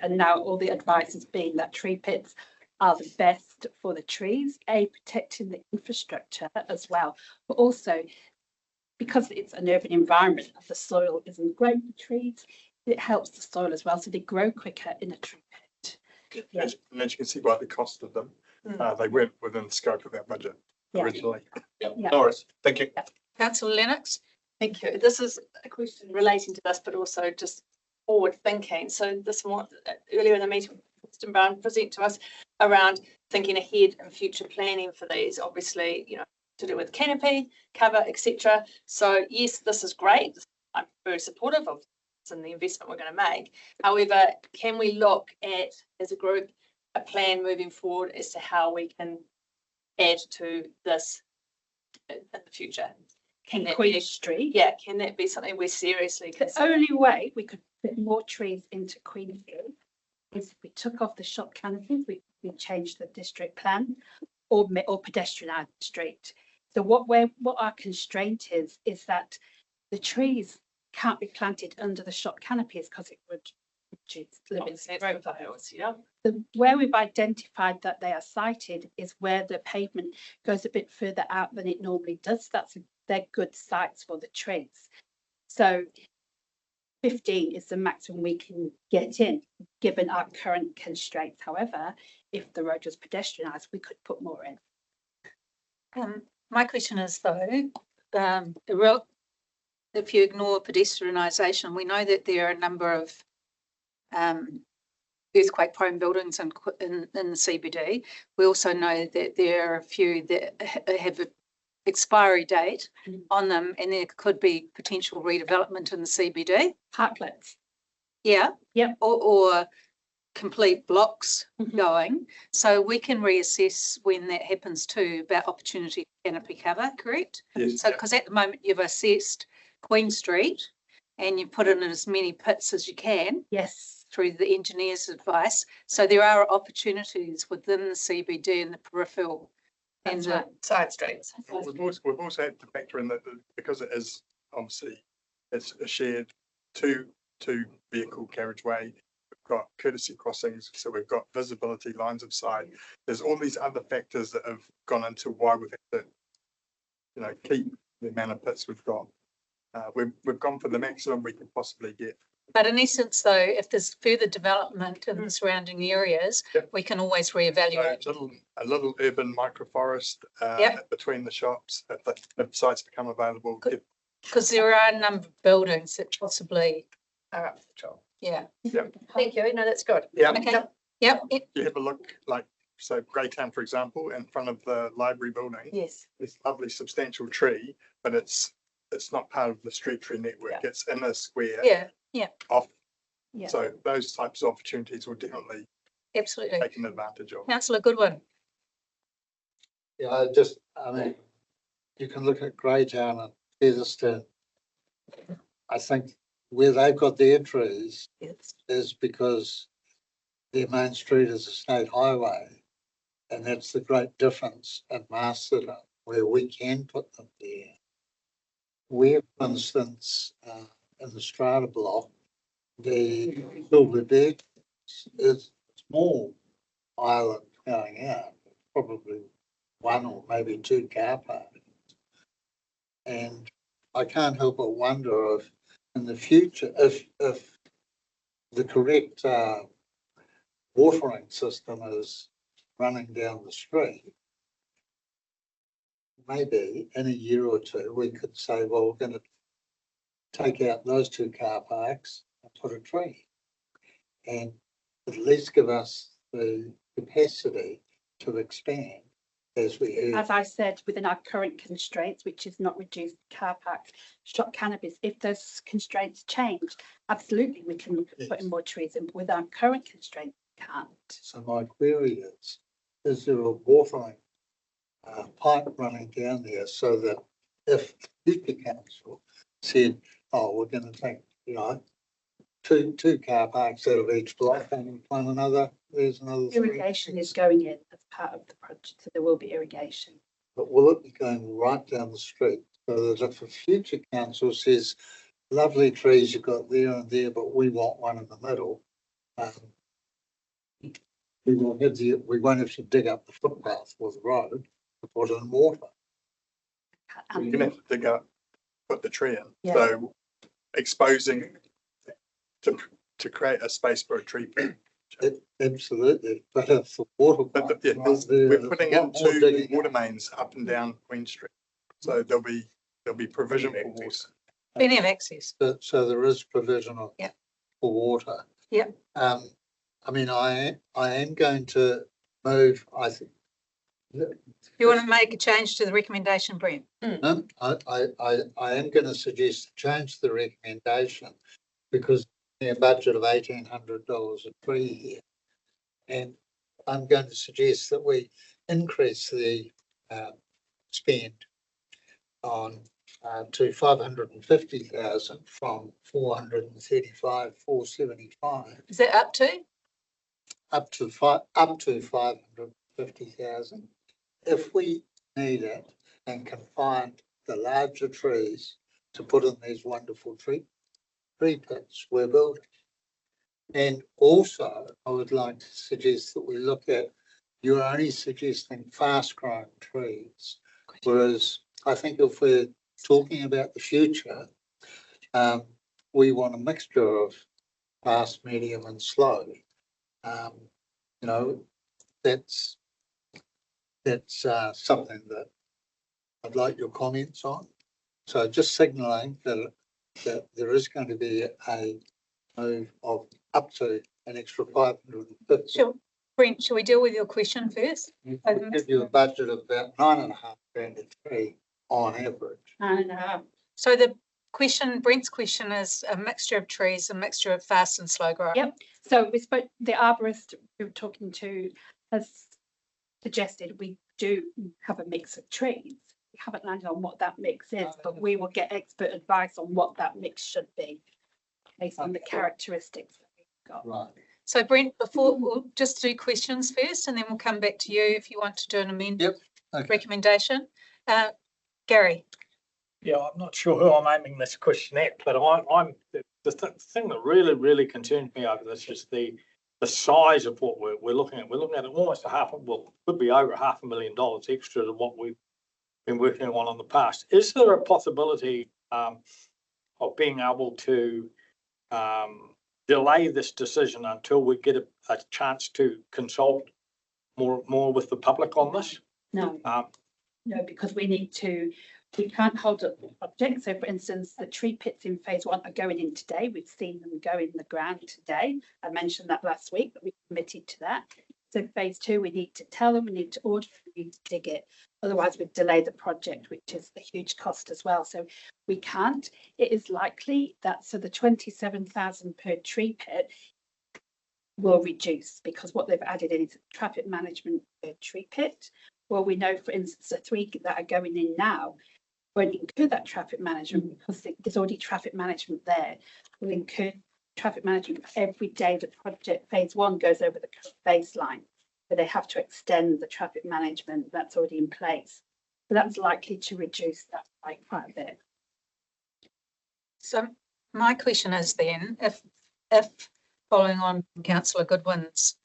and now all the advice has been that tree pits are the best for the trees, protecting the infrastructure as well, but also because it's an urban environment, the soil isn't great for trees, it helps the soil as well, so they grow quicker in a tree pit. Yeah. And as you can see by the cost of them, they weren't within the scope of our budget originally. Yep. No worries. Thank you. Councillor Lennox? Thank you. This is a question relating to this, but also just forward thinking. So this morning, earlier in the meeting, Mr. Brown present to us around thinking ahead and future planning for these, obviously, you know, to do with canopy, cover, etc. So yes, this is great. I'm very supportive of this and the investment we're going to make. However, can we look at, as a group, a plan moving forward as to how we can add to this in the future? In Queen Street? Yeah, can that be something we're seriously The considering? only way we could put more trees into Queen Street is if we took off the shop canopies, we changed the district plan or pedestrianised the street. So what our constraint is that the trees can't be planted under the shop canopies because it would reduce living profiles. Yeah. Where we've identified that they are sited is where the pavement goes a bit further out than it normally does. They're good sites for the trees. So 15 is the maximum we can get in, given our current constraints. However, if the road was pedestrianised, we could put more in. My question is though, if you ignore pedestrianisation, we know that there are a number of earthquake prone buildings in the CBD. We also know that there are a few that have an expiry date on them and there could be potential redevelopment in the CBD. Parklets. Yeah. Yep. Or complete blocks going. So we can reassess when that happens too about opportunity for canopy cover, correct? Yes. So because at the moment you've assessed Queen Street and you put in as many pits as you can. Yes. Through the engineer's advice. So there are opportunities within the CBD and the peripheral and the side streets. We've also had to factor in that because it is obviously it's a shared two vehicle carriageway. We've got courtesy crossings, so we've got visibility lines of sight. There's all these other factors that have gone into why we've had to, you know, keep the amount of pits we've got. We've gone for the maximum we could possibly get. But in essence, though, if there's further development in the surrounding areas, we can always reevaluate. A little urban microforest between the shops if sites become available. Because there are a number of buildings that possibly are up for control. Yeah. Yep. Thank you. No, that's good. Yeah. Okay. Yep. You have a look, like, so Greytown, for example, in front of the library building. Yes. This lovely substantial tree, but it's not part of the street tree network. It's in a square. Yeah. Yeah. Off. Yeah. So those types of opportunities will definitely absolutely taken advantage of. Councillor Goodwin. Yeah, I mean, you can look at Greytown and Featherston. I think where they've got their trees is because their main street is a state highway. And that's the great difference at Masterton, where we can put them there. Where, for instance, in the Strata block, the Silver Deck is a small island going out, probably one or maybe two car parks. And I can't help but wonder if in the future, if the correct watering system is running down the street, maybe in a year or two, we could say, well, we're going to take out those two car parks and put a tree and at least give us the capacity to expand as we heard. As I said, within our current constraints, which is not reduced car parks, shop cannabis, if those constraints change, absolutely we can put in more trees, and with our current constraints, we can't. So my query is there a watering pipe running down there so that if future council said, oh, we're going to take, two car parks out of each block and one another, there's another three. Irrigation is going in as part of the project, so there will be irrigation. But will it be going right down the street so that if a future council says, lovely trees you've got there and there, but we want one in the middle, we won't have to dig up the footpath or the road to put in water. You're gonna have to dig up, put the tree in, Yeah. so exposing to create a space for a tree pit. Absolutely, but if the water. But we're putting in two water mains up and down Queen Street, so there'll be provision for water. Plenty of access. So there is provision of Yeah. for water. Yeah. I mean, I am going to move, I think. You want to make a change to the recommendation, Brent? No, I am going to suggest to change the recommendation because a budget of $1,800 a tree here. And I'm going to suggest that we increase the spend on to 550,000 from 475,475 Is that up to? up to 550,000. If we need it and can find the larger trees to put in these wonderful tree pits we're building. And also, I would like to suggest that we look at, you're only suggesting fast growing trees, whereas I think if we're talking about the future, we want a mixture of fast, medium and slow. That's something that I'd like your comments on. So just signalling that there is going to be a move of up to an extra 550. Sure. Brent, shall we deal with your question first? We'll give you a budget of about $9,500 a tree on average. So the question, Brent's question is a mixture of trees, a mixture of fast and slow growth. Yep. So we spoke, the arborist we were talking to has suggested we do have a mix of trees. We haven't landed on what that mix is, but we will get expert advice on what that mix should be based on the characteristics that we've got. Right. So Brent, before we'll just do questions first, and then we'll come back to you if you want to do an amendment recommendation. Gary. Yeah, I'm not sure who I'm aiming this question at, but I'm the thing that really concerns me over this is the size of what we're looking at. We're looking at almost could be over $500,000 extra than what we've been working on in the past. Is there a possibility of being able to delay this decision until we get a chance to consult more with the public on this? No, no, because we can't hold up the project. So for instance, the tree pits in phase 1 are going in today. We've seen them go in the ground today. I mentioned that last week, that we committed to that. So phase 2, we need to tell them, we need to order, we need to dig it. Otherwise we'd delay the project, which is a huge cost as well. So we can't. It is likely that the 27,000 per tree pit will reduce because what they've added in is traffic management per tree pit. Well, we know, for instance, the 3 that are going in now won't include that traffic management because there's already traffic management there. We'll include traffic management every day the project phase 1 goes over the baseline, but they have to extend the traffic management that's already in place. So that's likely to reduce that by quite a bit. So my question is then, if following on from Councillor Goodwin's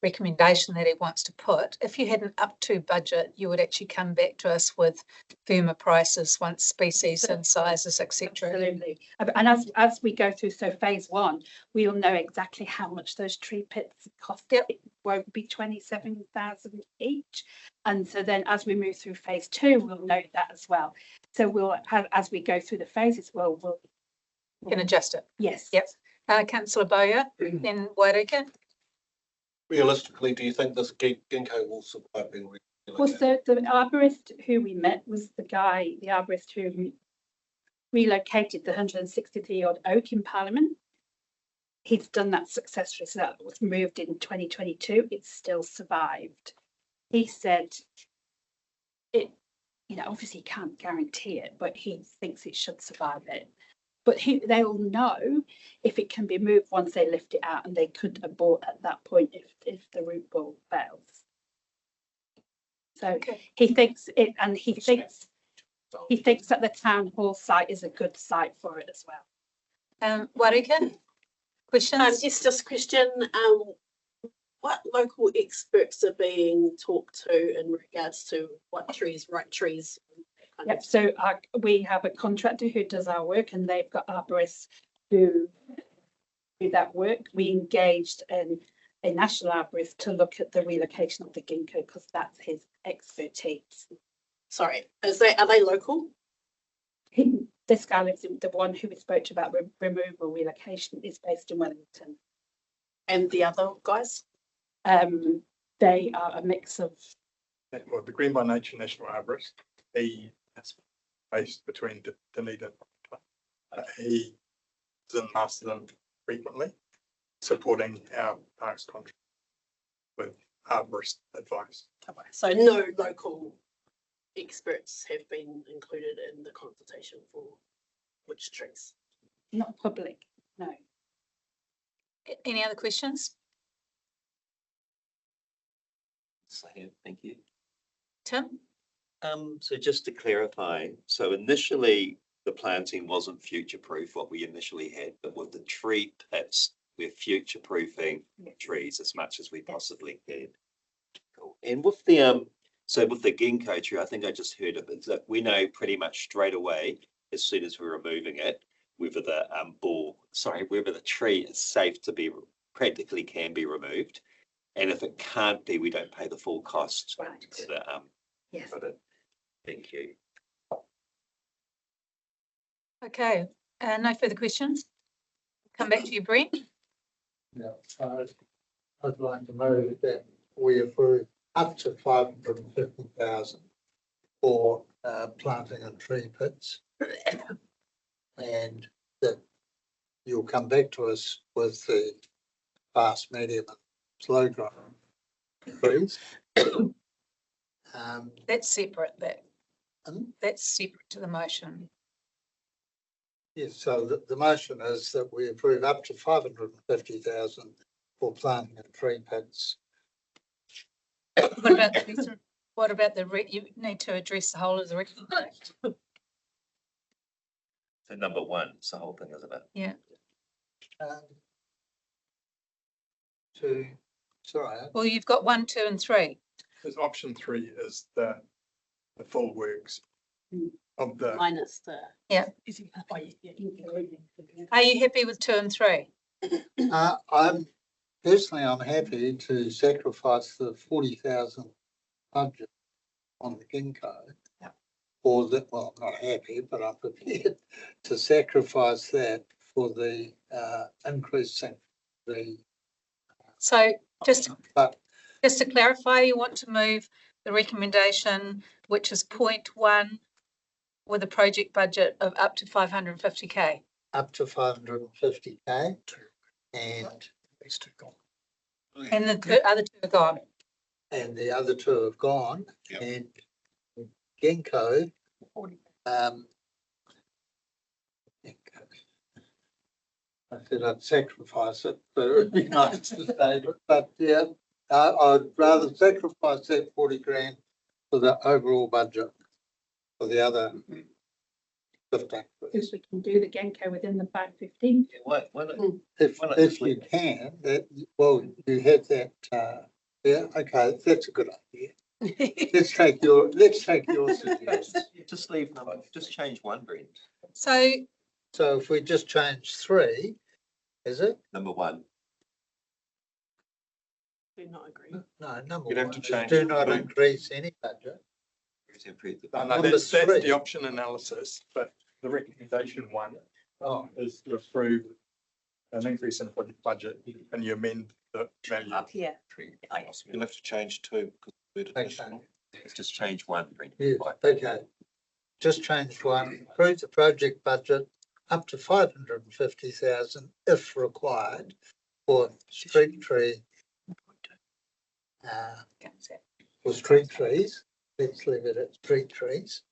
recommendation that he wants to put, if you had an up to budget, you would actually come back to us with firmer prices once species and sizes, etc. Absolutely. And as we go through, so phase 1, we'll know exactly how much those tree pits cost. It won't be 27,000 each. And so then as we move through phase 2, we'll know that as well. So we'll have, as we go through the phases, we'll can adjust it. Yes. Yep. Councillor Bowyer, then Wairika. realistically, do you think this ginkgo will survive being Well, so the arborist who we met was the arborist who relocated the 163 odd oak in Parliament. He's done that successfully, so that was moved in 2022. It's still survived. He said it, obviously he can't guarantee it, but he thinks it should survive it. But they'll know if it can be moved once they lift it out, and they could abort at that point if the root ball fails. So he thinks it, and he thinks that the town hall site is a good site for it as well. Warika, questions? Yes, just a question. What local experts are being talked to in regards to what trees, right trees? Yep. So we have a contractor who does our work, and they've got arborists who do that work. We engaged a national arborist to look at the relocation of the ginkgo because that's his expertise. Sorry, are they local? This guy lives in the one who we spoke to about removal relocation is based in Wellington. And the other guys? They are a mix of. Well, the Green by Nature National Arborist, he is based between Dunedin. He is in Masterton frequently, supporting our parks contract with arborist advice. So no local experts have been included in the consultation for which trees? Not public, no. Any other questions? Thank you. Tim? So just to clarify, so initially the planting wasn't future-proof what we initially had, but with the tree pits, we're future-proofing trees as much as we possibly can. Cool. And with the so with the ginkgo tree, I think I just heard of it, that we know pretty much straight away, as soon as we're removing it, whether the whether the tree is safe to be practically can be removed. And if it can't be, we don't pay the full cost. Right. For the, yes. For the, thank you. Okay, no further questions. Come back to you, Brent. Yeah, I'd like to move that we approve up to 550,000 for planting and tree pits, and that you'll come back to us with the fast, medium, and slow growing trees. That's separate. That's separate to the motion. Yes, so the motion is that we approve up to 550,000 for planting and tree pits. What about you need to address the whole of the recommendation? So number one, it's the whole thing, isn't it? Yeah. Well, you've got 1, 2, and 3. Because option 3 is the full works of the. Minus the. Yeah. Are you happy with 2 and 3? I'm happy to sacrifice the 40,000 budget on the ginkgo. Yeah. Or that, well, I'm not happy, but I'm prepared to sacrifice that for the increasing the. So just to clarify, you want to move the recommendation, which is 0.1 with a project budget of up to 550K. Up to 550K, and These two gone. And the other 2 are gone. And the other 2 have gone. Yep. And ginkgo, I said I'd sacrifice it, but it would be nice to save it. But yeah, I'd rather sacrifice that 40 grand for the overall budget for the other 15. Because we can do the ginkgo within the 515. If you can, well, you have that. Yeah, okay, that's a good idea. Let's take your suggestion. Just leave number. Just change 1, Brent. So if we just change 3, is it number 1? Do not agree. No, number You'd have 1 to change do not increase any budget. No, that's the option analysis, but the recommendation 1 is to approve an increase in the budget and you amend the value. Up here. You'll have to change two. Because we're additional. Let's just change one. Yeah, okay. Just change one, approve the project budget up to 550,000 if required for street tree. For street trees, let's leave it at street trees.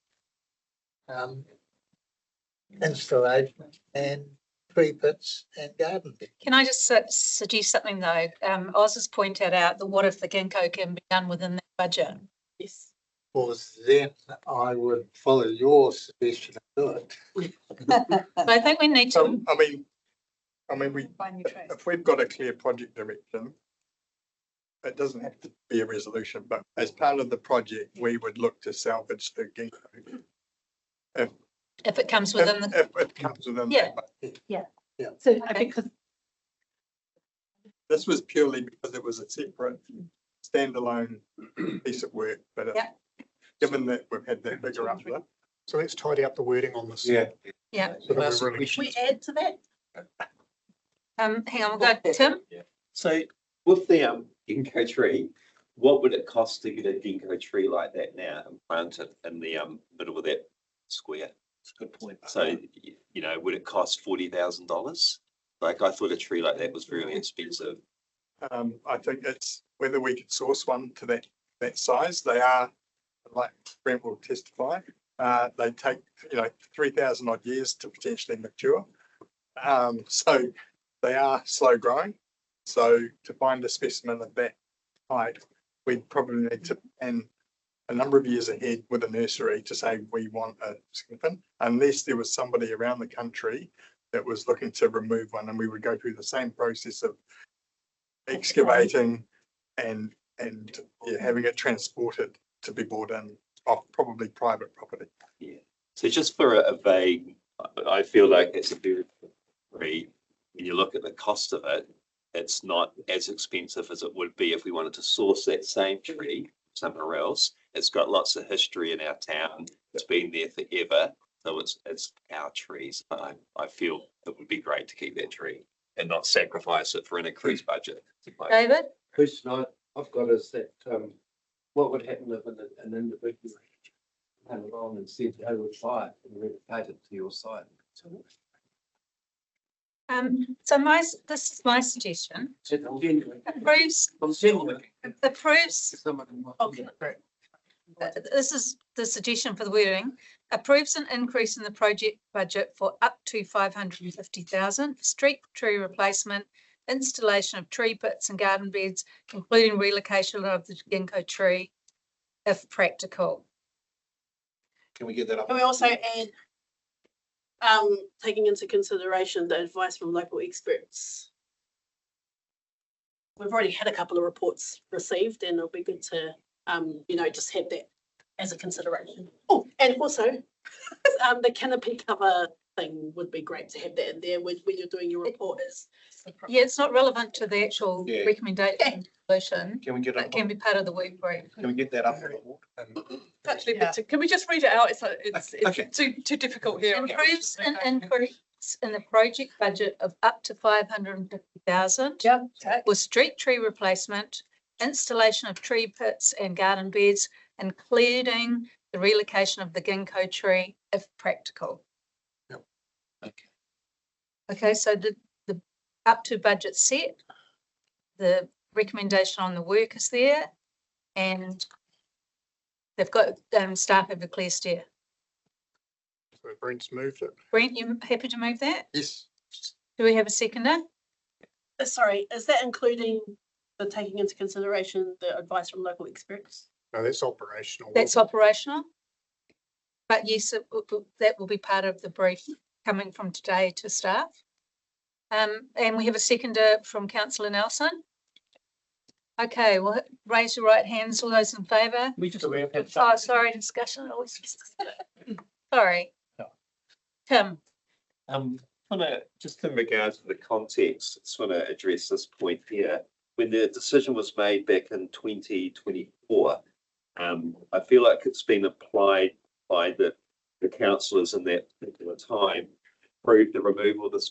Installation and tree pits and garden beds. Can I just suggest something though? Oz has pointed out that what if the ginkgo can be done within that budget? Yes. Well, then I would follow your suggestion and do it. But I think we need to. So, I mean, if we've got a clear project direction, it doesn't have to be a resolution, but as part of the project, we would look to salvage the ginkgo. If it comes within the. If it comes within. Yeah. Yeah. Yeah. So because This was purely because it was a separate standalone piece of work, but given that we've had that bigger uplift. So let's tidy up the wording on this. Yeah. Yeah. So that we're really- We add to that? Hang on, we'll go Tim. So with the ginkgo tree, what would it cost to get a ginkgo tree like that now and plant it in the middle of that square? That's a good point. So, you know, would it cost $40,000? Like I thought a tree like that was really expensive. I think it's whether we could source one to that size. They are, like Brent will testify, they take, 3,000 odd years to potentially mature. So they are slow growing. So to find a specimen of that height, we'd probably need to plan a number of years ahead with a nursery to say we want a significant, unless there was somebody around the country that was looking to remove one, and we would go through the same process of excavating and having it transported to be brought in off probably private property. Yeah. So just for a vague, I feel like it's a very, when you look at the cost of it, it's not as expensive as it would be if we wanted to source that same tree somewhere else. It's got lots of history in our town. It's been there forever. So it's our trees. I feel it would be great to keep that tree and not sacrifice it for an increased budget. David? Question I've got is that, what would happen if an individual came along and said they would buy it and relocate it to your site? So this is my suggestion. Approves. This is the suggestion for the wording. Approves an increase in the project budget for up to 550,000 for street tree replacement, installation of tree pits and garden beds, including relocation of the ginkgo tree, if practical. Can we get that up? Can we also add, taking into consideration the advice from local experts? We've already had a couple of reports received, and it'll be good to, just have that as a consideration. Oh, and also, the canopy cover thing would be great to have that in there when you're doing your report. Yeah, it's not relevant to the actual recommendation solution. Can we get It can be part of the work brief. Can we get that up? Actually, can we just read it out? It's too difficult here. Improves an increase in the project budget of up to 550,000. Yeah. For street tree replacement, installation of tree pits and garden beds, including the relocation of the ginkgo tree if practical. Yep. Okay. Okay, so the up to budget set, the recommendation on the work is there, and they've got staff have a clear steer. So Brent's moved it. Brent, you happy to move that? Yes. Do we have a seconder? Sorry, is that including the taking into consideration the advice from local experts? No, that's operational. That's operational. But yes, that will be part of the brief coming from today to staff. And we have a seconder from Councillor Nelson. Okay, well, raise your right hands, all those in favour. Oh, sorry, discussion. Sorry. Tim. Just in regards to the context, I just want to address this point here. When the decision was made back in 2024, I feel like it's been applied by the councillors in that particular time approved the removal of the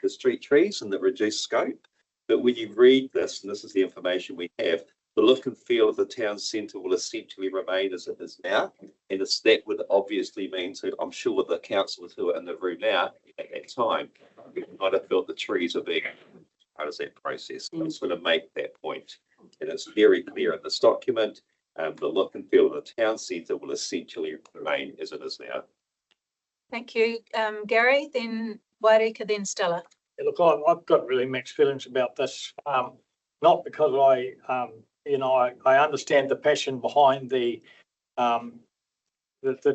street trees and the reduced scope. But when you read this, and this is the information we have, the look and feel of the town centre will essentially remain as it is now. And that would obviously mean to, I'm sure the councillors who are in the room now at that time might have felt the trees are being part of that process. I just want to make that point. And it's very clear in this document, the look and feel of the town centre will essentially remain as it is now. Thank you, Gary, then Wairika, then Stella. Yeah, look, I've got really mixed feelings about this. Not because I understand the passion behind the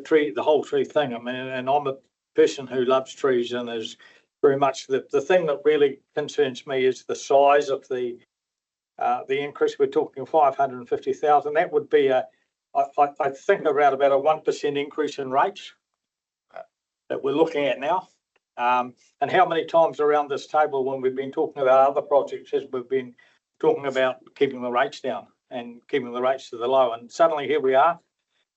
tree, the whole tree thing. I mean, and I'm a person who loves trees, and is very much the thing that really concerns me is the size of the increase. We're talking 550,000. That would be I think around about a 1% increase in rates that we're looking at now. And how many times around this table when we've been talking about other projects has we've been talking about keeping the rates down and keeping the rates to the low, and suddenly here we are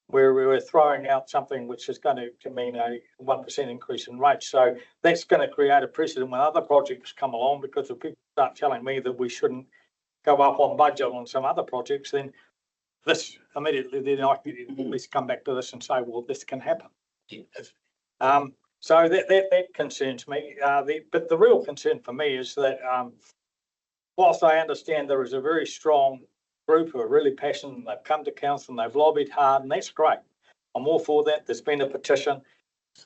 where we're throwing out something which is going to mean a 1% increase in rates. So that's going to create a precedent when other projects come along, because if people start telling me that we shouldn't go up on budget on some other projects, then this immediately, then I can at least come back to this and say, well, this can happen. So that concerns me. But the real concern for me is that whilst I understand there is a very strong group who are really passionate, they've come to council and they've lobbied hard, and that's great. I'm all for that. There's been a petition,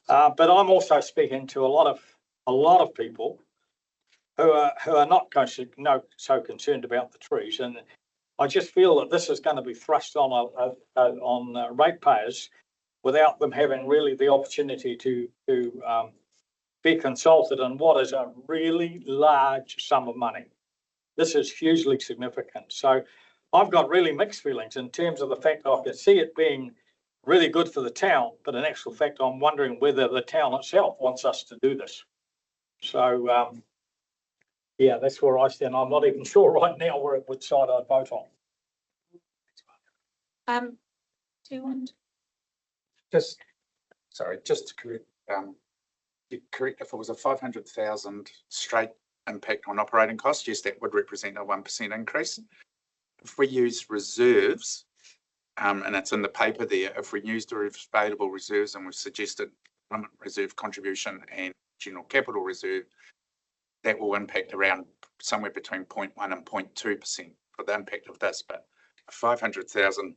but I'm also speaking to a lot of people who are not so concerned about the trees, and I just feel that this is going to be thrust on ratepayers without them having really the opportunity to be consulted on what is a really large sum of money. This is hugely significant. So I've got really mixed feelings in terms of the fact that I can see it being really good for the town, but in actual fact, I'm wondering whether the town itself wants us to do this. So, yeah, that's where I stand. I'm not even sure right now which side I'd vote on. Do you want? Just to correct, if it was a 500,000 straight impact on operating costs, yes, that would represent a 1% increase. If we use reserves, and it's in the paper there, if we use the available reserves, and we've suggested limit reserve contribution and general capital reserve, that will impact around somewhere between 0.1 and 0.2% for the impact of this. But 500,000,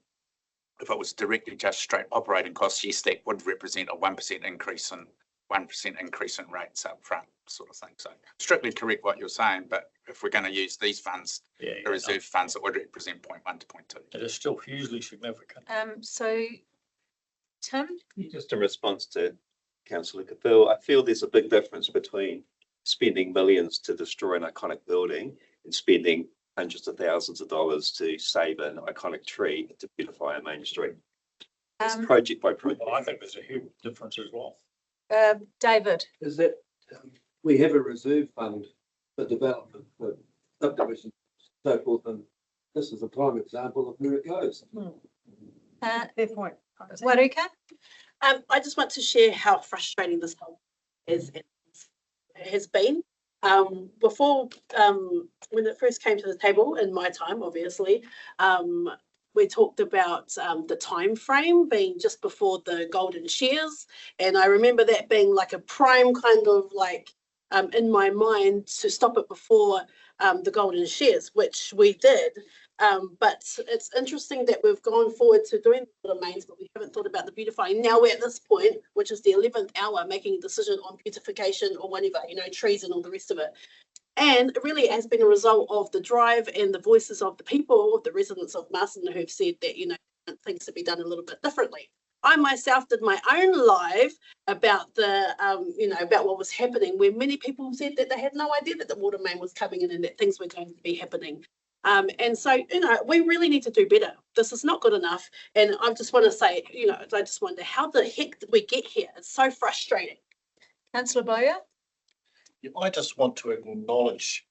if it was directly just straight operating costs, yes, that would represent a 1% increase in rates up front, sort of thing. So strictly correct what you're saying, but if we're going to use these funds, the reserve funds, it would represent 0.1 to 0.2. It is still hugely significant. So, Tim? Just in response to Councillor Capill, I feel there's a big difference between spending millions to destroy an iconic building and spending hundreds of thousands of dollars to save an iconic tree to beautify a main street. It's project by project. Well, I think there's a huge difference as well. David? Is that we have a reserve fund for development, for subdivision, so forth, and this is a prime example of where it goes. Fair point. Wairika? I just want to share how frustrating this whole has been. Before, when it first came to the table, in my time, obviously, we talked about the time frame being just before the golden shears, and I remember that being like a prime kind of like in my mind to stop it before the golden shears, which we did. But it's interesting that we've gone forward to doing the mains, but we haven't thought about the beautifying. Now we're at this point, which is the 11th hour, making a decision on beautification or whatever, trees and all the rest of it. And it really has been a result of the drive and the voices of the people, the residents of Marsden, who've said that, things to be done a little bit differently. I myself did my own live about the, about what was happening, where many people said that they had no idea that the water main was coming in and that things were going to be happening. And so, we really need to do better. This is not good enough. And I just want to say, I just wonder how the heck did we get here? It's so frustrating. Councillor Bowyer? I just want to acknowledge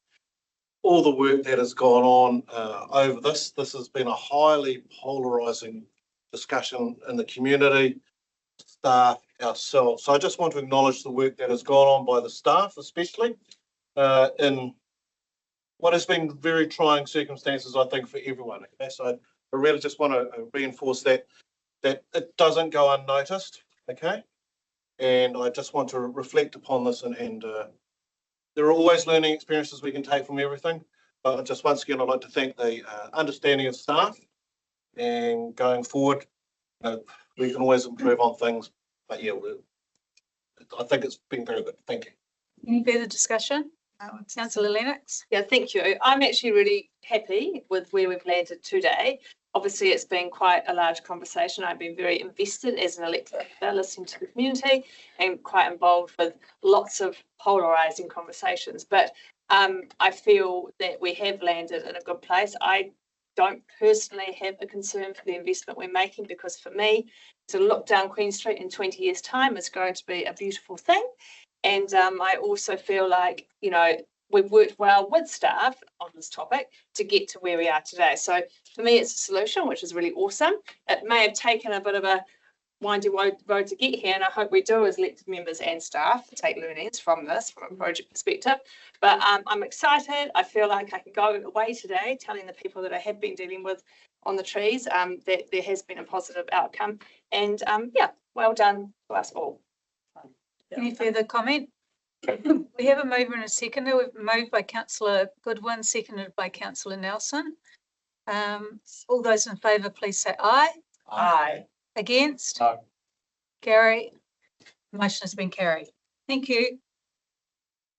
all the work that has gone on over this. This has been a highly polarising discussion in the community, staff ourselves. So I just want to acknowledge the work that has gone on by the staff, especially in what has been very trying circumstances, I think, for everyone. Okay? So I really just want to reinforce that it doesn't go unnoticed. Okay, and I just want to reflect upon this, and there are always learning experiences we can take from everything. But just once again, I'd like to thank the understanding of staff, and going forward, we can always improve on things. But yeah, I think it's been very good. Thank you. Any further discussion? Councillor Lennox? Yeah, thank you. I'm actually really happy with where we've landed today. Obviously, it's been quite a large conversation. I've been very invested as an elected official, listening to the community and quite involved with lots of polarising conversations. But I feel that we have landed in a good place. I don't personally have a concern for the investment we're making, because for me, to look down Queen Street in 20 years' time is going to be a beautiful thing. And I also feel like, you know, we've worked well with staff on this topic to get to where we are today. So for me, it's a solution, which is really awesome. It may have taken a bit of a windy road to get here, and I hope we do as elected members and staff take learnings from this from a project perspective. But I'm excited. I feel like I can go away today telling the people that I have been dealing with on the trees that there has been a positive outcome. And yeah, well done to us all. Any further comment? We have a mover and a seconder. We've moved by Councillor Goodwin, seconded by Councillor Nelson. All those in favour, please say aye. Aye. Against? No. Carry. Motion has been carried. Thank you.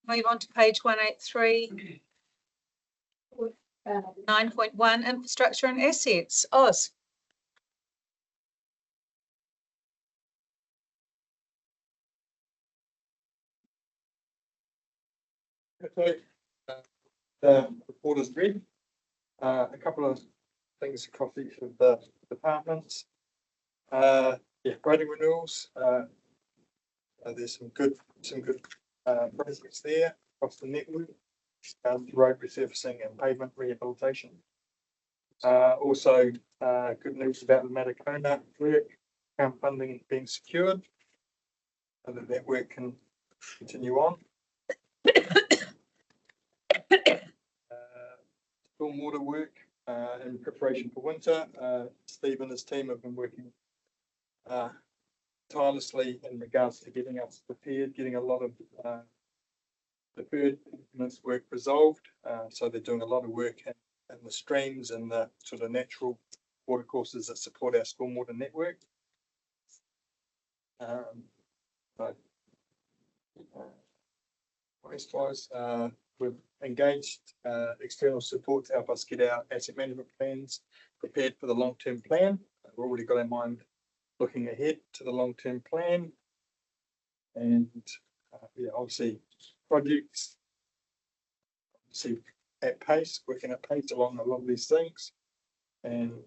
Move on to page 183. 9.1 infrastructure and assets. Oz. Okay, the report is read. A couple of things across each of the departments. Yeah, grading renewals. There's some good projects there across the network. Road resurfacing and pavement rehabilitation. Also, good news about the Matakona work, funding being secured, so that work can continue on. Stormwater work in preparation for winter. Steve and his team have been working tirelessly in regards to getting us prepared, getting a lot of deferred maintenance work resolved. So they're doing a lot of work in the streams and the sort of natural water courses that support our stormwater network. Waste-wise, we've engaged external support to help us get our asset management plans prepared for the long-term plan. We've already got our mind looking ahead to the long-term plan. And yeah, obviously projects at pace, working at pace along a lot of these things. And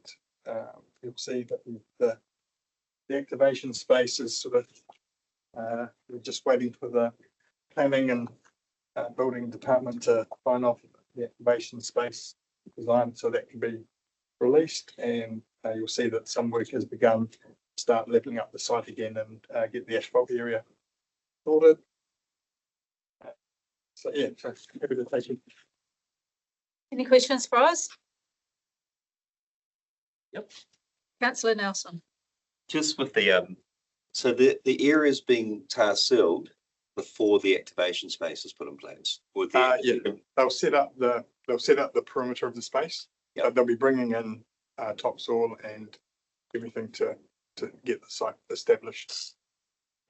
you'll see that the activation space is sort of, we're just waiting for the planning and building department to sign off the activation space design so that can be released. And you'll see that some work has begun to start leveling up the site again and get the asphalt area sorted. So yeah, so happy to take it. Any questions for us? Yep. Councillor Nelson. Just with the so the areas being tar sealed before the activation space is put in place. Yeah, they'll set up the perimeter of the space. Yep. They'll be bringing in topsoil and everything to get the site established.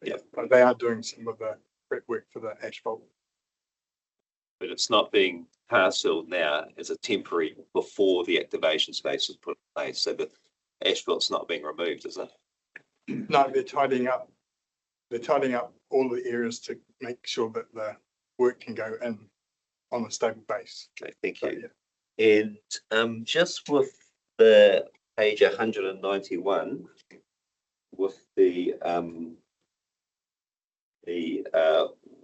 Yeah, but they are doing some of the prep work for the asphalt. But it's not being tar sealed now as a temporary before the activation space is put in place. So the asphalt's not being removed, is it? No, they're tidying up. They're tidying up all the areas to make sure that the work can go in on a stable base. Okay, thank you. So, yeah. And just with the page 191, with the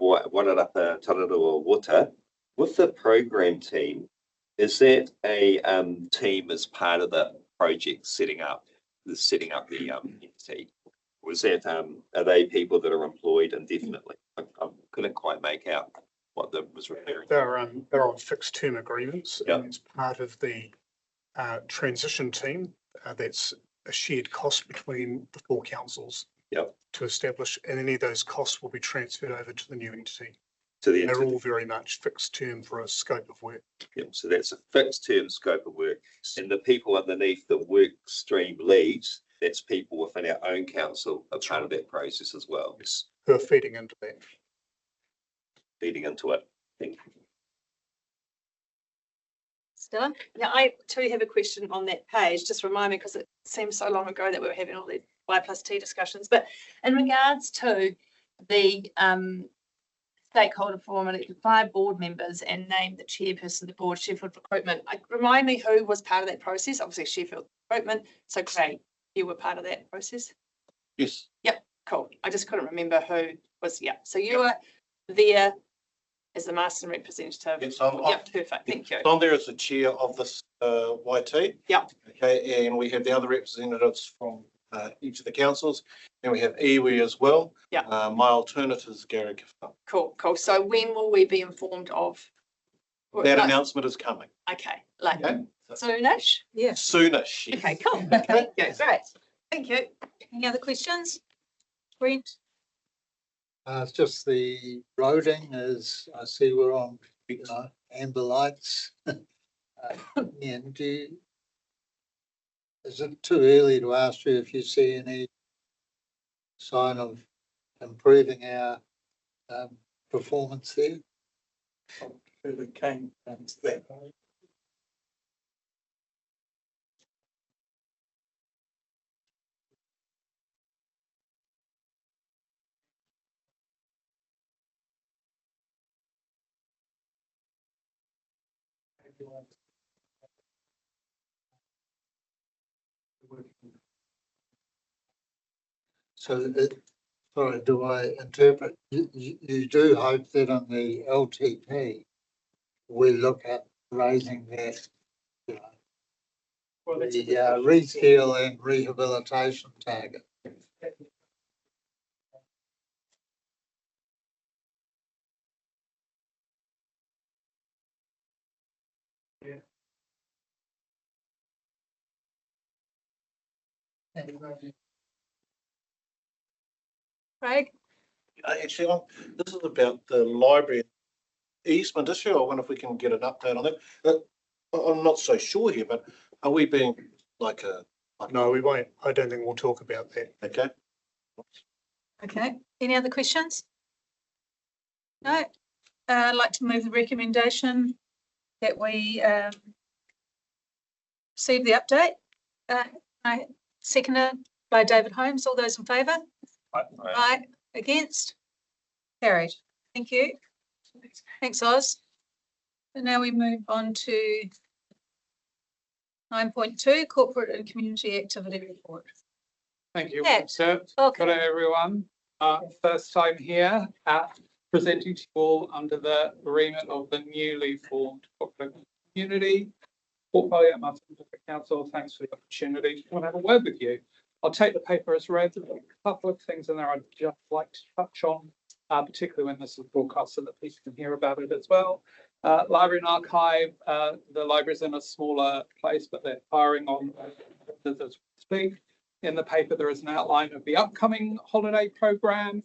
Wanarapa Tararua Water, with the program team, is that a team as part of the project setting up the entity? Or Was that, are they people that are employed indefinitely? I couldn't quite make out what that was referring to. They're on fixed term agreements, Yep. and it's part of the transition team. That's a shared cost between the four councils. Yep. To establish, and any of those costs will be transferred over to the new entity. To the They're entity. all very much fixed term for a scope of work. Yep, so that's a fixed term scope of work. And the people underneath the work stream leads, that's people within our own council are part of that process as well. Yes. Who are feeding into that. Feeding into it. Thank you. Stella? Yeah, I too have a question on that page. Just remind me, because it seems so long ago that we were having all the Y+T discussions. But in regards to the stakeholder forum, elected 5 board members and named the chairperson of the board, Sheffield Recruitment. Remind me who was part of that process. Obviously Sheffield Recruitment. So Craig, you were part of that process? Yes. Yep, cool. I just couldn't remember who was, yeah. So you were there as the Marston representative. Yes, Yep, perfect. Thank you. I'm there as the chair of this YT. Yep. Okay, and we have the other representatives from each of the councils, and we have iwi as well. Yeah. My alternate is Gary Kifta. Cool, cool. So when will we be informed of? That announcement is coming. Okay, like Okay. soonish? Yeah. Soonish. Yes. Okay, cool. Okay, yeah, great. Thank you. Any other questions? Brent? It's just the roading is, I see we're on, amber lights. And is it too early to ask you if you see any sign of improving our performance there? Who came to that. So, sorry, do I interpret, you do hope that on the LTP, we look at raising that, the reskill and rehabilitation target? Yeah. Craig? Actually, this is about the library easement issue. I wonder if we can get an update on that. I'm not so sure here, but are we being like a... No, we won't. I don't think we'll talk about that. Okay. Okay, any other questions? No, I'd like to move the recommendation that we receive the update. I seconded by David Holmes. All those in favour? Aye. Against? Carried. Thank you. Thanks, Oz. And now we move on to 9.2, Corporate and Community Activity Report. Thank you, Yeah. sir. Okay. Hello, everyone. First time here presenting to you all under the remit of the newly formed Corporate Community Portfolio at Martin Council. Thanks for the opportunity to have a word with you. I'll take the paper as read. There's a couple of things in there I'd just like to touch on, particularly when this is broadcast so that people can hear about it as well. Library and archive, the library's in a smaller place, but they're firing on as we speak. In the paper, there is an outline of the upcoming holiday program.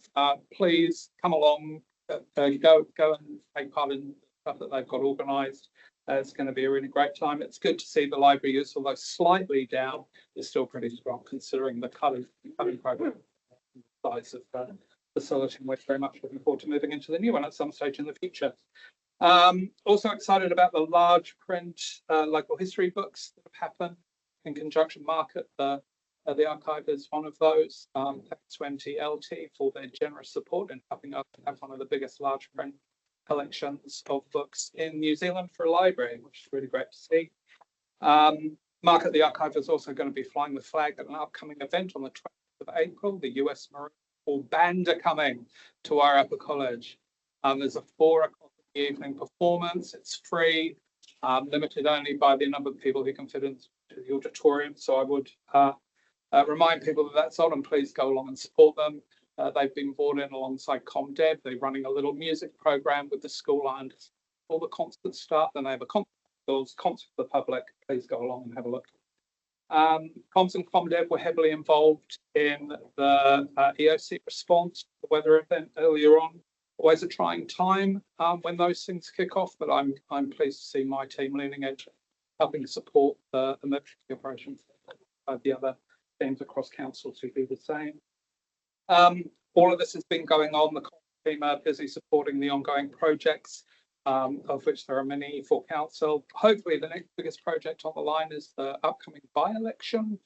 Please come along, go and take part in stuff that they've got organised. It's going to be a really great time. It's good to see the library use, although slightly down, is still pretty strong considering the cutting program size of the facility. We're very much looking forward to moving into the new one at some stage in the future. Also excited about the large print local history books that have happened in conjunction market. The archive is one of those. Thanks to MTLT for their generous support in helping us have one of the biggest large print collections of books in New Zealand for a library, which is really great to see. Market the Archive is also going to be flying the flag at an upcoming event on the 20th of April. The US Marine Corps Band are coming to Wairarapa College. There's a 4 o'clock in the evening performance. It's free, limited only by the number of people who can fit into the auditorium. So I would Remind people that that's on, and please go along and support them. They've been brought in alongside ComDev. They're running a little music program with the school and all the concert staff, and they have a concert for the public. Please go along and have a look. Comms and ComDev were heavily involved in the EOC response to the weather event earlier on. Always a trying time when those things kick off, but I'm pleased to see my team leaning edge, helping support the emergency operations. The other teams across council to do the same. All of this has been going on. The team are busy supporting the ongoing projects, of which there are many for council. Hopefully the next biggest project on the line is the upcoming by-election.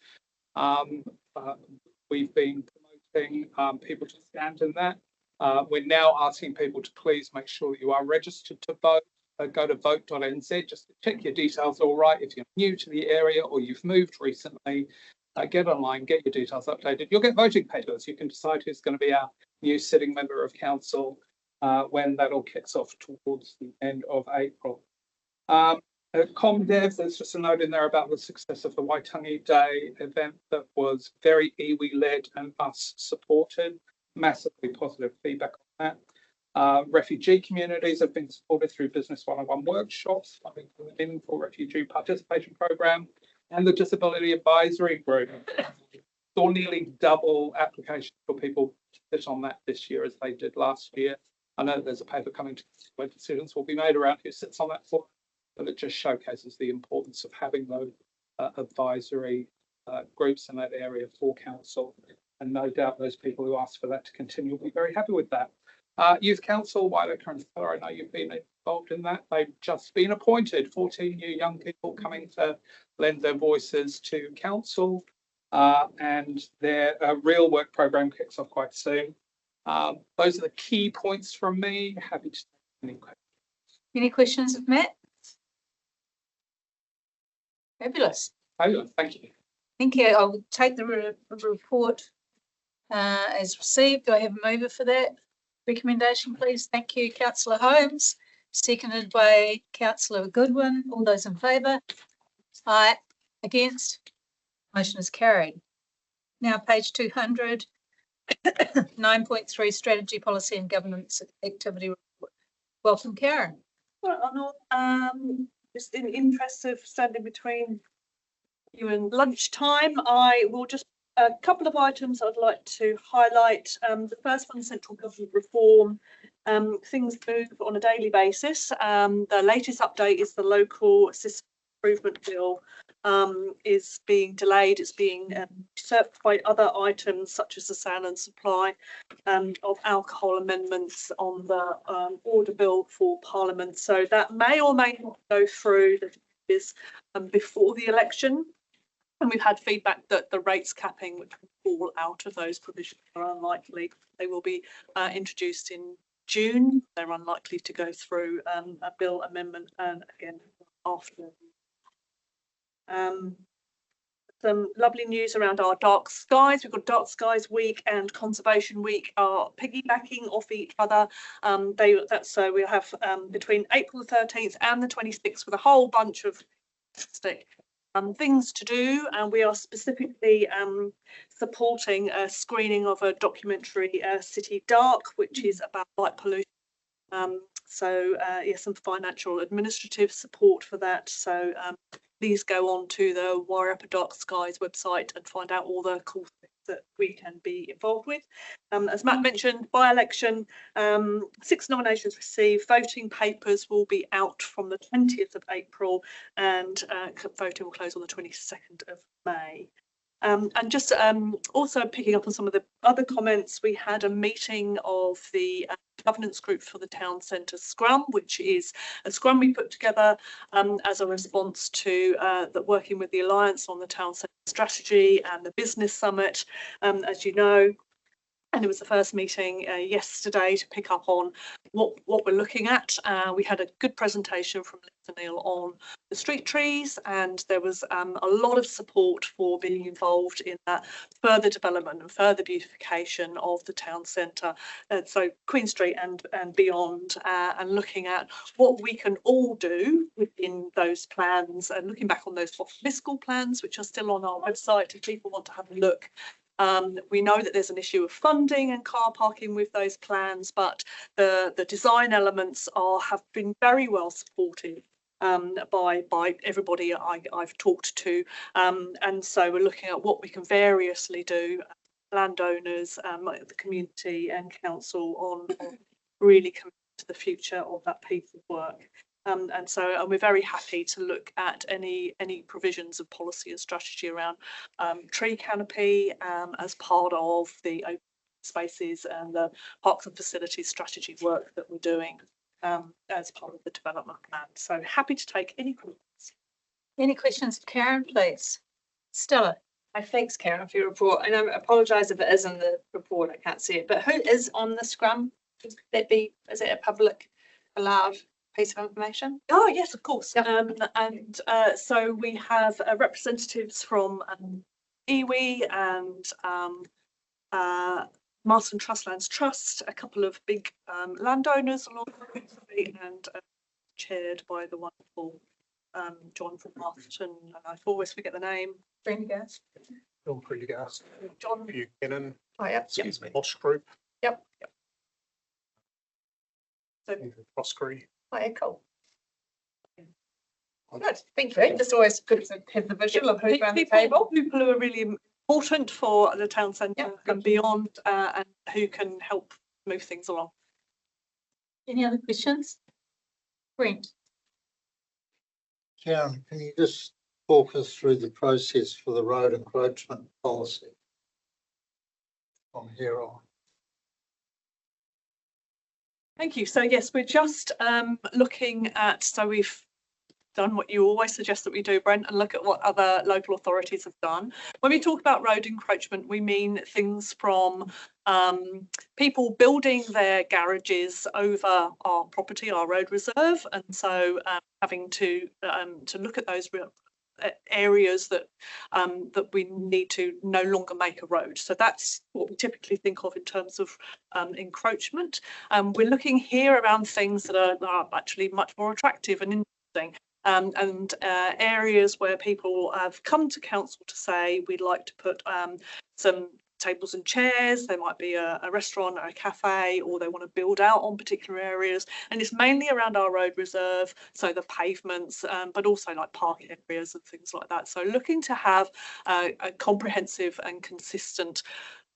We've been promoting people to stand in that. We're now asking people to please make sure that you are registered to vote. Go to vote.nz just to check your details all right. If you're new to the area or you've moved recently, get online, get your details updated. You'll get voting papers. You can decide who's going to be our new sitting member of council when that all kicks off towards the end of April. ComDev, there's just a note in there about the success of the Waitangi Day event that was very iwi-led and us supported. Massively positive feedback on that. Refugee communities have been supported through Business 101 workshops, funding for the Meaningful Refugee Participation Programme, and the Disability Advisory Group. Saw nearly double applications for people to sit on that this year as they did last year. I know there's a paper coming to where decisions will be made around who sits on that floor, but it just showcases the importance of having those advisory groups in that area for council. And no doubt those people who ask for that to continue will be very happy with that. Youth Council, Waiata and Spiller, I know you've been involved in that. They've just been appointed, 14 new young people coming to lend their voices to council, and their real work program kicks off quite soon. Those are the key points from me. Happy to take any questions. Any questions of Matt? Fabulous. Fabulous, thank you. Thank you. I'll take the report as received. Do I have a mover for that recommendation, please? Thank you, Councillor Holmes, seconded by Councillor Goodwin. All those in favour? Aye. Against? Motion is carried. Now page 200, 9.3 Strategy, Policy and Governance Activity Report. Welcome, Karen. Well, just in the interest of standing between you and lunchtime, I will just a couple of items I'd like to highlight. The first one, central government reform. Things move on a daily basis. The latest update is the local assistance improvement bill is being delayed. It's being usurped by other items such as the sound and supply of alcohol amendments on the order bill for Parliament. So that may or may not go through. That is before the election. And we've had feedback that the rates capping, which will fall out of those provisions, are unlikely. They will be introduced in June. They're unlikely to go through a bill amendment again after. Some lovely news around our dark skies. We've got Dark Skies Week and Conservation Week are piggybacking off each other. We'll have between April the 13th and the 26th with a whole bunch of fantastic things to do, and we are specifically supporting a screening of a documentary, City Dark, which is about light pollution. Some financial administrative support for that. So please go on to the Wairarapa Dark Skies website and find out all the cool things that we can be involved with. As Matt mentioned, by-election, 6 nominations received. Voting papers will be out from the 20th of April and voting will close on the 22nd of May. And just also picking up on some of the other comments, we had a meeting of the governance group for the town centre scrum, which is a scrum we put together as a response to working with the Alliance on the town centre strategy and the business summit. As you know, And it was the first meeting yesterday to pick up on what we're looking at. We had a good presentation from Lisa Neal on the street trees, and there was a lot of support for being involved in that further development and further beautification of the town centre, so Queen Street and beyond, and looking at what we can all do within those plans, and looking back on those fiscal plans, which are still on our website if people want to have a look. We know that there's an issue of funding and car parking with those plans, but the design elements have been very well supported by everybody I've talked to, and so we're looking at what we can variously do, landowners, the community and council on really committing to the future of that piece of work. And we're very happy to look at any provisions of policy and strategy around tree canopy as part of the open spaces and the parks and facilities strategy work that we're doing as part of the development plan. So happy to take any questions. Any questions for Karen, please? Stella. Thanks, Karen, for your report. And I apologise if it is in the report, I can't see it, but who is on the scrum? Is it a public allowed piece of information? Oh yes, of course. So we have representatives from iwi and Marston Trustlands Trust, a couple of big landowners along the way, and chaired by the wonderful John from Marston, and I always forget the name. Prendergast. John Prendergast. John Buchanan. Oh, yep. Excuse me. Moss Group. Yep. So Proskery. Oh, yeah, cool. Good, thank you. It's always good to have the visual of who's around the table. People who are really important for the town centre and beyond, and who can help move things along. Any other questions? Brent. Karen, can you just talk us through the process for the road encroachment policy from here on? Thank you. So yes, we're just looking at, so we've done what you always suggest that we do, Brent, and look at what other local authorities have done. When we talk about road encroachment, we mean things from people building their garages over our property, our road reserve, and so having to look at those areas that we need to no longer make a road. So that's what we typically think of in terms of encroachment. We're looking here around things that are actually much more attractive and interesting. And areas where people have come to council to say we'd like to put some tables and chairs. There might be a restaurant or a cafe, or they want to build out on particular areas, and it's mainly around our road reserve, so the pavements, but also like park areas and things like that. So looking to have a comprehensive and consistent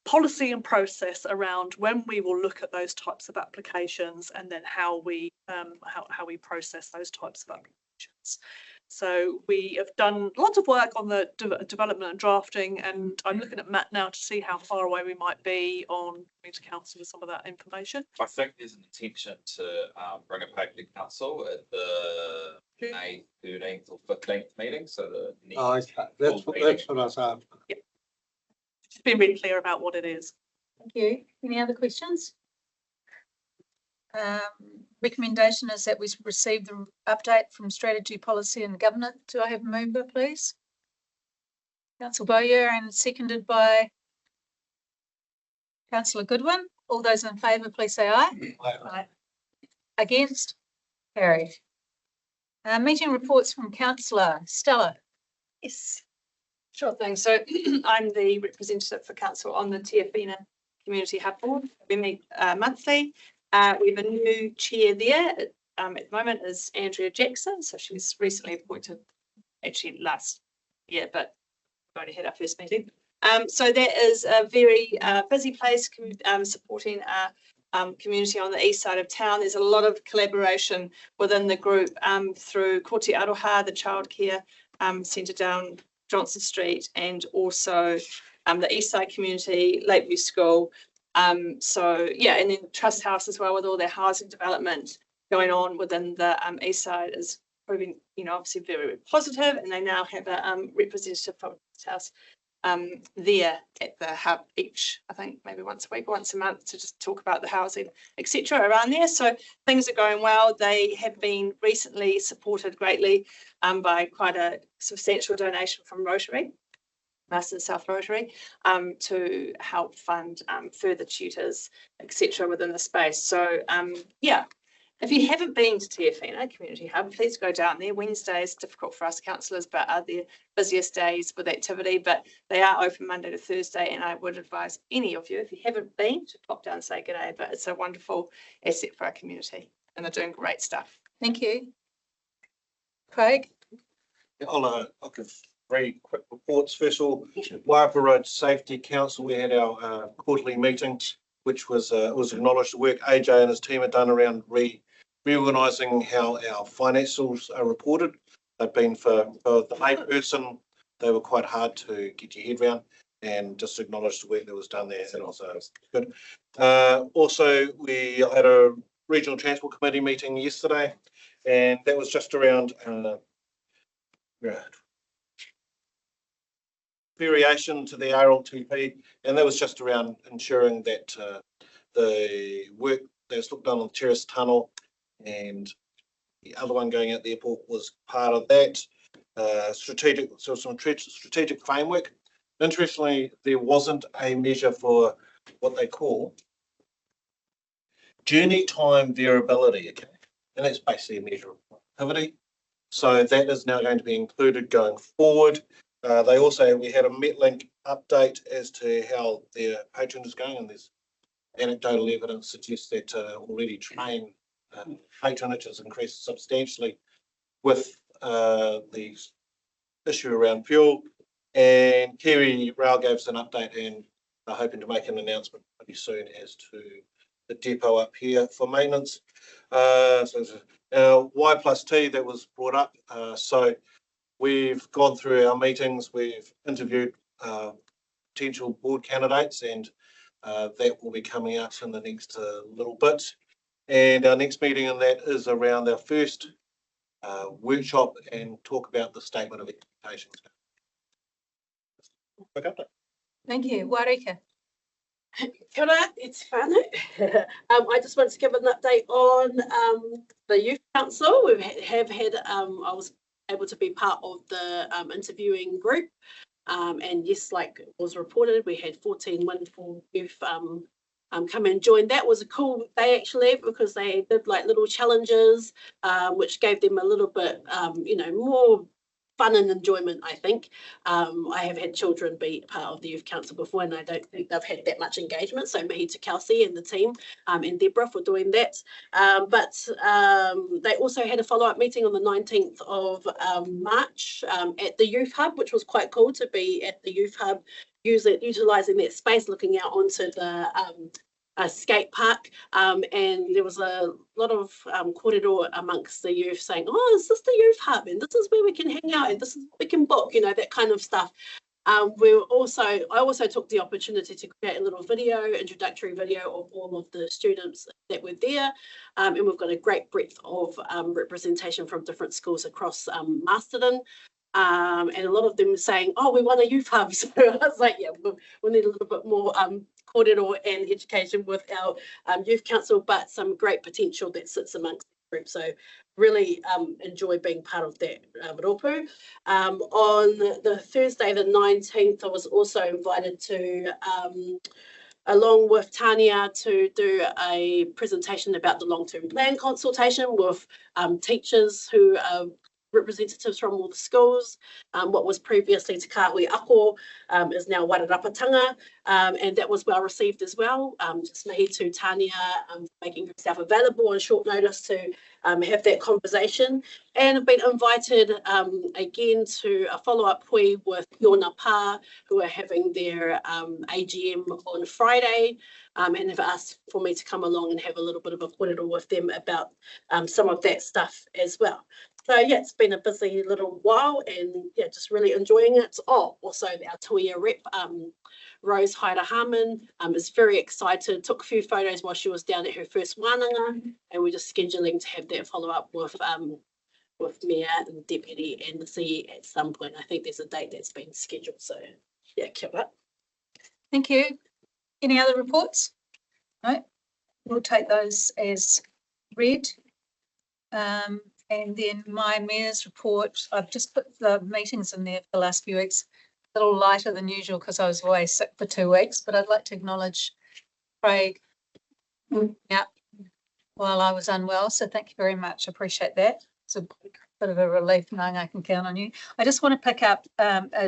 policy and process around when we will look at those types of applications, and then how we process those types of applications. So we have done lots of work on the development and drafting, and I'm looking at Matt now to see how far away we might be on coming to council with some of that information. I think there's an intention to bring it back to council at the May 13th or 15th meeting. So the next That's what I was after. Yep. Just being really clear about what it is. Thank you. Any other questions? Recommendation is that we receive the update from Strategy, Policy and Governance. Do I have a mover, please? Councillor Bowyer, and seconded by Councillor Goodwin. All those in favour, please say aye. Aye. Against? Carried. Meeting reports from Councillor Stella. Yes, sure thing. So I'm the representative for council on the Tiafina Community Hub Board. We meet monthly. We have a new chair there at the moment is Andrea Jackson. So she was recently appointed, actually last year, but we've already had our first meeting. So that is a very busy place supporting our community on the east side of town. There's a lot of collaboration within the group through Koti Aroha, the childcare centre down Johnson Street, and also the east side community, Lakeview School. So yeah, and then Trust House as well, with all their housing development going on within the east side, is proving, obviously very, very positive. And they now have a representative from Trust House there at the hub each, I think maybe once a week, once a month, to just talk about the housing, etc. around there. So things are going well. They have been recently supported greatly by quite a substantial donation from Rotary, Marsden South Rotary, to help fund further tutors, etc. within the space. So yeah. If you haven't been to Tiawhina Community Hub, please go down there. Wednesday is difficult for us councillors, but are the busiest days with activity, but they are open Monday to Thursday, and I would advise any of you, if you haven't been, to pop down and say good day, but it's a wonderful asset for our community, and they're doing great stuff. Thank you. Craig? I'll give 3 quick reports. First of all, Waipa Road Safety Council, we had our quarterly meeting, which was acknowledged the work AJ and his team had done around reorganising how our financials are reported. They've been for the layperson, they were quite hard to get your head around, and just acknowledge the work that was done there. And also good. Also, we had a regional transport committee meeting yesterday, and that was just around variation to the RLTP, and that was just around ensuring that the work that's looked done on the Terrace Tunnel and the other one going out the airport was part of that. Strategic framework. Interestingly, there wasn't a measure for what they call journey time variability, okay? And that's basically a measure of productivity. So that is now going to be included going forward. We had a Metlink update as to how their patron is going, and there's anecdotal evidence suggests that already train patronage has increased substantially with the issue around fuel. And Kiwi Rail gave us an update, and are hoping to make an announcement pretty soon as to the depot up here for maintenance. Y+T that was brought up. So we've gone through our meetings, we've interviewed potential board candidates, and that will be coming out in the next little bit. And our next meeting on that is around our first workshop and talk about the statement of expectations. Thank you. Warika? Kia ora, it's whānau. I just want to give an update on the Youth Council. We have had, I was able to be part of the interviewing group. And yes, like was reported, we had 14 wonderful youth come and join. That was a cool day actually, because they did like little challenges, which gave them a little bit, more fun and enjoyment, I think. I have had children be part of the Youth Council before, and I don't think they've had that much engagement. So mihi to Kelsey and the team and Deborah for doing that. But they also had a follow-up meeting on the 19th of March at the Youth Hub, which was quite cool to be at the Youth Hub, utilising that space, looking out onto the skate park, and there was a lot of kōrero amongst the youth saying, oh, is this the Youth Hub, and this is where we can hang out, and this is what we can book, that kind of stuff. I also took the opportunity to create a little introductory video of all of the students that were there, and we've got a great breadth of representation from different schools across Masterton. And a lot of them saying, oh, we want a youth hub. So I was like, yeah, we'll need a little bit more kōrero and education with our youth council, but some great potential that sits amongst the group. So really enjoy being part of that rōpū. On the Thursday, the 19th, I was also invited to, along with Tania, to do a presentation about the long-term plan consultation with teachers who are representatives from all the schools. What was previously Te Kāhui Ako is now Wairarapatanga, and that was well received as well. Just mihi to Tania making herself available on short notice to have that conversation. And I've been invited again to a follow-up hui with Fiona Pa, who are having their AGM on Friday, and have asked for me to come along and have a little bit of a kōrero with them about some of that stuff as well. So yeah, it's been a busy little while, and yeah, just really enjoying it. Oh, also our Tuia rep, Rose Haida Harmon, is very excited. Took a few photos while she was down at her first wānanga, and we're just scheduling to have that follow up with Mayor and Deputy and the CE at some point. I think there's a date that's been scheduled, so Yeah, kia ora. Thank you. Any other reports? No, we'll take those as read. And then my mayor's report, I've just put the meetings in there for the last few weeks, a little lighter than usual because I was away sick for 2 weeks, but I'd like to acknowledge Craig while I was unwell. So thank you very much. I appreciate that. It's a bit of a relief knowing I can count on you. I just want to pick up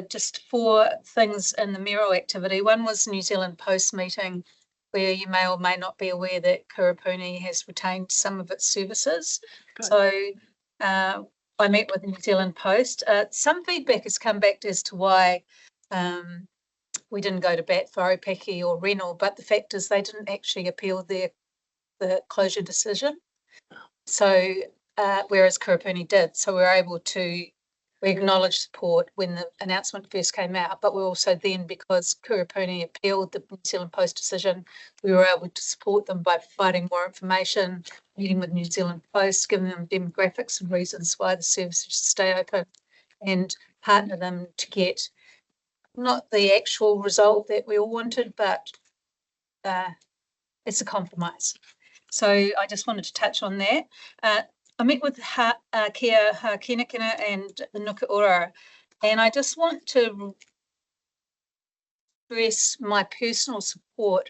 just 4 things in the mayoral activity. One was New Zealand Post meeting, where you may or may not be aware that Kurupuni has retained some of its services. Good. So I met with the New Zealand Post. Some feedback has come back as to why we didn't go to bat for Opeki or Renal, but the fact is they didn't actually appeal the closure decision. So whereas Kurupuni did, so we were able to, we acknowledged support when the announcement first came out, but we also then, because Kurupuni appealed the New Zealand Post decision, we were able to support them by providing more information, meeting with New Zealand Post, giving them demographics and reasons why the service should stay open, and partner them to get not the actual result that we all wanted, but it's a compromise. So I just wanted to touch on that. I met with Kia Hakinakina and Nuka Ora, and I just want to express my personal support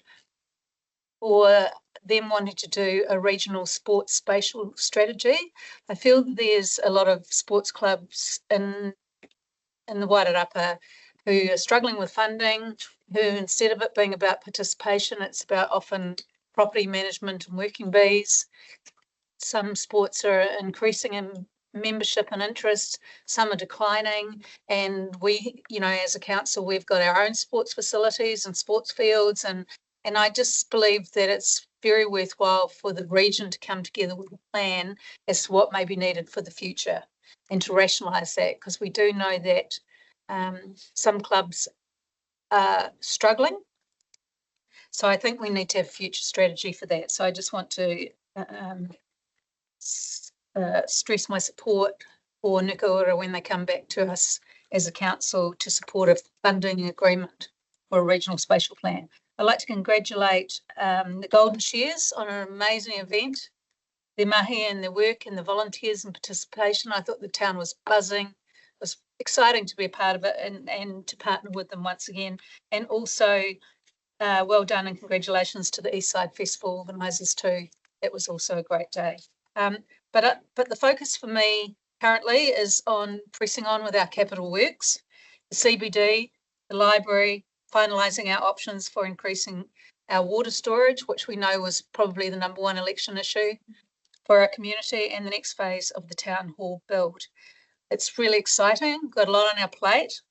for them wanting to do a regional sports spatial strategy. I feel there's a lot of sports clubs in the Wairarapa who are struggling with funding, who instead of it being about participation, it's about often property management and working bees. Some sports are increasing in membership and interest, some are declining, and we, you know, as a council, we've got our own sports facilities and sports fields, and I just believe that it's very worthwhile for the region to come together with a plan as to what may be needed for the future and to rationalise that, because we do know that some clubs are struggling. So I think we need to have a future strategy for that. So I just want to stress my support for Nukaura when they come back to us as a council to support a funding agreement for a regional spatial plan. I'd like to congratulate the Golden Shares on an amazing event, their mahi and their work and the volunteers and participation. I thought the town was buzzing. It was exciting to be a part of it and to partner with them once again. And also well done and congratulations to the Eastside Festival organisers too. It was also a great day. But the focus for me currently is on pressing on with our capital works, the CBD, the library, finalising our options for increasing our water storage, which we know was probably the #1 election issue for our community, and the next phase of the town hall build. It's really exciting, got a lot on our plate,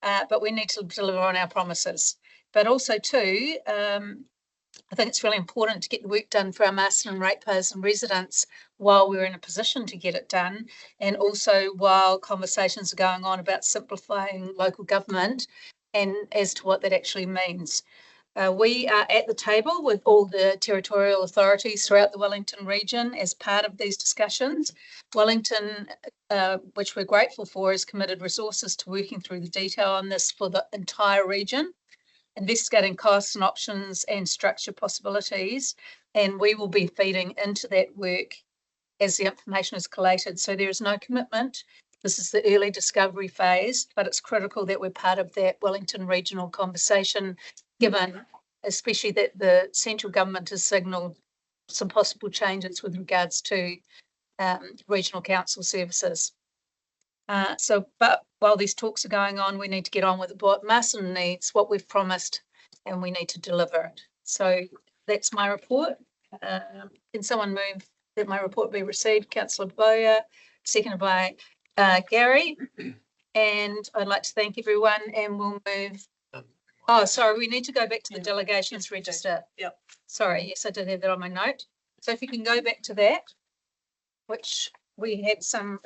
but we need to deliver on our promises. But also too, I think it's really important to get the work done for our Marsden ratepayers and residents while we're in a position to get it done, and also while conversations are going on about simplifying local government and as to what that actually means. We are at the table with all the territorial authorities throughout the Wellington region as part of these discussions. Wellington, which we're grateful for, has committed resources to working through the detail on this for the entire region, investigating costs and options and structure possibilities, and we will be feeding into that work as the information is collated. So there is no commitment. This is the early discovery phase, but it's critical that we're part of that Wellington regional conversation, given especially that the central government has signalled some possible changes with regards to regional council services. But while these talks are going on, we need to get on with what Marsden needs, what we've promised, and we need to deliver it. So that's my report. Can someone move that my report be received? Councillor Boyer, seconded by Gary. And I'd like to thank everyone, and we'll move. Oh, sorry, we need to go back to the delegations register. Yep. Sorry, yes, I did have that on my note. So if you can go back to that, which we had some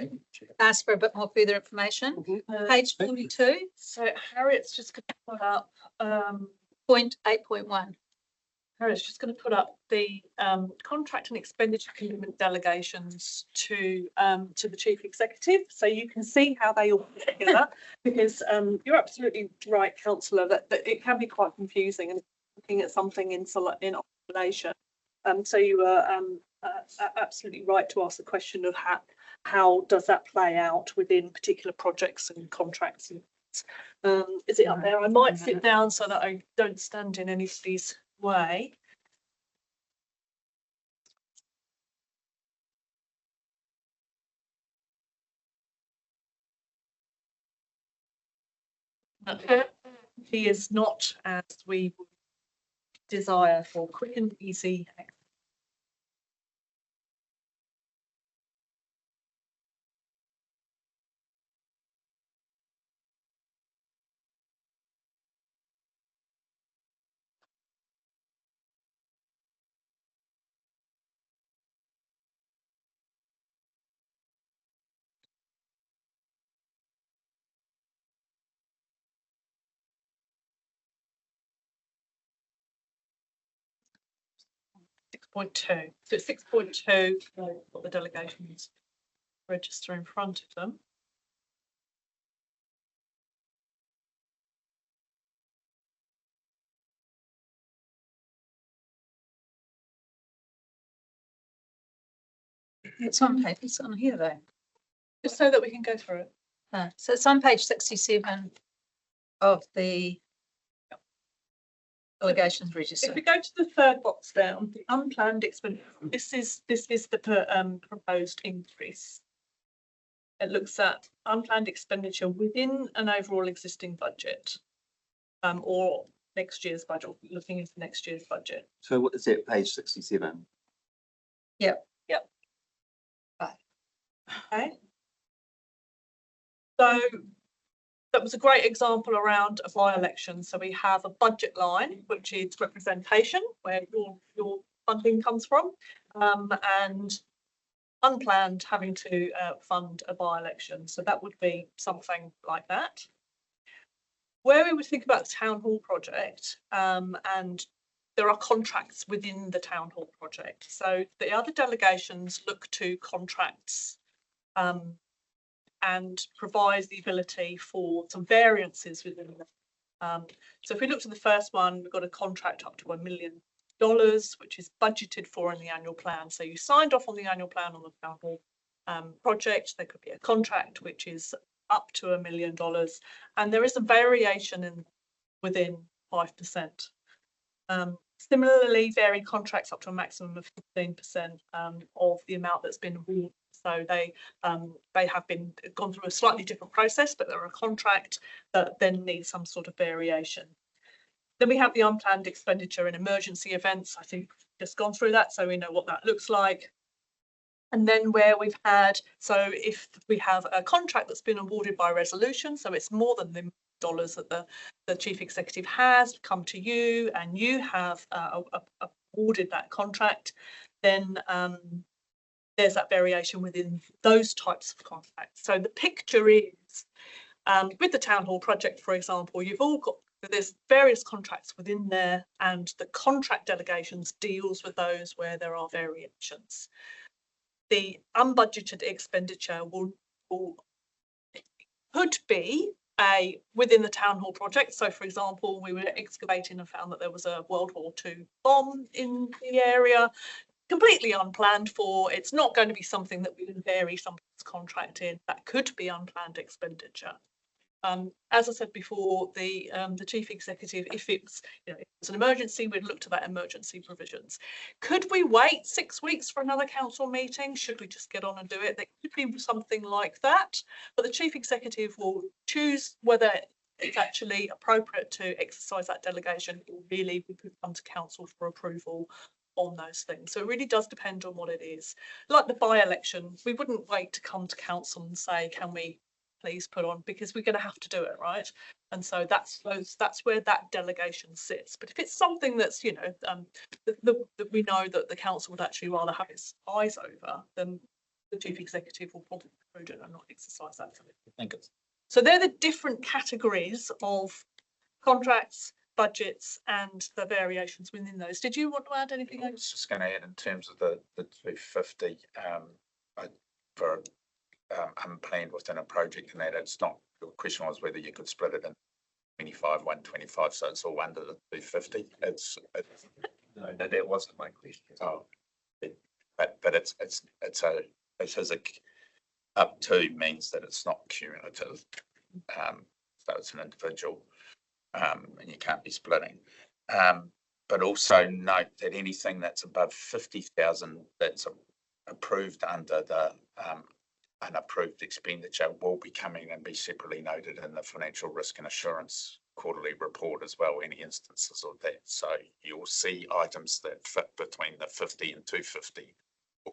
ask for a bit more further information. Page 42. So Harriet's just going to put up point 8.1. Harriet's just going to put up the contract and expenditure commitment delegations to the chief executive, so you can see how they all fit together. Because you're absolutely right, councillor, that it can be quite confusing and looking at something in isolation. So you are absolutely right to ask the question of how does that play out within particular projects and contracts. Is it up there? I might sit down so that I don't stand in anybody's way. He is not as we would desire for quick and easy. .2. So 6.2, what the delegations register in front of them. It's on page, it's on here though. Just so that we can go through it. So it's on page 67 of the delegations register. If we go to the third box down, the unplanned expenditure, this is the proposed increase. It looks at unplanned expenditure within an overall existing budget, or next year's budget, looking into next year's budget. So what is it, page 67? Yep. Yep. Right. Okay. So that was a great example around a by-election. So we have a budget line, which is representation, where your funding comes from, and unplanned having to fund a by-election. So that would be something like that. Where we would think about the town hall project, and there are contracts within the town hall project. So the other delegations look to contracts and provides the ability for some variances within them. So if we look to the first one, we've got a contract up to $1 million, which is budgeted for in the annual plan. So you signed off on the annual plan on the town hall project. There could be a contract which is up to $1 million, and there is a variation within 5%. Similarly, vary contracts up to a maximum of 15% of the amount that's been awarded. So they have been gone through a slightly different process, but they're a contract that then needs some sort of variation. Then we have the unplanned expenditure in emergency events. I think we've just gone through that, so we know what that looks like. And then where we've had, so if we have a contract that's been awarded by resolution, so it's more than the dollars that the chief executive has come to you, and you have awarded that contract, then there's that variation within those types of contracts. So the picture is, with the town hall project, for example, you've all got, there's various contracts within there, and the contract delegations deals with those where there are variations. The unbudgeted expenditure could be within the town hall project. So for example, we were excavating and found that there was a World War II bomb in the area, completely unplanned for. It's not going to be something that we can vary somebody's contract in. That could be unplanned expenditure. As I said before, the chief executive, if it's an emergency, we'd look to that emergency provisions. Could we wait 6 weeks for another council meeting? Should we just get on and do it? There could be something like that, but the chief executive will choose whether it's actually appropriate to exercise that delegation, or really we could come to council for approval on those things. So it really does depend on what it is. Like the by-election, we wouldn't wait to come to council and say, can we please put on, because we're going to have to do it, right? And so that's where that delegation sits. But if it's something that's that we know that the council would actually rather have its eyes over, then the chief executive will probably be prudent and not exercise that. I think it's So they're the different categories of contracts, budgets and the variations within those. Did you want to add anything? I was just going to add in terms of the 250 for unplanned within a project, and that it's not, the question was whether you could split it in 25, 125, so it's all under the 250. No, that wasn't my question. Oh, but it's up to means that it's not cumulative. So it's an individual, and you can't be splitting. But also note that anything that's above 50,000 that's approved under the unapproved expenditure will be coming and be separately noted in the financial risk and assurance quarterly report as well, any instances of that. So you'll see items that fit between the 50 and 250 will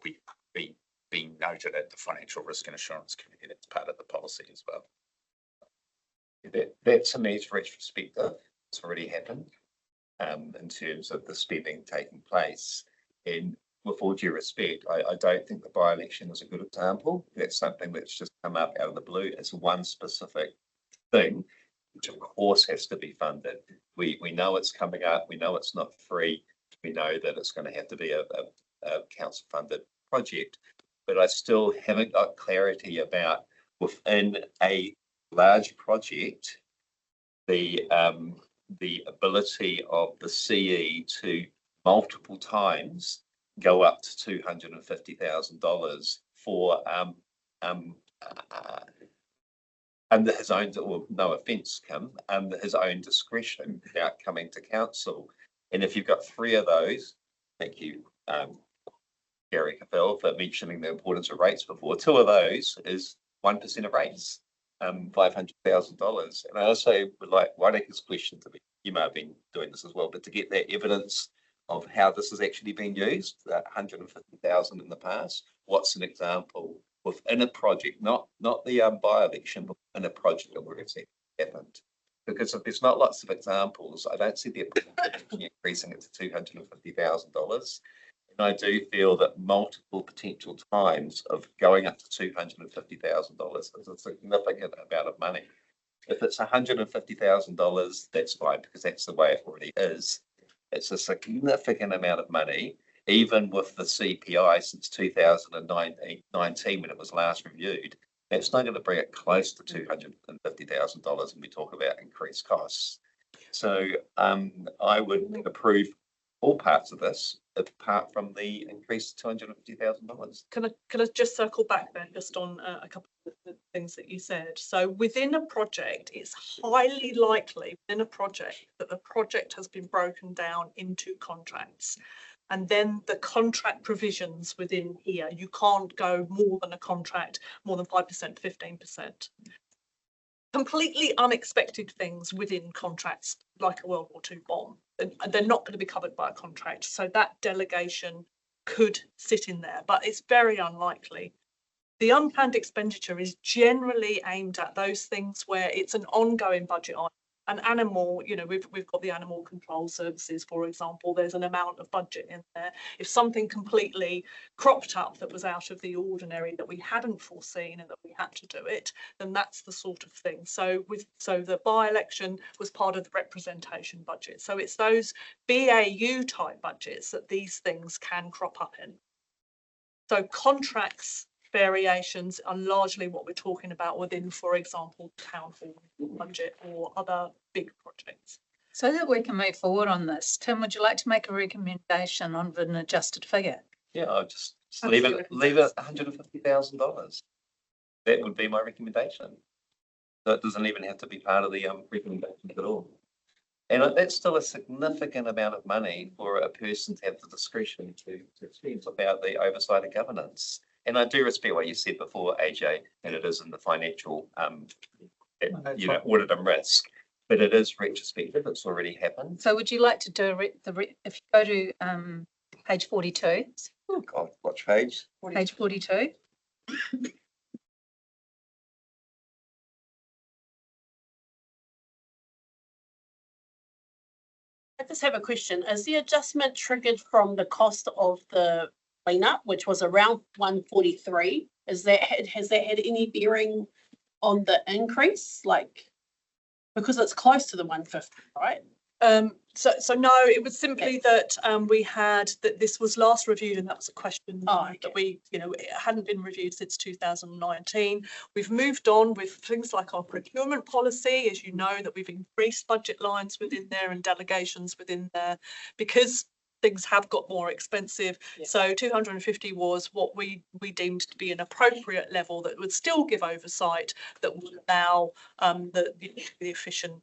be being noted at the financial risk and assurance committee. That's part of the policy as well. That to me is retrospective. It's already happened in terms of the spending taking place. And with all due respect, I don't think the by-election is a good example. That's something that's just come up out of the blue. It's one specific thing, which of course has to be funded. We know it's coming up. We know it's not free. We know that it's going to have to be a council funded project, but I still haven't got clarity about within a large project, the ability of the CE to multiple times go up to $250,000 for under his own, well, no offence, Kim, under his own discretion without coming to council. And if you've got 3 of those, thank you, Gary Cavill, for mentioning the importance of rates before. 2 of those is 1% of rates, $500,000. And I also would like Waireka's question to be, you may have been doing this as well, but to get that evidence of how this has actually been used, 150,000 in the past. What's an example within a project, not the by-election, but in a project where it's happened? Because if there's not lots of examples, I don't see the increasing it to $250,000. And I do feel that multiple potential times of going up to $250,000 is a significant amount of money. If it's $150,000, that's fine, because that's the way it already is. It's a significant amount of money, even with the CPI since 2019 when it was last reviewed. That's not going to bring it close to $250,000 when we talk about increased costs. So I would approve all parts of this, apart from the increase to $250,000. Can I just circle back then, just on a couple of the things that you said? So within a project, it's highly likely within a project that the project has been broken down into contracts. And then the contract provisions within here, you can't go more than a contract, more than 5% to 15%. Completely unexpected things within contracts, like a World War II bomb, and they're not going to be covered by a contract. So that delegation could sit in there, but it's very unlikely. The unplanned expenditure is generally aimed at those things where it's an ongoing budget item. An animal, you know, we've got the animal control services, for example, there's an amount of budget in there. If something completely cropped up that was out of the ordinary, that we hadn't foreseen and that we had to do it, then that's the sort of thing. So the by-election was part of the representation budget. So it's those BAU type budgets that these things can crop up in. So contracts variations are largely what we're talking about within, for example, town hall budget or other big projects. So that we can move forward on this, Tim, would you like to make a recommendation on an adjusted figure? Yeah, I'll just leave it $150,000. That would be my recommendation. So it doesn't even have to be part of the recommendation at all. And that's still a significant amount of money for a person to have the discretion to spend without the oversight of governance. And I do respect what you said before, AJ, and it is in the financial, audit and risk, but it is retrospective. It's already happened. So would you like to do if you go to page 42? Oh God, watch page. Page 42. I just have a question. Is the adjustment triggered from the cost of the cleanup, which was around 143? Has that had any bearing on the increase? Like, because it's close to the 150, right? So no, it was simply that we had that this was last reviewed, and that was a question that we, it hadn't been reviewed since 2019. We've moved on with things like our procurement policy, as you know, that we've increased budget lines within there and delegations within there because things have got more expensive. So 250 was what we deemed to be an appropriate level that would still give oversight, that would allow the efficient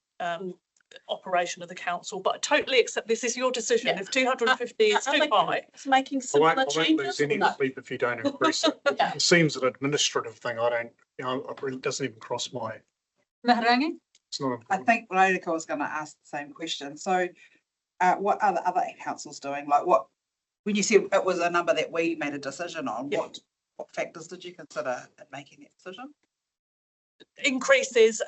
operation of the council. But I totally accept this is your decision. If 250 is too high, it's making I similar won't changes. lose any sleep if you don't increase it. It seems an administrative thing. I don't, it really doesn't even cross my, Maharangi? it's not. I think Veronica was going to ask the same question. So what are the other councils doing? Like when you said it was a number that we made a decision on, what factors did you consider in making that decision? increases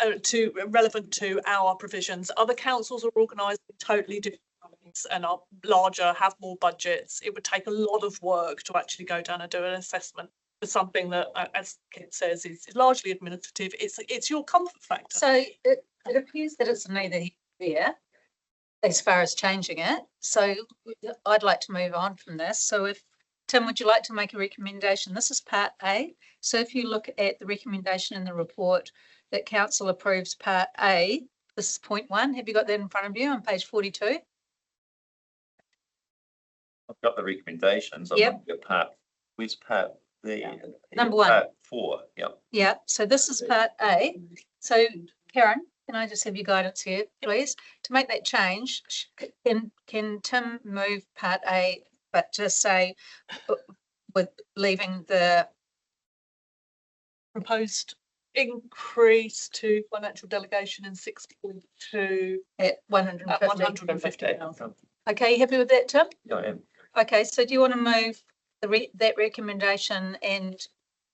relevant to our provisions. Other councils are organised in totally different ways and are larger, have more budgets. It would take a lot of work to actually go down and do an assessment for something that, as Kit says, is largely administrative. It's your comfort factor. So it appears that it's neither here as far as changing it. So I'd like to move on from this. So if Tim, would you like to make a recommendation? This is part A. So if you look at the recommendation in the report that council approves part A, this is point 1. Have you got that in front of you on page 42? I've got the recommendations. Yep. Where's part B? Number 1. Part 4, yep. Yeah, so this is part A. So Karen, can I just have your guidance here, please? To make that change, can Tim move part A, but just say with leaving the proposed increase to financial delegation in 6.2 at 150. 150,000. Okay, you happy with that, Tim? Yeah, I am. Okay, so do you want to move that recommendation and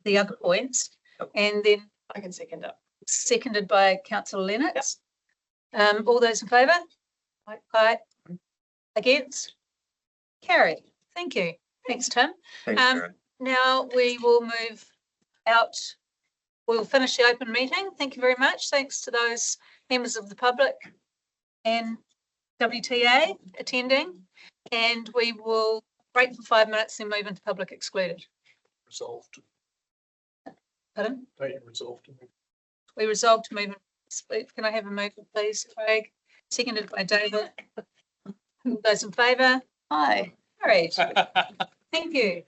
the other points? And then I can second it. Seconded by Councillor Lennox. All those in favour? Aye. Against? Carried. Thank you. Thanks, Tim. Thanks, Karen. Now we will move out. We'll finish the open meeting. Thank you very much. Thanks to those members of the public and WTA attending. And we will break for 5 minutes and move into public excluded. Resolved. Pardon? Don't you resolved? We resolved to move. Can I have a mover, please, Craig? Seconded by David. All those in favour? Aye. All right. Thank you.